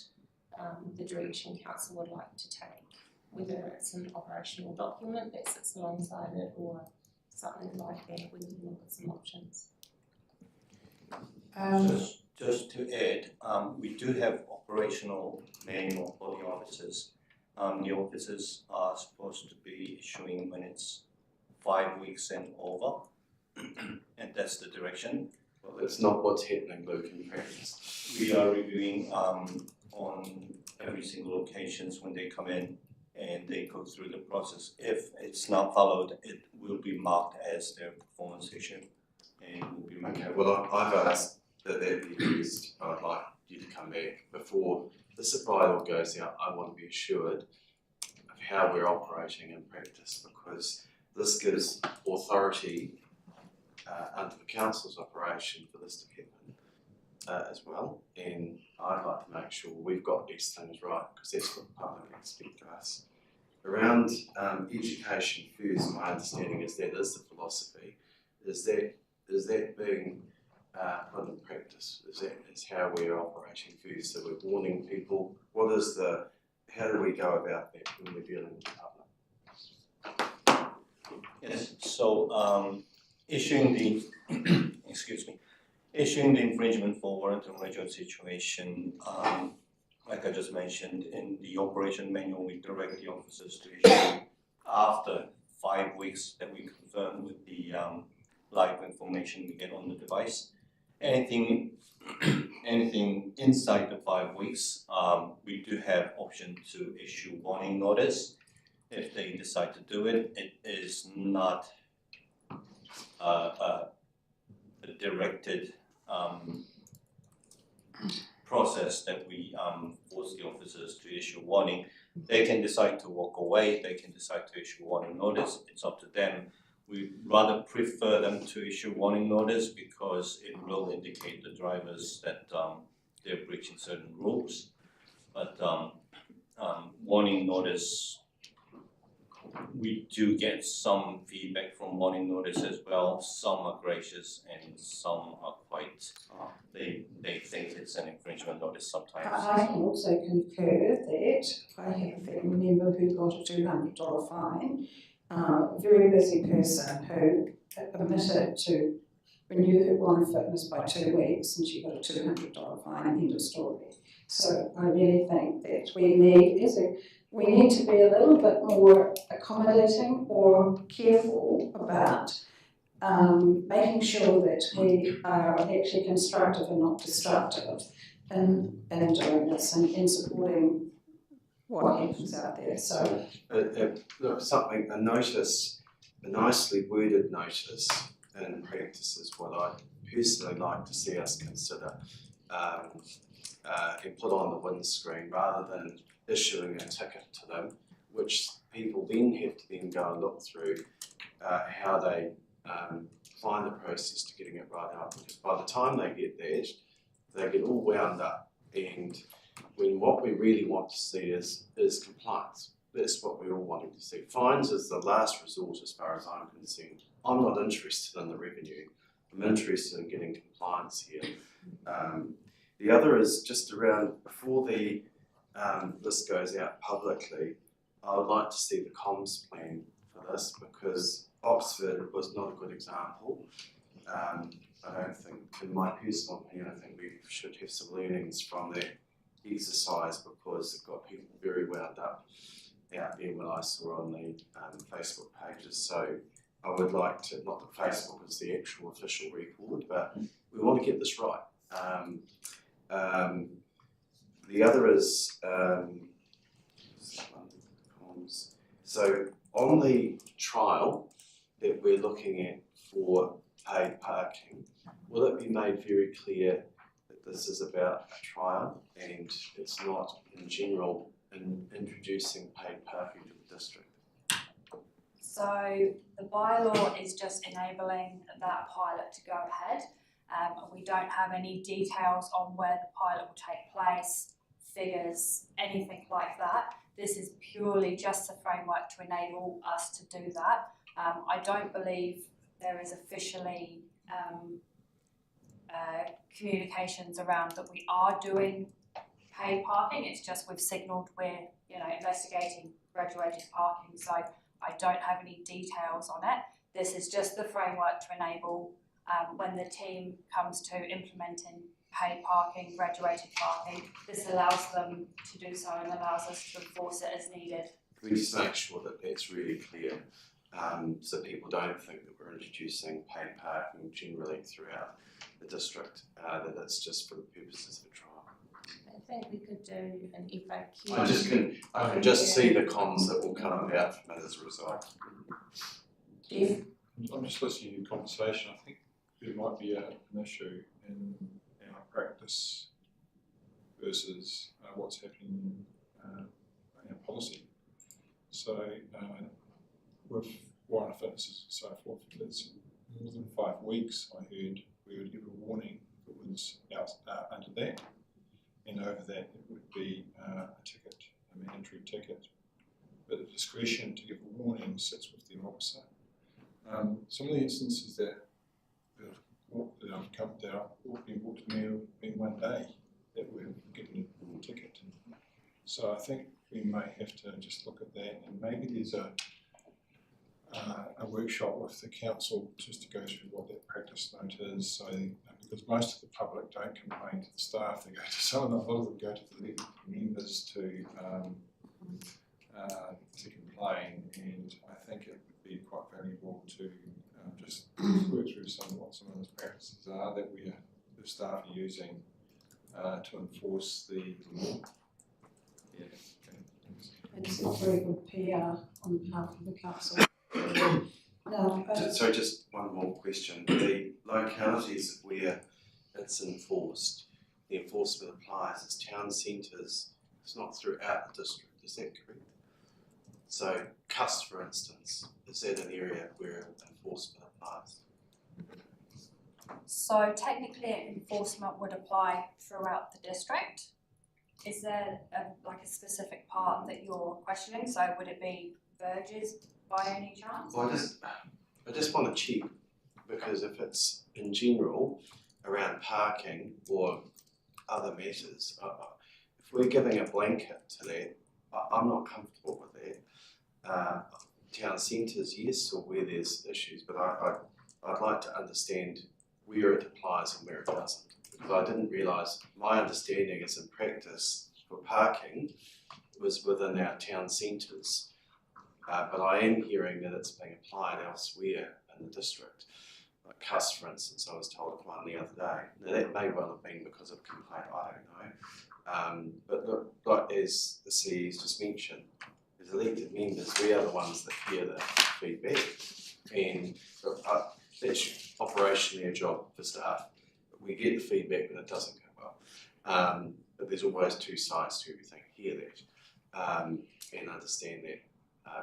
the direction council would like to take. whether it's an operational document that sits alongside it or something like that, we can look at some options. Just to add, we do have operational manual for the officers. The officers are supposed to be issuing when it's 5 weeks and over, and that's the direction. Well, that's not what's happening, Luke, in practice. We are reviewing on every single occasions when they come in and they go through the process. If it's not followed, it will be marked as their performance issue and will be reviewed. Okay, well, I've asked that be used. I'd like you to come back before this bylaw goes out. I want to be assured of how we're operating in practice, because this gives authority under the council's operation for this to happen as well. And I'd like to make sure we've got these things right, because that's what the public expect of us. Around education first, my understanding is that is the philosophy. Is that being put in practice? Is how we're operating first? So we're warning people. How do we go about that when we're dealing with the public? Yes. So issuing the issuing the infringement for warrant and major situation, like I just mentioned, in the operation manual, we direct the officers to issue after 5 weeks that we confirm with the live information we get on the device. Anything inside the 5 weeks, we do have option to issue warning notice. If they decide to do it, it is not a directed process that we force the officers to issue warning. They can decide to walk away, they can decide to issue warning notice, it's up to them. We rather prefer them to issue warning notice because it will indicate the drivers that they're breaching certain rules. But warning notice, we do get some feedback from warning notice as well. Some are gracious and some are quite, they think it's an infringement notice sometimes. I can also concur that I have a family member who got a $200 fine. A very busy person who omitted to renew her warrant fitness by 2 weeks, and she got a $200 fine, end of story. So I really think that we need to be a little bit more accommodating or careful about making sure that we are actually constructive and not destructive in doing this and in supporting what happens out there. So look, a notice, a nicely worded notice in practice is what I personally like to see us consider and put on the windscreen rather than issuing a ticket to them, which people then have to then go and look through how they find the process to getting it right up. Because by the time they get that, they get all wound up, and when what we really want to see is compliance. That's what we're all wanting to see. Fines is the last resort as far as I'm concerned. I'm not interested in the revenue. I'm interested in getting compliance here. The other is just around, before the this goes out publicly, I would like to see the comms plan for this, because Oxford was not a good example. I don't think, in my personal opinion, I think we should have some learnings from that exercise, because it got people very wound up out there when I saw on the Facebook pages. So I would like to, not that Facebook is the actual official record, but we want to get this right. The other is, so on the trial that we're looking at for paid parking, will it be made very clear that this is about a trial and it's not in general in introducing paid parking to the district? So the bylaw is just enabling that pilot to go ahead. We don't have any details on where the pilot will take place, figures, anything like that. This is purely just a framework to enable us to do that. I don't believe there is officially communications around that we are doing paid parking, it's just we've signalled we're, investigating graduated parking, so I don't have any details on it. This is just the framework to enable when the team comes to implementing paid parking, graduated parking, this allows them to do so and allows us to enforce it as needed. Can we just make sure that that's really clear, so people don't think that we're introducing paid parking generally throughout the district, that it's just for the purposes of a trial? I think we could do an FAQ. I can just see the cons that will come about from it as a result. Jeff? I'm just listening to your conversation. I think there might be an issue in our practice versus what's happening in our policy. So with Warren Fitnesses and so forth, it's more than 5 weeks I heard we would give a warning if it was out under that, and over that it would be a ticket, a mandatory ticket. But the discretion to give a warning sits with the officer. Some of the instances that have been brought to me have been one day that we've given a ticket. So I think we may have to just look at that, and maybe there's a workshop with the council just to go through what that practice note is. So because most of the public don't complain to the staff, they go to a lot of them go to the members to complain, and I think it would be quite valuable to just work through what some of those practices are that the staff are using to enforce the law. Yeah. It's not very good PR on behalf of the council. No, So just one more question. The localities where it's enforced, the enforcement applies as town centres, it's not throughout the district, is that correct? So Cuss, for instance, is that an area where enforcement applies? So technically enforcement would apply throughout the district. Is there a specific part that you're questioning? So would it be Burgess by any chance? Well, I just want to check, because if it's in general around parking or other matters, if we're giving a blanket to that, I'm not comfortable with that. Town centres, yes, or where there's issues, but I'd like to understand where it applies and where it doesn't. Because I didn't realise, my understanding is in practice for parking was within our town centres. But I am hearing that it's being applied elsewhere in the district. Like Cuss, for instance, I was told of one the other day. Now that may well have been because of a complaint, I don't know. But look, like as the CE's just mentioned, as elected members, we are the ones that hear the feedback. And that's operationally a job for staff. We get the feedback when it doesn't go well. But there's always two sides to everything. Hear that and understand that.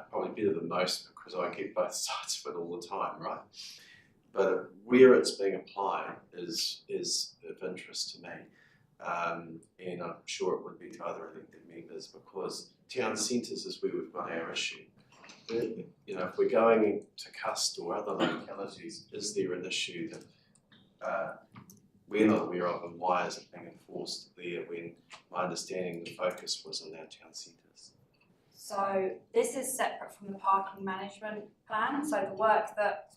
Probably better than most, because I get both sides of it all the time, right? But where it's being applied is of interest to me, and I'm sure it would be to other elected members, because town centres is where we've got our issue. If we're going to Cust or other localities, is there an issue that we're not aware of, and why is it being enforced there when my understanding the focus was on our town centres? So this is separate from the parking management plan. So the work that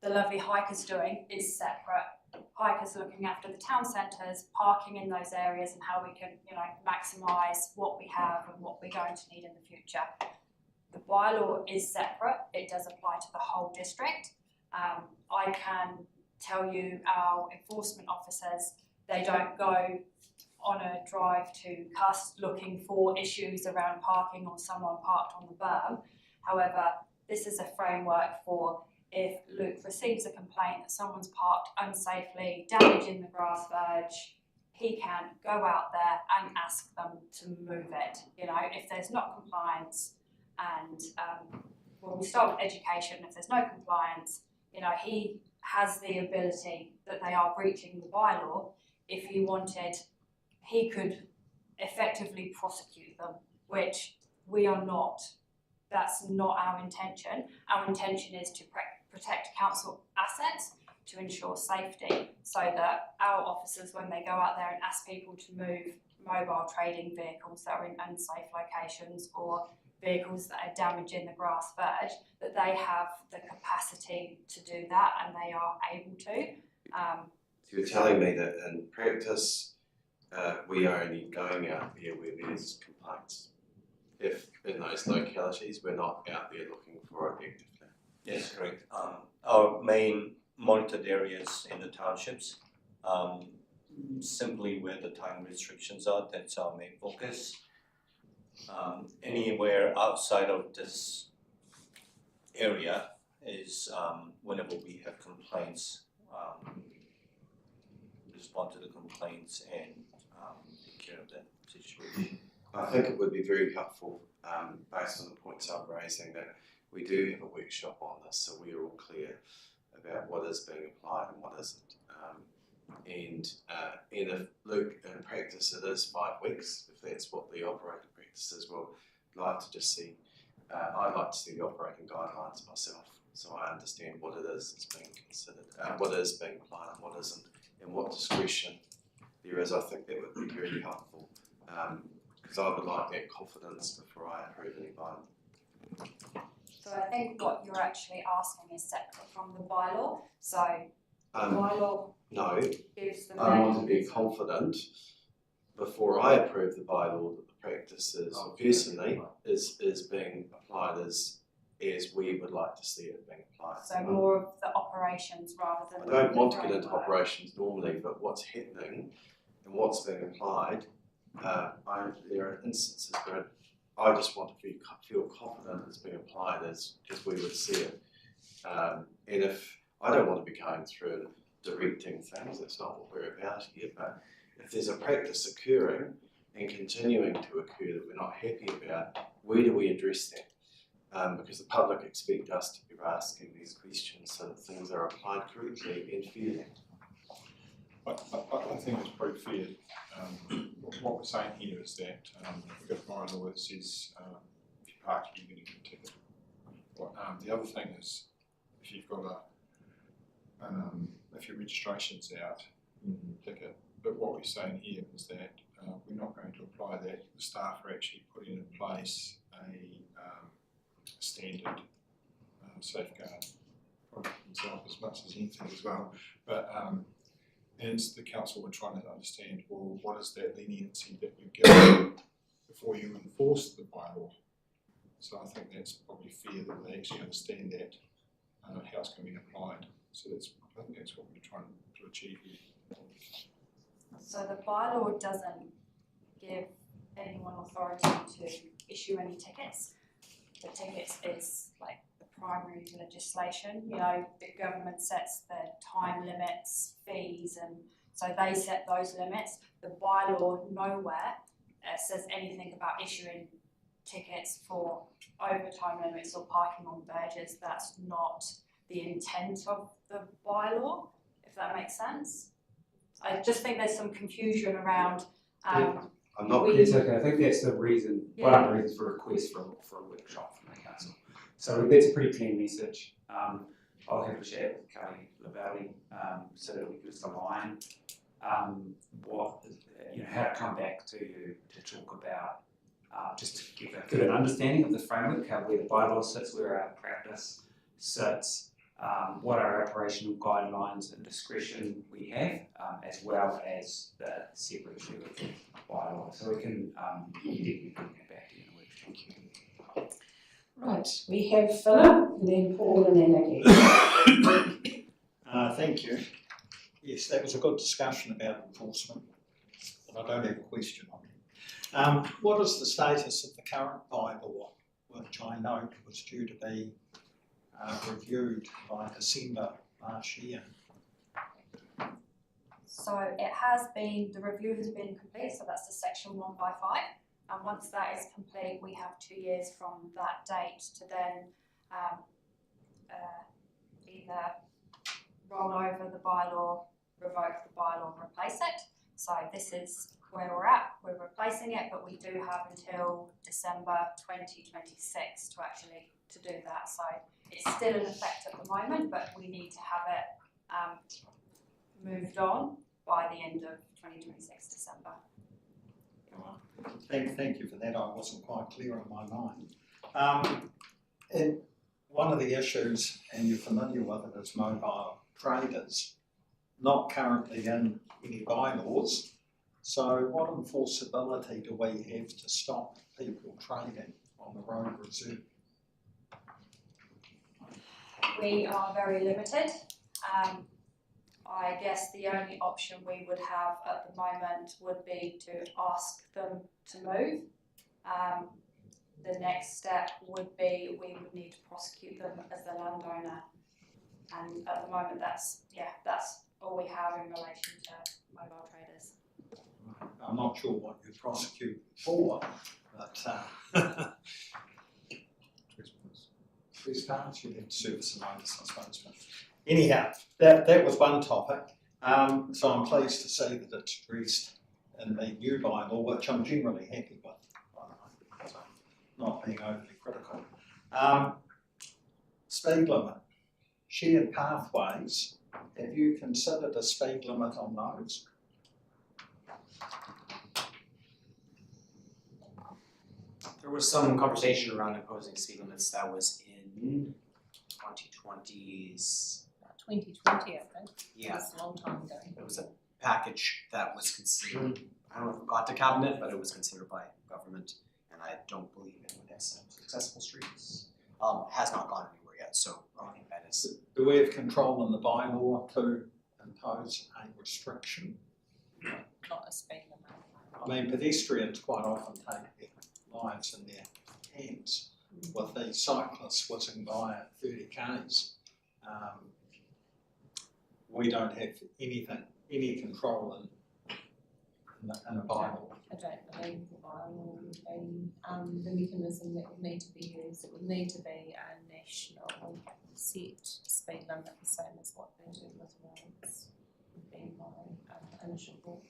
the lovely Hike's doing is separate. Hike's looking after the town centres, parking in those areas, and how we can, maximise what we have and what we're going to need in the future. The bylaw is separate. It does apply to the whole district. I can tell you our enforcement officers, they don't go on a drive to Cust looking for issues around parking or someone parked on the berm. However, this is a framework for if Luke receives a complaint that someone's parked unsafely, damaging the grass verge, he can go out there and ask them to move it. If there's not compliance, and when we start with education, if there's no compliance, he has the ability that they are breaching the bylaw. If he wanted, he could effectively prosecute them, which we are not. That's not our intention. Our intention is to protect council assets, to to ensure safety, so that our officers, when they go out there and ask people to move mobile trading vehicles that are in unsafe locations or vehicles that are damaging the grass verge, that they have the capacity to do that and they are able to. So you're telling me that in practice, we are only going out there where there's complaints. If in those localities we're not out there looking for it actively. Yes, correct. Our main monitored areas in the townships, simply where the time restrictions are, that's our main focus. Anywhere outside of this area is whenever we have complaints, respond to the complaints and take care of that situation. I think it would be very helpful, based on the points I'm raising, that we do have a workshop on this, so we are all clear about what is being applied and what isn't. And if, Luke, in practice it is 5 weeks, if that's what the operating practice is, well, I'd like to just see, I'd like to see the operating guidelines myself, so I understand what it is that's being considered, what is being applied and what isn't, and what discretion there is. I think that would be very helpful, because I would like that confidence before I approve any bylaw. So I think what you're actually asking is separate from the bylaw. So the bylaw gives them. I want to be confident before I approve the bylaw that the practices personally is being applied as we would like to see it being applied. So more of the operations rather than. I don't want to get into operations normally, but what's happening and what's being applied, there are instances where I just want to feel confident it's being applied as we would see it. And if I don't want to be going through and directing things, that's not what we're about here, but if there's a practice occurring and continuing to occur that we're not happy about, where do we address that? Because the public expect us to be asking these questions so that things are applied correctly and fairly. I think it's pretty fair. What we're saying here is that we've got a bylaw that says if you park, you're going to get a ticket. The other thing is if you've got if your registration's out, ticket. But what we're saying here is that we're not going to apply that. The staff are actually putting in place a standard safeguard for themselves as much as anything as well. But and the council were trying to understand, well, what is that leniency that you give before you enforce the bylaw? So I think that's probably fair that they actually understand that, how it's going to be applied. So I think that's what we're trying to achieve here. So the bylaw doesn't give anyone authority to issue any tickets. The tickets is like the primary legislation. You know, the government sets the time limits, fees, and so they set those limits. The bylaw nowhere says anything about issuing tickets for overtime limits or parking on verges. That's not the intent of the bylaw, if that makes sense. I just think there's some confusion around. It's okay. I think that's the reason. One of the reasons for a request for a workshop from the council. So that's a pretty clear message. I'll have a chat with Kelly Lavalli so that we can just align how to come back to you to talk about just to give an understanding of the framework, where the bylaw sits, where our practice sits. What our operational guidelines and discretion we have, as well as the separate issue of the bylaw. So we can definitely bring that back to you in a week. Right, we have Philip, and then Paul, and then Nikki. Thank you. Yes, that was a good discussion about enforcement, but I don't have a question on it. What is the status of the current bylaw, which I note was due to be reviewed by December last year? So it has been, the review has been complete, so that's the section 155. And once that is complete, we have 2 years from that date to then either roll over the bylaw, revoke the bylaw, replace it. So this is where we're at. We're replacing it, but we do have until December 2026 to do that. So it's still in effect at the moment, but we need to have it moved on by the end of 2026 December. Thank you for that. I wasn't quite clear in my mind. And one of the issues, and you're familiar with it, is mobile traders, not currently in any bylaws. So what enforceability do we have to stop people trading on the road reserve? We are very limited. I guess the only option we would have at the moment would be to ask them to move. The next step would be we would need to prosecute them as the landowner. And at the moment that's all we have in relation to mobile traders. I'm not sure what you prosecute for, but trespass, you have to service a notice, I suppose. But anyhow, that was one topic. So I'm pleased to see that it's addressed in the new bylaw, which I'm generally happy with, by the way, so not being overly critical. Speed limit, shared pathways. Have you considered a speed limit on those? There was some conversation around imposing speed limits that was in 2020s. 2020, I think. Yeah. That's a long time ago. It was a package that was considered, I don't know if it got to cabinet, but it was considered by government, and I don't believe it would have some successful streets. Has not gone anywhere yet, so I think that is. Do we have control in the bylaw to impose a restriction? Not a speed limit. I mean, pedestrians quite often take their lives in their hands with these cyclists whizzing by at 30 k's. We don't have any control in a bylaw. I don't believe the bylaw would be the mechanism that would need to be used. It would need to be a national set speed limit, the same as what they do with roads, would be my initial thought.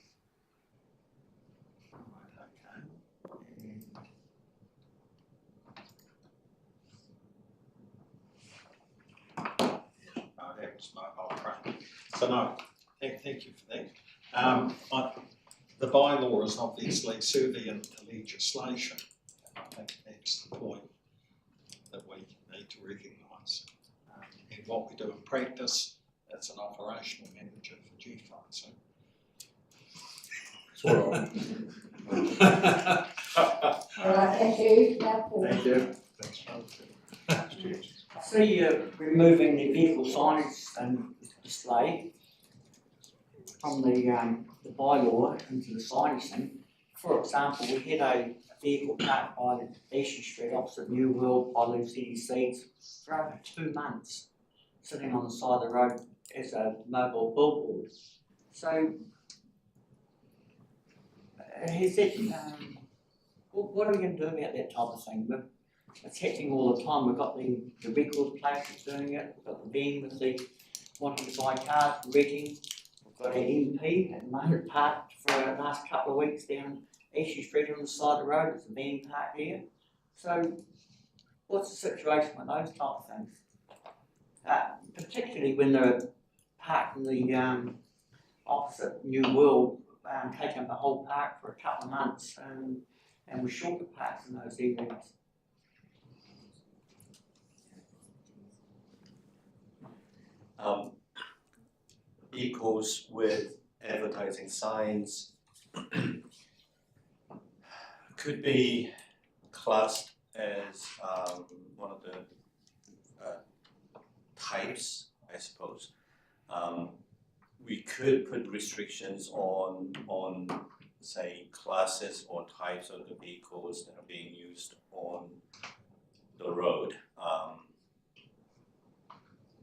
That was mobile training. So no, thank you for that. The bylaw is obviously serving to legislation. I think that's the point that we need to recognise. And what we do in practice, that's an operational manager for GFI. So. All right, thank you. Now, Paul. Thank you. I see removing the vehicle signage and display from the bylaw into the signage thing. For example, we had a vehicle parked by Easton Street opposite New World by Blue City Seeds for over 2 months, sitting on the side of the road as a mobile billboard. So, has it, what are we going to do about that type of thing? It's happening all the time. We've got the record places doing it. We've got the van with the wanting to buy cars, wrecking. We've got an MP at the moment parked for the last couple of weeks down Easton Street on the side of the road. There's a van parked here. So, what's the situation with those type of things? Particularly when they're parked in the opposite New World, taking up the whole park for a couple of months, and we're short of parks in those areas. Vehicles with advertising signs could be classed as one of the types, I suppose. We could put restrictions on say classes or types of the vehicles that are being used on the road.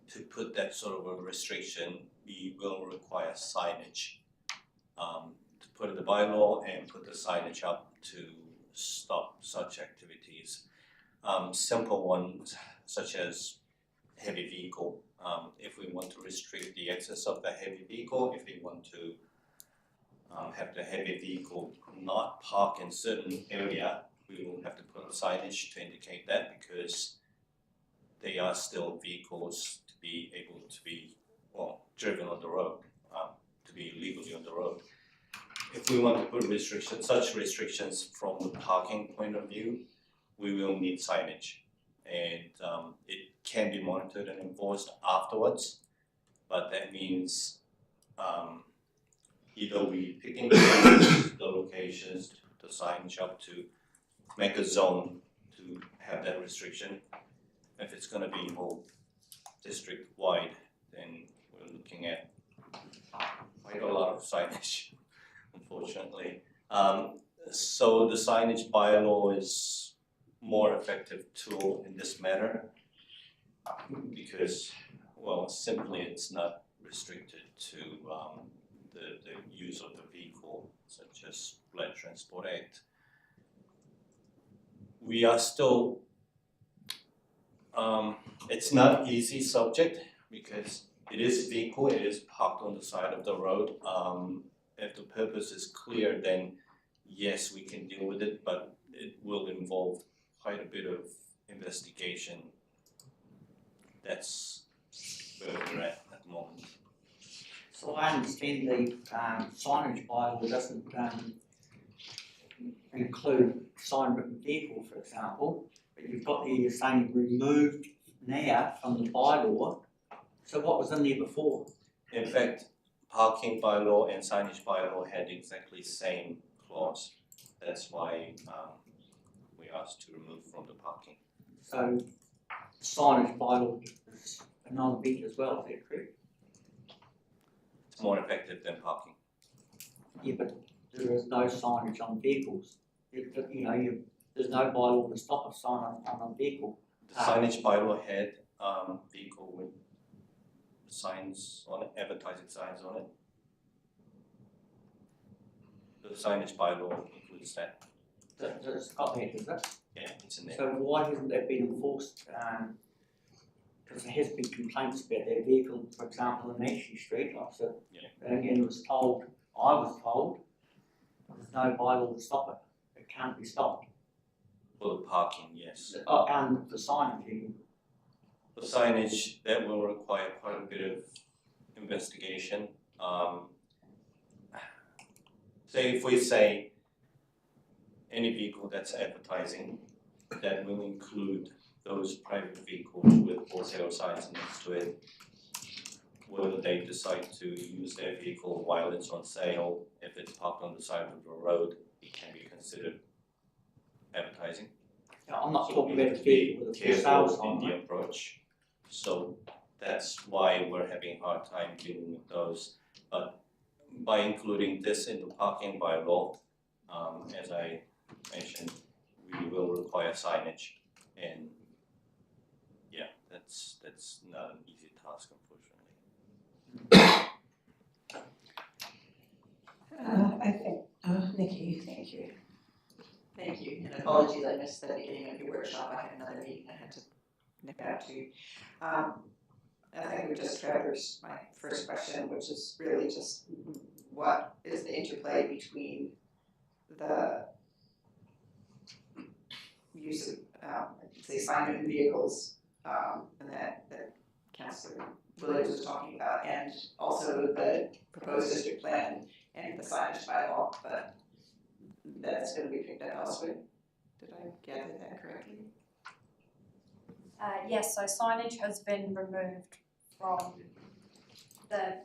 To put that sort of a restriction, we will require signage to put in the bylaw and put the signage up to stop such activities. Simple ones such as heavy vehicle. If we want to restrict the access of the heavy vehicle, if we want to have the heavy vehicle not park in certain area, we will have to put up signage to indicate that, because they are still vehicles to be able to be driven on the road, to be legally on the road. If we want to put such restrictions from the parking point of view, we will need signage. And it can be monitored and enforced afterwards, but that means either we pick and choose the locations to put the signage up to make a zone to have that restriction. If it's gonna be whole district wide, then we're looking at quite a lot of signage, unfortunately. So the signage bylaw is more effective tool in this matter because, well, simply it's not restricted to the use of the vehicle, such as Land Transport Act. We are still, it's not easy subject because it is vehicle, it is parked on the side of the road. If the purpose is clear, then yes, we can deal with it, but it will involve quite a bit of investigation. That's where we're at the moment. So I understand the signage bylaw doesn't include sign written vehicle, for example, but you've got there, you're saying removed now from the bylaw. So what was in there before? In fact, parking bylaw and signage bylaw had exactly the same clause. That's why we asked to remove from the parking. So signage bylaw is a non-beat as well, is that correct? It's more effective than parking. Yeah, but there is no signage on vehicles. There's no bylaw to stop a sign on a vehicle. The signage bylaw had vehicle with signs on it, advertising signs on it. The signage bylaw includes that. It's got that, is it? Yeah, it's in there. So why hasn't that been enforced? Because there has been complaints about that vehicle, for example, in Ashley Street, opposite. Yeah. And again, I was told, there's no bylaw to stop it. It can't be stopped. For the parking, yes. And the signage even. The signage, that will require quite a bit of investigation. Say if we say any vehicle that's advertising, that will include those private vehicles with for sale signs next to it. Whether they decide to use their vehicle while it's on sale, if it's parked on the side of the road, it can be considered advertising. Now, I'm not talking about the vehicle with a for sale sign. In the approach. So that's why we're having a hard time dealing with those. But by including this in the parking bylaw, as I mentioned, we will require signage, and yeah, that's not an easy task, unfortunately. I think, Nikki, thank you. Thank you, and apologies, I missed the beginning of your workshop, I had another meeting I had to nip out to. And I think we just traversed my first question, which is really just what is the interplay between the use of, say, sign-in vehicles, and that Councillor Williams was talking about, and also the proposed district plan and the signage bylaw, but that's going to be picked up elsewhere. Did I gather that correctly? Yes, so signage has been removed from the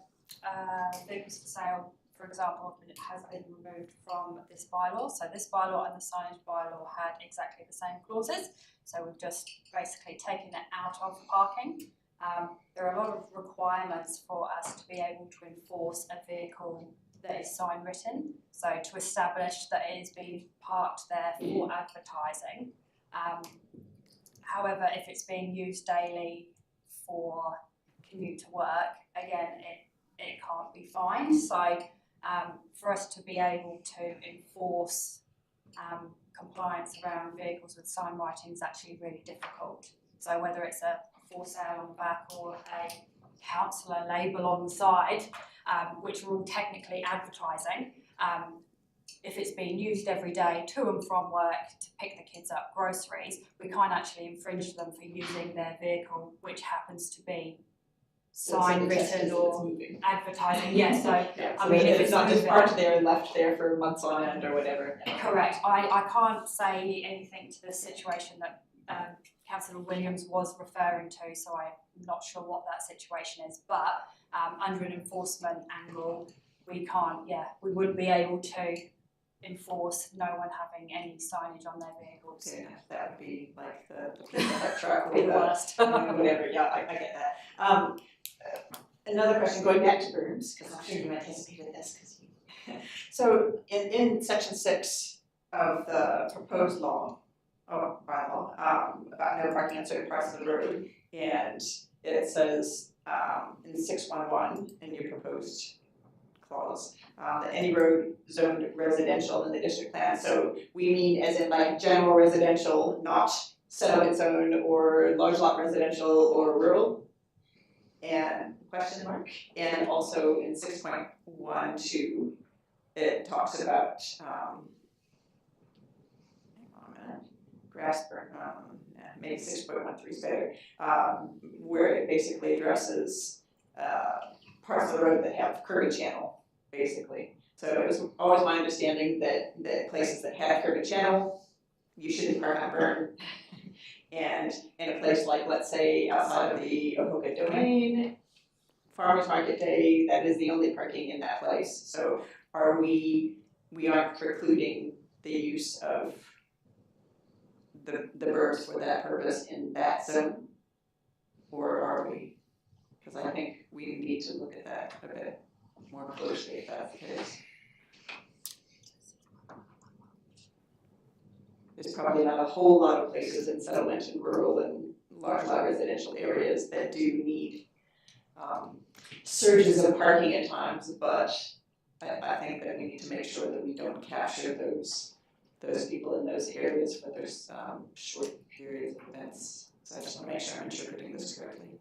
vehicles for sale, for example, it has been removed from this bylaw. So this bylaw and the signage bylaw had exactly the same clauses. So we've just basically taken it out of parking. There are a lot of requirements for us to be able to enforce a vehicle that is sign written. So to establish that it is being parked there for advertising. However, if it's being used daily for commute to work, again, it can't be fined. So for us to be able to enforce compliance around vehicles with sign writing is actually really difficult. So whether it's a for sale on the back or a councillor label on the side, which are all technically advertising, if it's being used every day to and from work to pick the kids up groceries, we can't actually infringe them for using their vehicle, which happens to be sign written or advertising, yeah, so, Yeah, I mean, if it's not just moving. parked there and left there for months on end or whatever. Correct, I can't say anything to the situation that Councillor Williams was referring to, so I'm not sure what that situation is, but under an enforcement angle, we wouldn't be able to enforce no one having any signage on their vehicles. Yeah, that would be like the pizza truck Be or the worst. whatever, yeah, I get that. Another question, going back to berms, because I'm sure you anticipated this, so in section 6 of the proposed law, bylaw, about no parking on certain parts of the road, and it says in 611 in your proposed clause, that any road zoned residential in the district plan, so we mean as in like general residential, not settlement zone or large lot residential or rural? And question mark, and also in 6.12, it talks about, hang on a minute, grass burn, maybe 6.13 is better, where it basically addresses parts of the road that have curb and channel, basically. So it was always my understanding that places that have curb and channel, you shouldn't park on berm. And in a place like, let's say, outside of the Ohoka domain, Farmers Market Day, that is the only parking in that place. So we aren't precluding the use of the berms for that purpose in that zone? Or are we? Because I think we need to look at that a bit more closely if that's the case. There's probably not a whole lot of places in settlement and rural and large lot residential areas that do need surges of parking at times, but I think that we need to make sure that we don't capture those people in those areas for those short periods of events. So I just want to make sure I'm interpreting this correctly.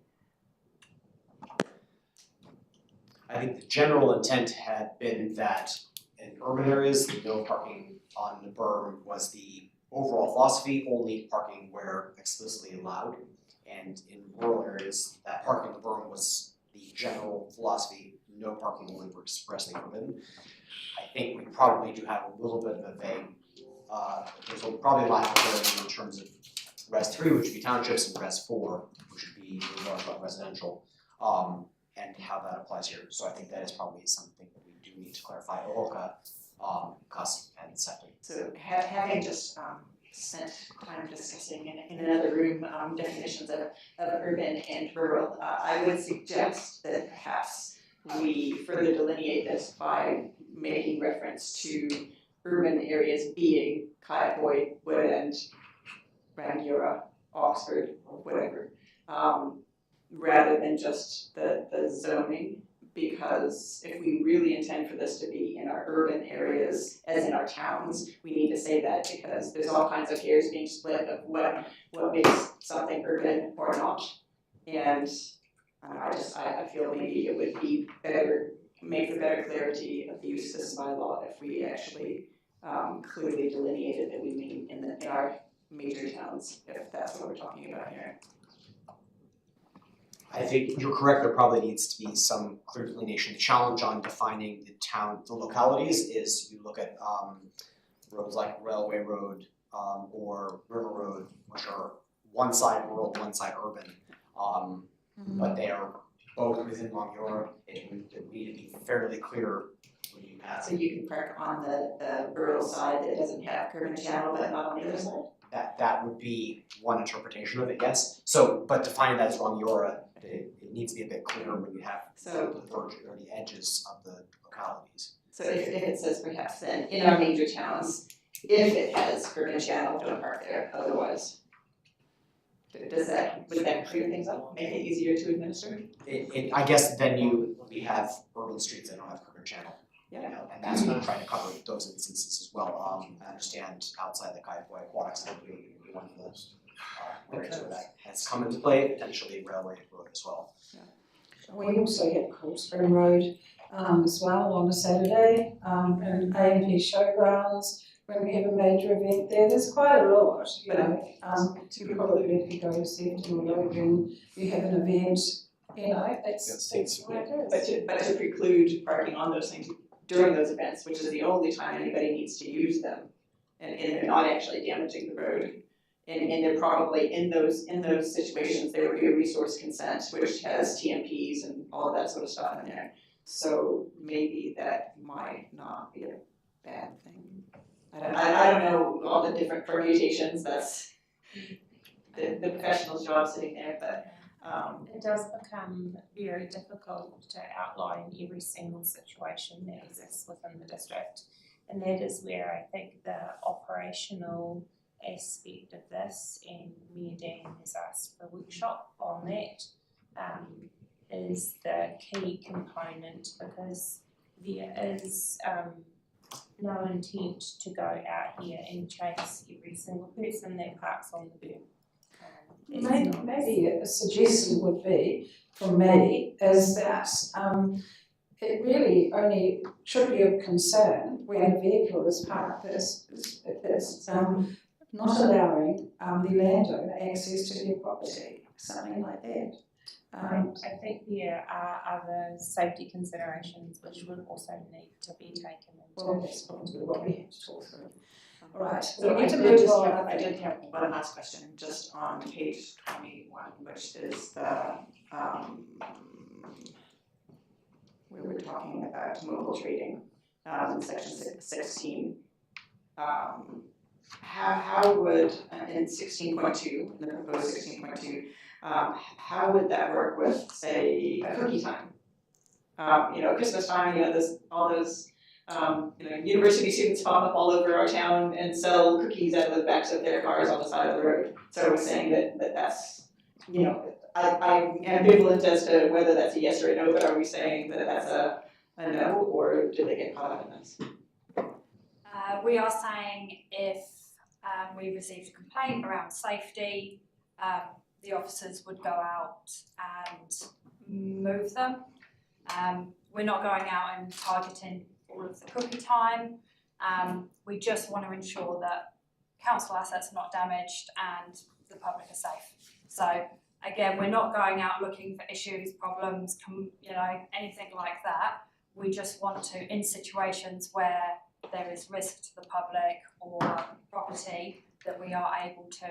I think the general intent had been that in urban areas, no parking on the berm was the overall philosophy, only parking where explicitly allowed. And in rural areas, that parking on the berm was the general philosophy, no parking only where expressly forbidden. I think we probably do have a little bit of a vague, there's probably a lack of clarity in terms of Res 3, which would be townships, and Res 4, which would be large lot residential, and how that applies here. So I think that is probably something that we do need to clarify. Ohoka, cusp, and septic. So having just spent time discussing in another room definitions of urban and rural, I would suggest that perhaps we further delineate this by making reference to urban areas being Kaiapoi, Woodend, Rangiora, Oxford, or whatever, rather than just the zoning. Because if we really intend for this to be in our urban areas, as in our towns, we need to say that, because there's all kinds of hairs being split of what makes something urban or not. And I feel maybe it would be better, make for better clarity of the use of this bylaw if we actually clearly delineated that we mean in our major towns, if that's what we're talking about here. I think you're correct, there probably needs to be some clear delineation. The challenge on defining the localities is you look at roads like Railway Road or River Road, which are one side rural, one side urban, but they are both within Rangiora. It would need to be fairly clear when you add. So you can park on the rural side that doesn't have curb and channel, but not on the other side? That would be one interpretation of it, yes. So, but defining that as Rangiora, it needs to be a bit clearer when you have the verge or the edges of the localities. So if it says perhaps then in our major towns, if it has curb and channel, don't park there, otherwise. Would that clear things up, make it easier to administer? I guess then we have urban streets that don't have curb and channel. Yeah. You know, and that's what we're trying to cover those instances as well. I understand outside the Kaiapoi Aquatics would be one of those areas where that has come into play, potentially Railway Road as well. Yeah. We also have Cool Spring Road as well on a Saturday, and A&P Showgrounds. When we have a major event there, there's quite a lot, you know. Probably if you go to Sefton or Logan, you have an event you know, That's it's sensible. what it is. But to preclude parking on those things during those events, which is the only time anybody needs to use them, and they're not actually damaging the road. And they're probably in those situations, there would be a resource consent, which has TMPs and all of that sort of stuff in there. So maybe that might not be a bad thing. I don't know all the different permutations, that's the professional's job sitting there, but it does become very difficult to outline every single situation that exists within the district. And that is where I think the operational aspect of this, and Mayor Dan has asked for a workshop on that, is the key component, because there is no intent to go out here and chase every single person that parks on the berm. Maybe a suggestion would be, from me, is that it really only should be of concern when a vehicle is parked that's not allowing the landowner access to their property, something like that. I think there are other safety considerations which will also need to be taken into That's probably what we have to talk through. All right, so we need to I move on. did have one last question, just on page 21, which is the, where we're talking about mobile trading, in section 16. How would, in 16.2, in the proposed 16.2, how would that work with, say, a cookie time? Christmas time, there's all those, university students pop up all over our town and sell cookies out of the backs of their cars on the side of the road. So we're saying that's, I'm ambivalent as to whether that's a yes or a no, but are we saying that that's a no, or do they get caught up in this? We are saying if we received a complaint around safety, the officers would go out and move them. We're not going out and targeting all of the cookie time. We just want to ensure that council assets are not damaged and the public are safe. So again, we're not going out looking for issues, problems, anything like that. We just want to, in situations where there is risk to the public or property, that we are able to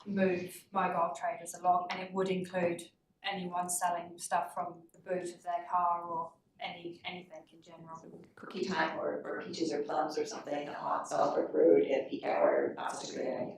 move mobile traders along, and it would include anyone selling stuff from the boot of their car or anything in general. Cookie time or peaches or plums or something on Salisbury Road at peak hour, not such a great idea.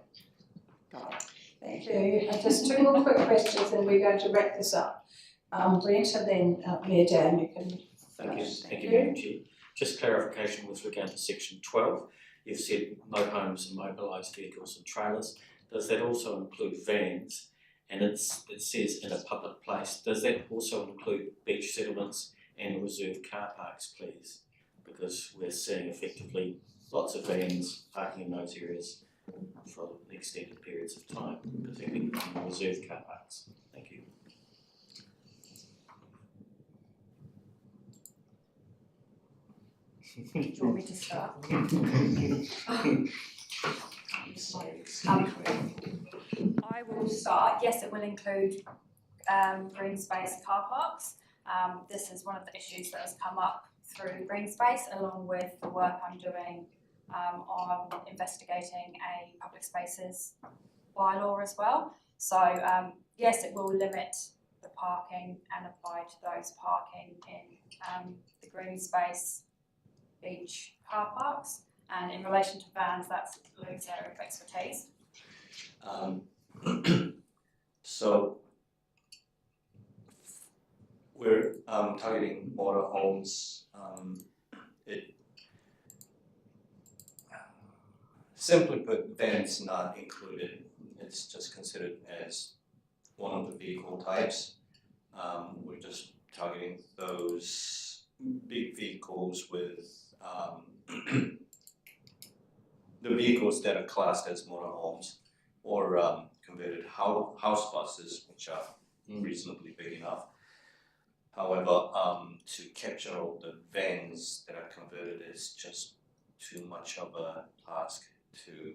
Got it. Thank you. Just two more quick questions and we're going to wrap this up. Brent and then Mayor Dan, you can finish. Thank you, Madam Chair. Just clarification with regard to section 12. You've said motorhomes and mobilised vehicles and trailers. Does that also include vans? And it says in a public place. Does that also include beach settlements and reserved car parks, please? Because we're seeing effectively lots of vans parking in those areas for extended periods of time, particularly in reserved car parks. Thank you. Do you want me to start? I will start. Yes, it will include green space car parks. This is one of the issues that has come up through green space, along with the work I'm doing on investigating a public spaces bylaw as well. So yes, it will limit the parking and apply to those parking in the green space beach car parks. And in relation to vans, that's Luke's area of expertise. So we're targeting motorhomes. Simply put, vans not included. It's just considered as one of the vehicle types. We're just targeting those big vehicles with the vehicles that are classed as motorhomes or converted house buses, which are reasonably big enough. However, to capture all the vans that are converted is just too much of a task to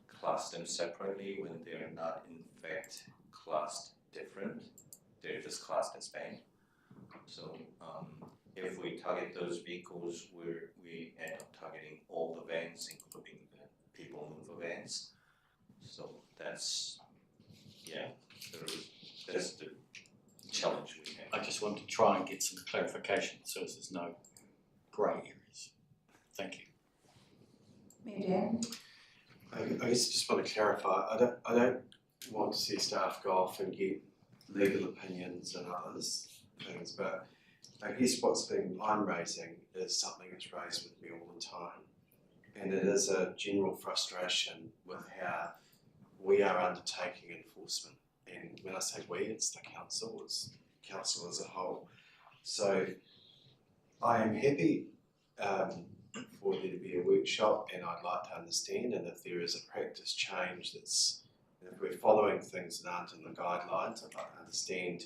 class them separately when they're not in fact classed different. they're just classed as van. So if we target those vehicles, we end up targeting all the vans, including the people mover vans. So that's the challenge we have. I just want to try and get some clarification so there's no grey areas. Thank you. Median. I guess I just want to clarify, I don't want to see staff go off and get legal opinions and others things, but I guess I'm raising is something that's raised with me all the time. And it is a general frustration with how we are undertaking enforcement. And when I say we, it's the council, it's council as a whole. So I am happy for there to be a workshop, and I'd like to understand, and if there is a practice change if we're following things that aren't in the guidelines, I'd like to understand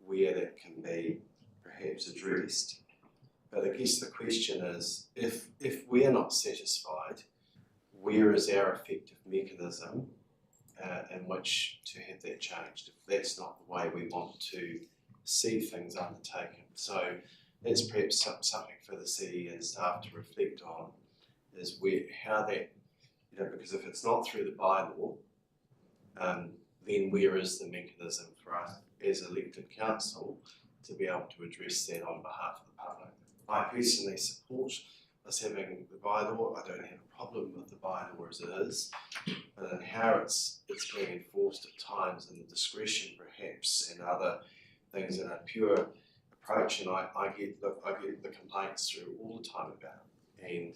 where that can be perhaps addressed. But I guess the question is, if we're not satisfied, where is our effective mechanism in which to have that changed, if that's not the way we want to see things undertaken? So that's perhaps something for the city and staff to reflect on, is how that, because if it's not through the bylaw, then where is the mechanism for us as elected council to be able to address that on behalf of the public? I personally support us having the bylaw. I don't have a problem with the bylaw as it is, but in how it's being enforced at times, and the discretion perhaps, and other things in a pure approach, and I get the complaints through all the time about it, and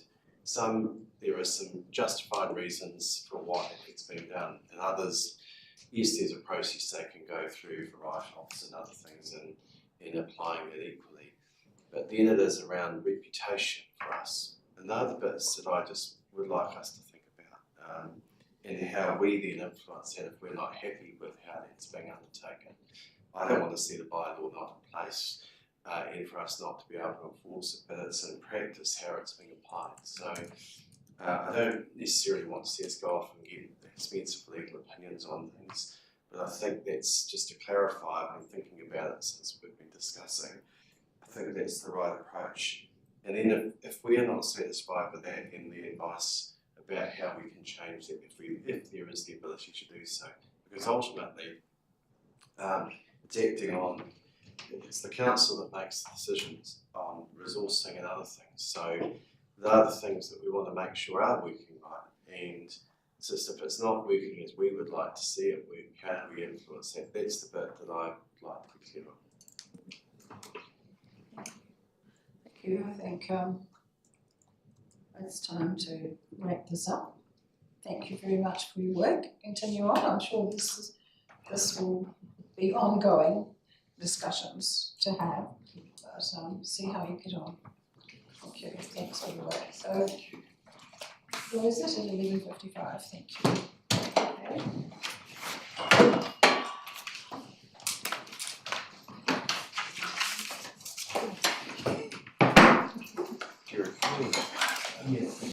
there are some justified reasons for why it's been done, and others, yes, there's a process they can go through for write-offs and other things in applying it equally, but then it is around reputation for us, and the other bits that I just would like us to think about, and how we then influence that if we're not happy with how that's being undertaken. I don't want to see the bylaw not in place, and for us not to be able to enforce it, but it's in practice how it's being applied. So I don't necessarily want to see us go off and get expensive legal opinions on things, but I think that's just to clarify. I've been thinking about it since we've been discussing. I think that's the right approach. And then if we are not satisfied with that, then the advice about how we can change that if there is the ability to do so. Because ultimately, it's the council that makes the decisions on resourcing and other things. So the other things that we want to make sure are working right, and it's just if it's not working as we would like to see it work, how do we influence that? That's the bit that I'd like to be clear on. Thank you. I think it's time to wrap this up. Thank you very much for your work. Continue on. I'm sure this will be ongoing discussions to have, but see how you get on. Thank you. Thanks for your work. So, what is it at 11:55? Thank you. Okay.